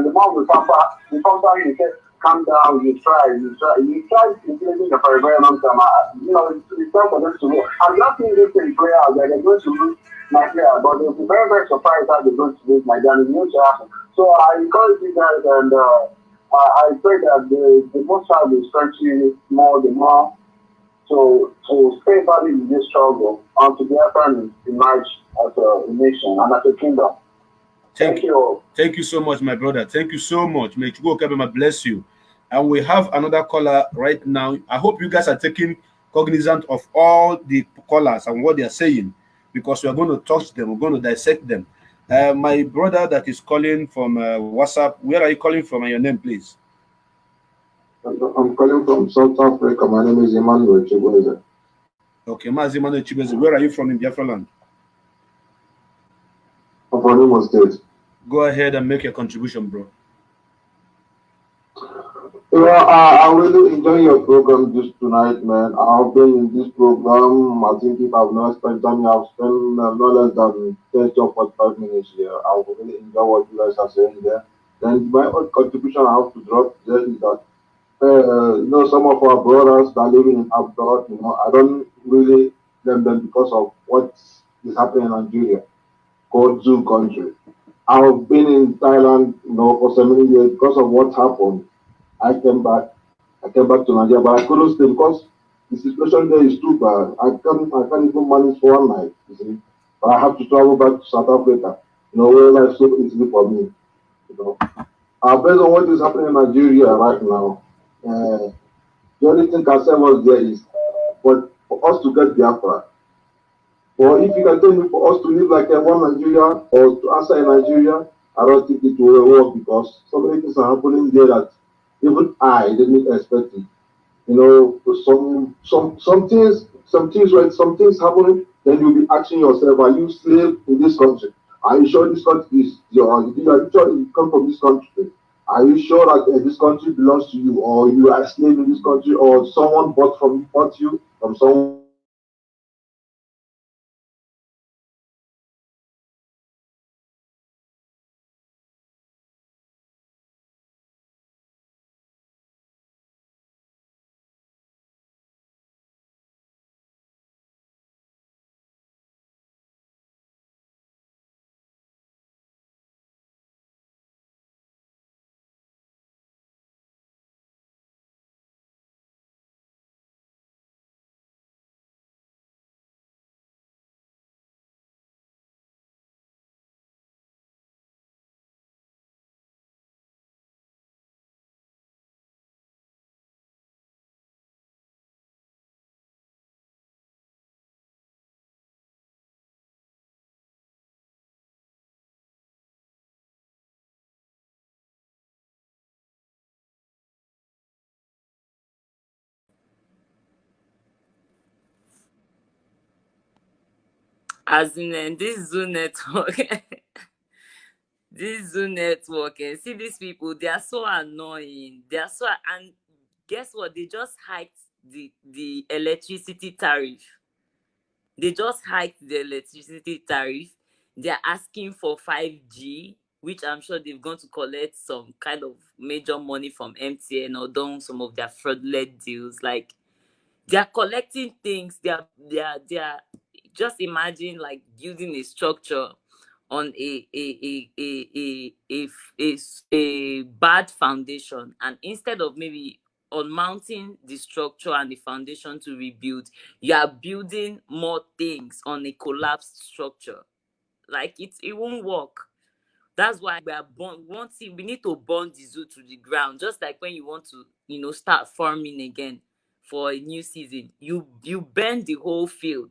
[SPEAKER 10] the mom will pamper him and said, calm down, you tried to do it for a very long time. You know, it's time for them to go. I'm not seeing this thing play out that they're going to lose Nigeria, but they'll be very, very surprised that they're going to lose Nigeria. It's going to happen. So I encourage you guys, and I pray that the most time will strengthen you more the more to stay valid in this struggle and to be able to emerge as a nation and as a kingdom. Thank you.
[SPEAKER 1] Thank you so much, my brother. Thank you so much. May God bless you. And we have another caller right now. I hope you guys are taking cognizant of all the callers and what they are saying, because we are going to touch them. We're going to dissect them. My brother that is calling from WhatsApp, where are you calling from and your name, please?
[SPEAKER 11] I'm calling from South Africa. My name is Emmanuel Chibweze.
[SPEAKER 1] Okay, Emmanuel Chibweze. Where are you from in Biafra land?
[SPEAKER 11] I'm from Imo State.
[SPEAKER 1] Go ahead and make your contribution, bro.
[SPEAKER 11] Well, I really enjoy your program tonight, man. I've been in this program. I think if I've not spent time, I've spent no less than 30 or 45 minutes here. I really enjoy what you guys are saying there. Then my own contribution I have to drop there is that, you know, some of our brothers that are living in abroad, you know, I don't really blame them because of what is happening in Nigeria, called Zoo country. I've been in Thailand, you know, for so many years because of what happened. I came back to Nigeria, but I couldn't stay because the situation there is too bad. I can't even manage for one night, you see. But I have to travel back to South Africa, you know, where life is so easy for me, you know. Based on what is happening in Nigeria right now, the only thing can save us there is for us to get Biafra. Or if you can tell me for us to live like a one Nigeria or to answer in Nigeria, I don't think it will work because so many things are happening there that even I didn't expect it. You know, some things happening, then you'll be asking yourself, are you slave in this country? Are you sure this country is your? Are you sure you come from this country? Are you sure that this country belongs to you, or you are a slave in this country, or someone bought you from someone?
[SPEAKER 3] As in this Zoom network, this Zoom network, and see these people, they are so annoying. They are so, and guess what? They just hiked the electricity tariff. They just hiked the electricity tariff. They're asking for 5G, which I'm sure they've gone to collect some kind of major money from MTN or done some of their fraudulent deals. Like, they are collecting things. They are just imagine like building a structure on a bad foundation, and instead of maybe on mounting the structure and the foundation to rebuild, you are building more things on a collapsed structure. Like it won't work. That's why we are we need to burn the zoo to the ground. Just like when you want to, start farming again for a new season, you burn the whole field.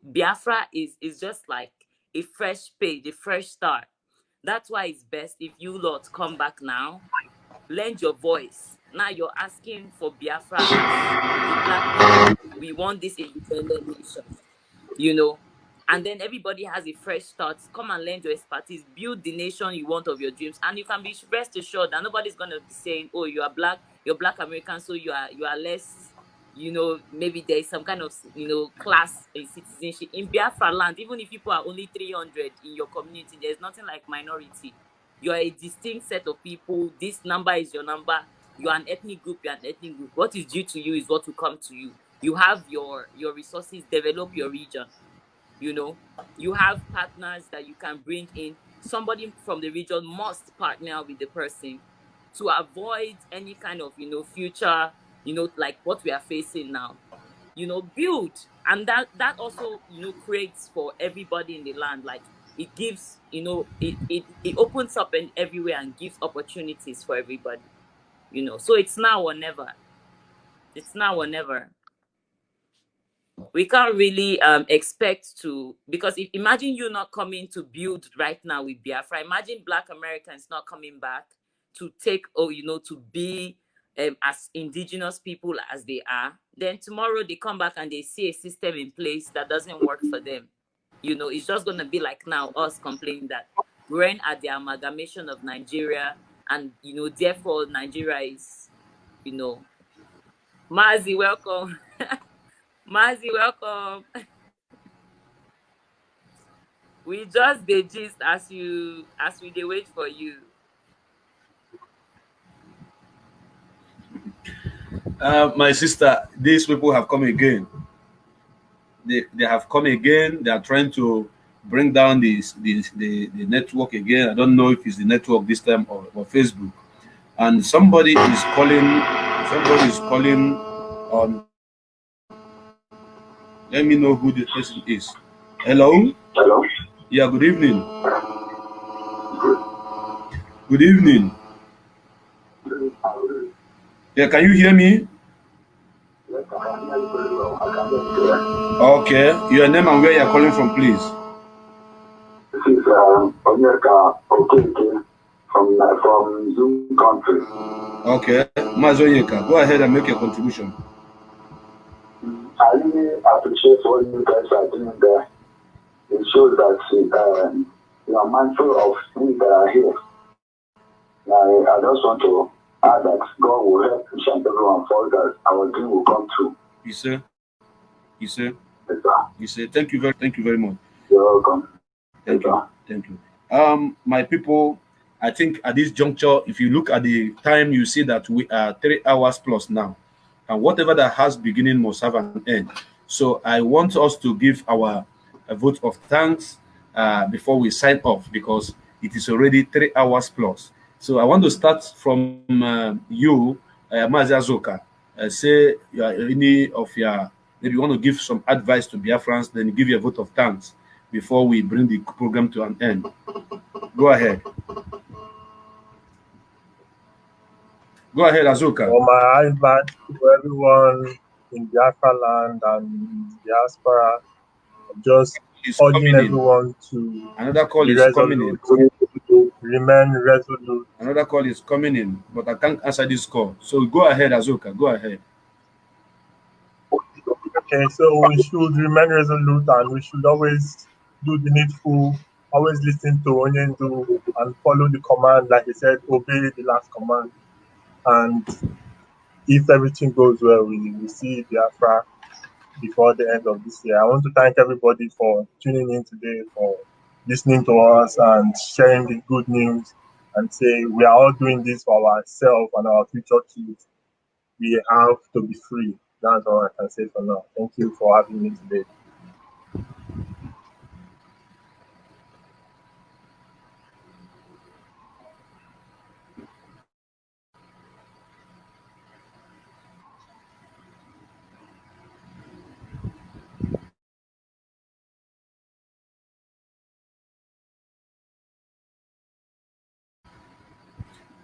[SPEAKER 3] Biafra is just like a fresh page, a fresh start. That's why it's best if you lot come back now, lend your voice. Now you're asking for Biafra as the black people. We want this independent nation. And then everybody has a fresh start. Come and lend your expertise, build the nation you want of your dreams, and you can be rest assured that nobody's gonna be saying, "Oh, you are black, you're Black American, so you are less." Maybe there is some kind of class in citizenship in Biafra land. Even if people are only 300 in your community, there's nothing like minority. You're a distinct set of people. This number is your number. You're an ethnic group. You're an ethnic group. What is due to you is what will come to you. You have your resources. Develop your region. You have partners that you can bring in. Somebody from the region must partner with the person to avoid any kind of future, like what we are facing now. Build. And that also creates for everybody in the land. Like, it gives, it opens up and everywhere and gives opportunities for everybody. So it's now or never. It's now or never. We can't really expect to, because imagine you not coming to build right now with Biafra. Imagine Black Americans not coming back to take, or to be as indigenous people as they are. Then tomorrow they come back and they see a system in place that doesn't work for them. It's just gonna be like now us complaining that we're at the amalgamation of Nigeria, and therefore Nigeria is, Mazi, welcome. Mazi, welcome. We just the gist as we dey wait for you.
[SPEAKER 1] My sister, these people have come again. They have come again. They are trying to bring down the network again. I don't know if it's the network this time or Facebook. And somebody is calling. Somebody is calling on. Let me know who the person is. Hello.
[SPEAKER 10] Hello.
[SPEAKER 1] Yeah. Good evening. Good evening. Yeah. Can you hear me? Okay, your name and where you're calling from, please.
[SPEAKER 10] This is Onyeka Okeke from Zoom country.
[SPEAKER 1] Okay, Mazonyeka, go ahead and make your contribution.
[SPEAKER 10] I really appreciate what you guys are doing there. It shows that you are mindful of things that are here. I just want to add that God will help each and everyone for that our dream will come true.
[SPEAKER 1] You say? You say?
[SPEAKER 10] Yes, sir.
[SPEAKER 1] You say? Thank you very much.
[SPEAKER 10] You're welcome.
[SPEAKER 1] Thank you. Thank you. My people, I think at this juncture, if you look at the time, you see that we are 3 hours plus now. And whatever that has beginning must have an end. So I want us to give our vote of thanks before we sign off, because it is already 3 hours plus. So I want to start from you, Mazi Azoka. Say any of your, maybe you want to give some advice to Biafrans, then give your vote of thanks before we bring the program to an end. Go ahead. Go ahead, Azuka.
[SPEAKER 2] For my advice to everyone in Biafra land and diaspora, just urging everyone to
[SPEAKER 1] another call
[SPEAKER 2] be
[SPEAKER 1] is
[SPEAKER 2] resolute,
[SPEAKER 1] coming in.
[SPEAKER 2] Remain resolute.
[SPEAKER 1] Another call is coming in, but I can't answer this call. So go ahead, Azuka. Go ahead.
[SPEAKER 2] Okay, so we should remain resolute and we should always do the needful, always listen to Onyendu and follow the command, like he said, obey the last command. And if everything goes well, we see Biafra before the end of this year. I want to thank everybody for tuning in today, for listening to us and sharing the good news, and say we are all doing this for ourselves and our future kids. We have to be free. That's all I can say for now. Thank you for having me today.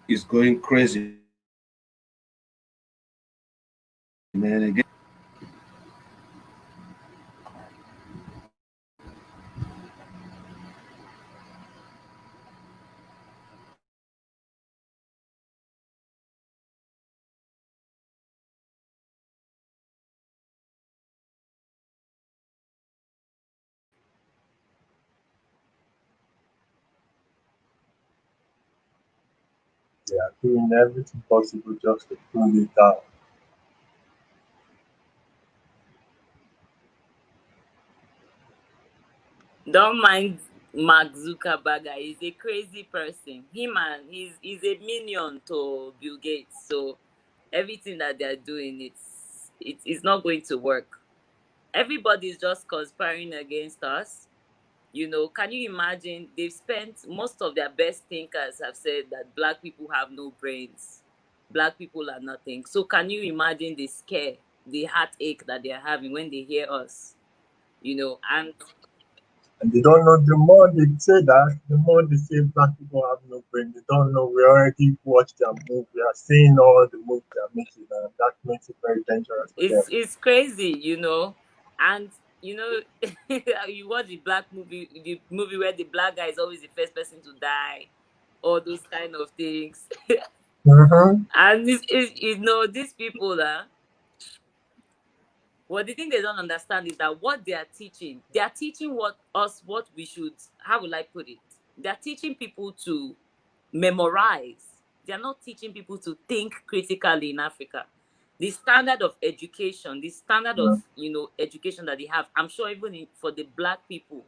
[SPEAKER 1] It's going crazy, man. Again.
[SPEAKER 2] They are doing everything possible just to pull it down.
[SPEAKER 3] Don't mind Mark Zuckerberg. He's a crazy person. He's a minion to Bill Gates. So everything that they're doing, it's not going to work. Everybody's just conspiring against us. You know, can you imagine? They've spent most of their best thinkers have said that black people have no brains, black people are nothing. So can you imagine the scare, the heartache that they're having when they hear us? You know, and
[SPEAKER 2] they don't know, the more they say that, the more they say black people have no brain. They don't know we already watched their move. We are seeing all the moves they are making, and that makes it very dangerous for them.
[SPEAKER 3] it's crazy, you know. And you know, you watch the movie where the black guy is always the first person to die, all those kind of things. And you know, these people well, the thing they don't understand is that what they are teaching what we should, how will I put it? They're teaching people to memorize. They're not teaching people to think critically in Africa. The standard of education, the standard of, you know, education that they have, I'm sure even for the black people,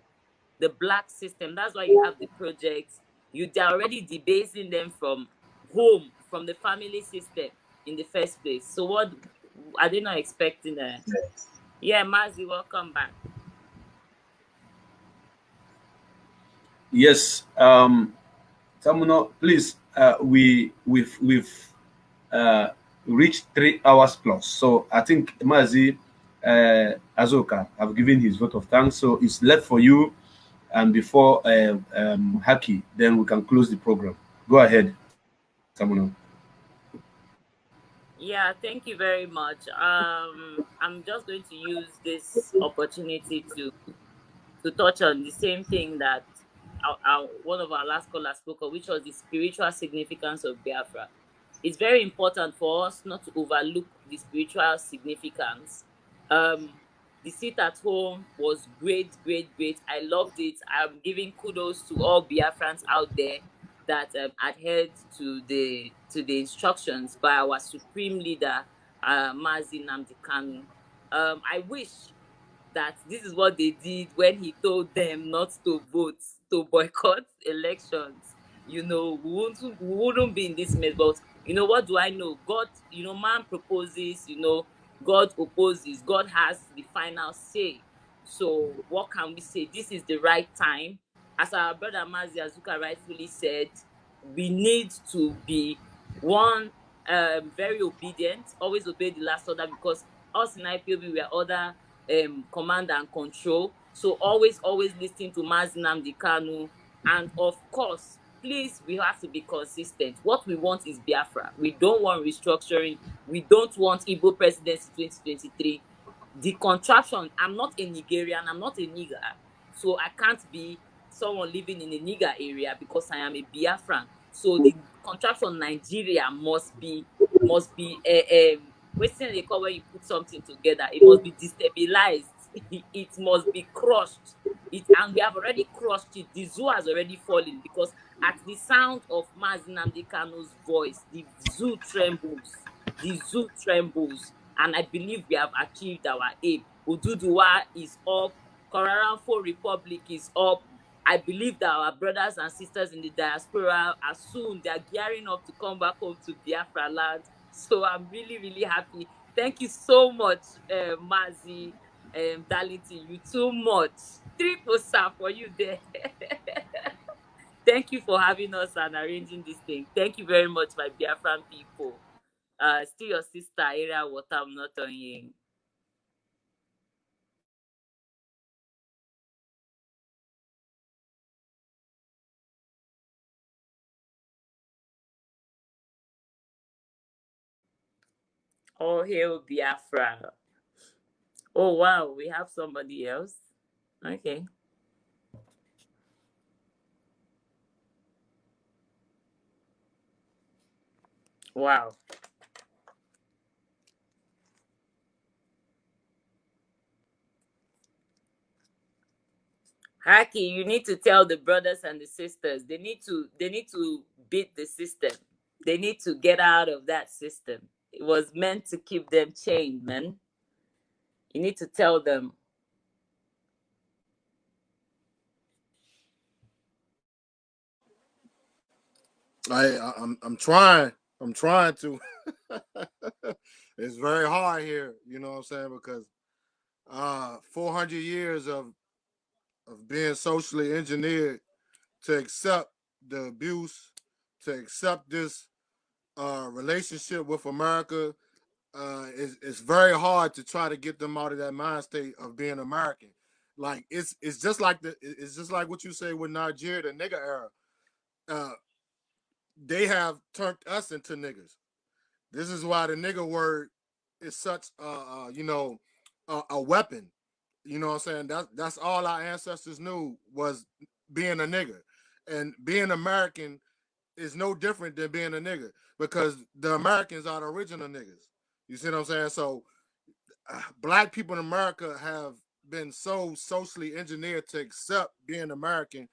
[SPEAKER 3] the black system, that's why you have the projects. They're already debasing them from home, from the family system in the first place. So what are they not expecting?
[SPEAKER 2] Yes.
[SPEAKER 3] Yeah, Mazi, welcome back.
[SPEAKER 1] Yes, Tamuno, please. We've reached 3 hours plus. So I think Mazi Azoka have given his vote of thanks. So it's left for you, and before Haki, then we can close the program. Go ahead, Tamuno.
[SPEAKER 3] Yeah, thank you very much. I'm just going to use this opportunity to touch on the same thing that one of our last callers spoke of, which was the spiritual significance of Biafra. It's very important for us not to overlook the spiritual significance. Um, the seat at home was great, great, great. I loved it. I'm giving kudos to all Biafrans out there that adhered to the instructions by our supreme leader, Mazi Nnamdi Kanu. I wish that this is what they did when he told them not to vote, to boycott elections. You know, we wouldn't be in this mess. But you know, what do I know? God, you know, man proposes, you know, God opposes. God has the final say. So what can we say? This is the right time. As our brother Mazi Azuka rightfully said, we need to be one, very obedient, always obey the last order, because us in IPOB we are other command and control. So always listen to Mazi Nnamdi Kanu. And of course, please, we have to be consistent. What we want is Biafra. We don't want restructuring. We don't want Igbo presidency 2023. The contraption, I'm not a Nigerian, I'm not a nigger. So I can't be someone living in a nigger area because I am a Biafran. So the contraption Nigeria must be what's they call when you put something together, it must be destabilized. It must be crushed. And we have already crushed it. The zoo has already fallen, because at the sound of Mazi Nnamdi Kanu's voice, the zoo trembles. The zoo trembles. And I believe we have achieved our aim. Oduduwa is up. Koraranfo Republic is up. I believe that our brothers and sisters in the diaspora are soon, they are gearing up to come back home to Biafra land. So I'm really, really happy. Thank you so much, Mazi, Darlington. You too much. Triple sir for you there. Thank you for having us and arranging this thing. Thank you very much, my Biafran people. Still your sister, Area Water, not Tonye. Oh, hail Biafra. Oh, wow, we have somebody else. Okay. Wow. Haki, you need to tell the brothers and the sisters, they need to beat the system. They need to get out of that system. It was meant to keep them chained, man. You need to tell them.
[SPEAKER 4] I'm trying. I'm trying to. It's very hard here, you know what I'm saying? Because 400 years of being socially engineered to accept the abuse, to accept this relationship with America, it's very hard to try to get them out of that mind state of being American. Like it's just like what you say with Nigeria, the nigga era. Uh, they have turned us into niggas. This is why the nigga word is such a weapon. You know what I'm saying? That's all our ancestors knew was being a nigga. And being American is no different than being a nigga, because the Americans are the original niggas. You see what I'm saying? So black people in America have been so socially engineered to accept being American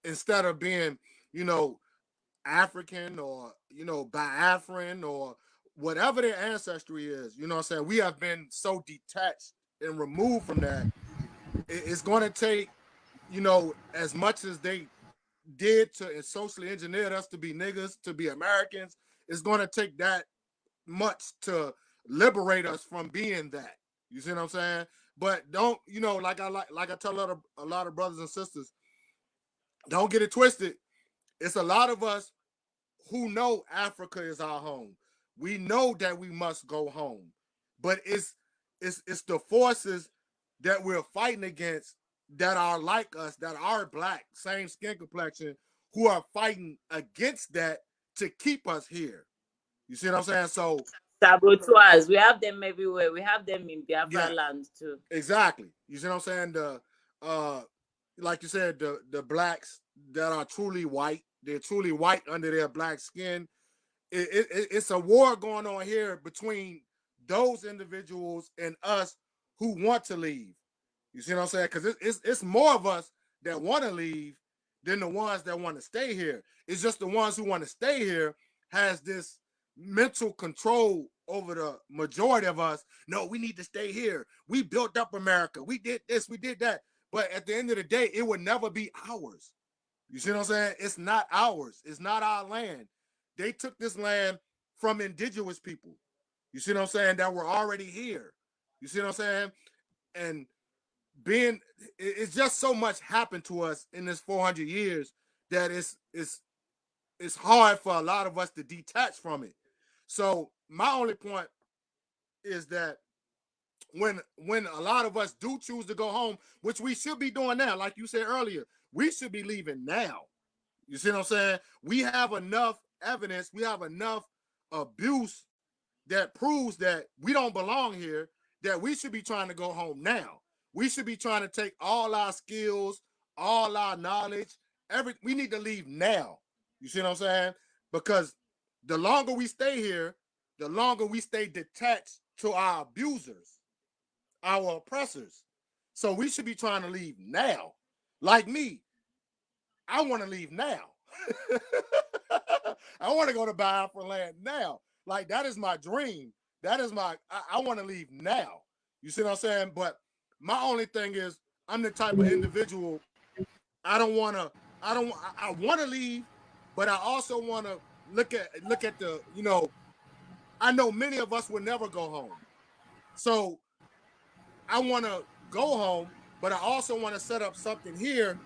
[SPEAKER 4] instead of being, you know, African or, you know, Biafran or whatever their ancestry is. You know what I'm saying? We have been so detached and removed from that. It's going to take, you know, as much as they did to socially engineer us to be niggas, to be Americans, it's going to take that much to liberate us from being that. You see what I'm saying? But don't, you know, like I tell a lot of brothers and sisters, don't get it twisted. It's a lot of us who know Africa is our home. We know that we must go home. But it's the forces that we're fighting against that are like us, that are black, same skin complexion, who are fighting against that to keep us here. You see what I'm saying? So
[SPEAKER 3] saboteurs. We have them everywhere. We have them in Biafra land too.
[SPEAKER 4] Exactly. You see what I'm saying? The like you said, the blacks that are truly white, they're truly white under their black skin. It's a war going on here between those individuals and us who want to leave. You see what I'm saying? Because it's more of us that want to leave than the ones that want to stay here. It's just the ones who want to stay here has this mental control over the majority of us. No, we need to stay here. We built up America. We did this, we did that. But at the end of the day, it would never be ours. You see what I'm saying? It's not ours. It's not our land. They took this land from indigenous people. You see what I'm saying? That were already here. You see what I'm saying? And it's just so much happened to us in this 400 years that it's hard for a lot of us to detach from it. So my only point is that when a lot of us do choose to go home, which we should be doing now, like you said earlier, we should be leaving now. You see what I'm saying? We have enough evidence, we have enough abuse that proves that we don't belong here, that we should be trying to go home now. We should be trying to take all our skills, all our knowledge, we need to leave now. You see what I'm saying? Because the longer we stay here, the longer we stay detached to our abusers, our oppressors. So we should be trying to leave now. Like me, I want to leave now. I want to go to Biafra land now. Like, that is my dream. That is I want to leave now. You see what I'm saying? But my only thing is, I'm the type of individual, I want to leave, but I also want to look at the, you know, I know many of us will never go home. So I want to go home, but I also want to set up something here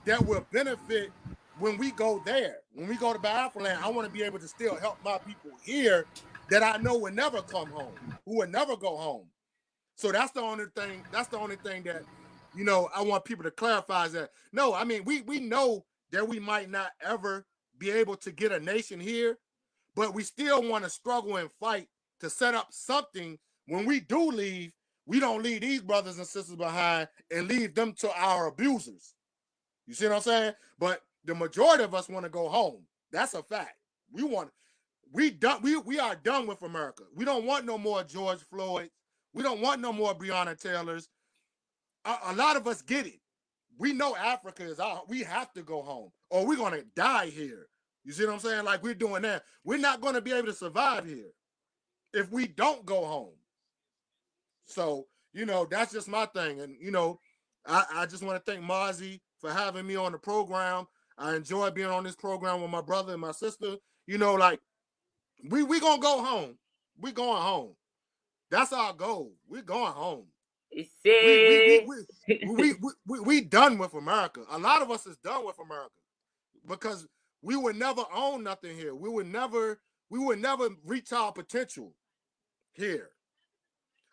[SPEAKER 4] that will benefit when we go there. When we go to Biafra land, I want to be able to still help my people here that I know will never come home, who will never go home. So that's the only thing that, you know, I want people to clarify is that, no, I mean, we know that we might not ever be able to get a nation here, but we still want to struggle and fight to set up something. When we do leave, we don't leave these brothers and sisters behind and leave them to our abusers. You see what I'm saying? But the majority of us want to go home. That's a fact. We are done with America. We don't want no more George Floyd. We don't want no more Breonna Taylors. A lot of us get it. We know Africa is out. We have to go home, or we're going to die here. You see what I'm saying? Like we're doing that. We're not going to be able to survive here if we don't go home. So, you know, that's just my thing. And, you know, I just want to thank Marzi for having me on the program. I enjoy being on this program with my brother and my sister. You know, like, we going to go home. We going home. That's our goal. We're going home. We done with America. A lot of us is done with America because we would never own nothing here. We would never reach our potential here.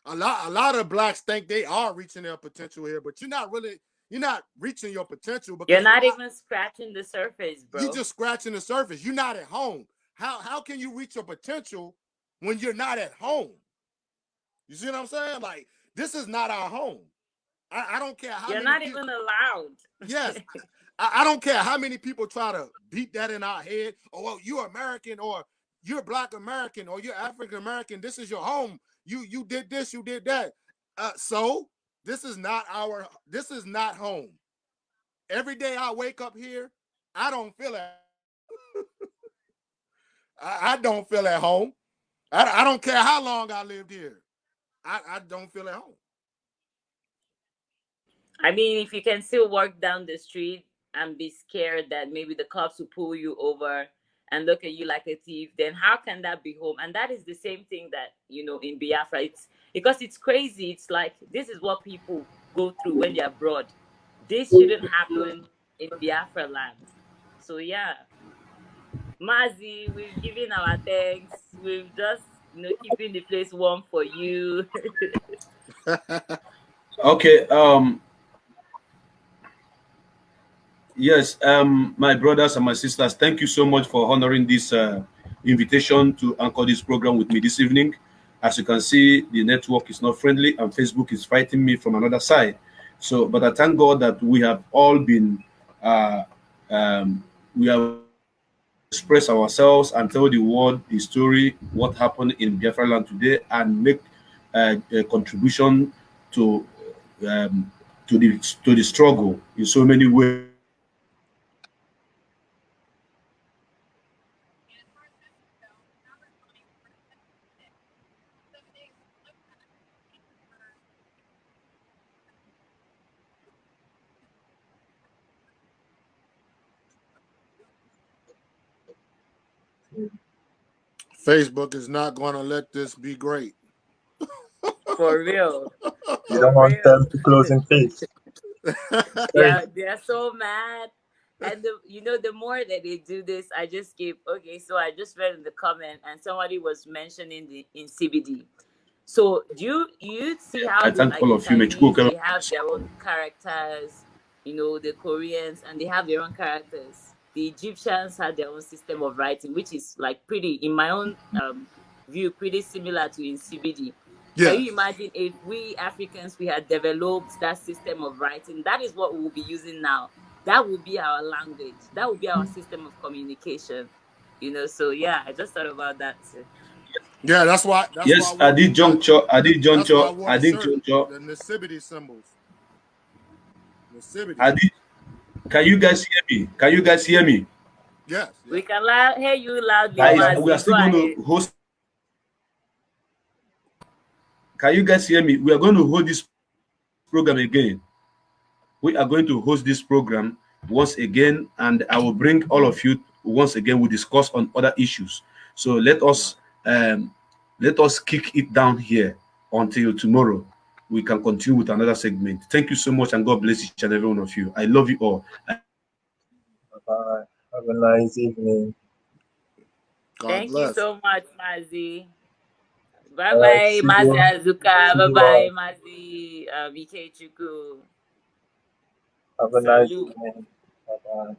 [SPEAKER 4] A lot of blacks think they are reaching their potential here, but you're not reaching your potential because
[SPEAKER 3] you're not even scratching the surface, bro.
[SPEAKER 4] You're just scratching the surface. You're not at home. How can you reach your potential when you're not at home? You see what I'm saying? Like, this is not our home. I don't care how
[SPEAKER 3] you're not even allowed.
[SPEAKER 4] Yes. I don't care how many people try to beat that in our head. Oh, well, you're American, or you're Black American, or you're African American. This is your home. You did this, you did that. So this is not home. Every day I wake up here, I don't feel it. I don't feel at home. I don't care how long I lived here. I don't feel at home.
[SPEAKER 3] I mean, if you can still walk down the street and be scared that maybe the cops will pull you over and look at you like a thief, then how can that be home? And that is the same thing that, you know, in Biafra, because it's crazy. It's like, this is what people go through when they're abroad. This shouldn't happen in Biafra land. So yeah, Mazi, we've given our thanks. We've just, you know, keeping the place warm for you.
[SPEAKER 1] Okay. Yes, my brothers and my sisters, thank you so much for honoring this invitation to anchor this program with me this evening. As you can see, the network is not friendly, and Facebook is fighting me from another side. So, but I thank God that we have all been, we have expressed ourselves and tell the world the story, what happened in Biafra land today, and make a contribution to the struggle in so many ways.
[SPEAKER 4] Facebook is not going to let this be great.
[SPEAKER 3] For real.
[SPEAKER 2] You don't want them to close in face.
[SPEAKER 3] Yeah, they're so mad. And the more that they do this, I just keep okay. So I just read in the comment, and somebody was mentioning in CBD. So do you see how
[SPEAKER 1] I thank all
[SPEAKER 3] the
[SPEAKER 1] of you.
[SPEAKER 3] Chinese, they have their own characters, the Koreans, and they have their own characters. The Egyptians had their own system of writing, which is like pretty, in my own view, pretty similar to in CBD.
[SPEAKER 4] Yes.
[SPEAKER 3] Can you imagine if we Africans, we had developed that system of writing? That is what we will be using now. That will be our language. That will be our system of communication. So yeah, I just thought about that too.
[SPEAKER 4] Yeah, that's why.
[SPEAKER 1] Yes,
[SPEAKER 4] why
[SPEAKER 1] at this juncture,
[SPEAKER 4] the Nasibiti symbols. Nasibiti.
[SPEAKER 1] Can you guys hear me? Can you guys hear me?
[SPEAKER 4] Yes.
[SPEAKER 3] We can hear you loudly.
[SPEAKER 1] We are still going to host. Can you guys hear me? We are going to hold this program again. We are going to host this program once again, and I will bring all of you once again. We'll discuss on other issues. So let us kick it down here until tomorrow. We can continue with another segment. Thank you so much, and God bless each and every one of you. I love you all.
[SPEAKER 2] Bye. Have a nice evening.
[SPEAKER 3] Thank you so much, Mazi. Bye
[SPEAKER 2] Right,
[SPEAKER 3] bye, Mazi Azuka. Bye bye,
[SPEAKER 2] all.
[SPEAKER 3] Mazi Ikechukwu.
[SPEAKER 2] Have a nice evening. Bye bye.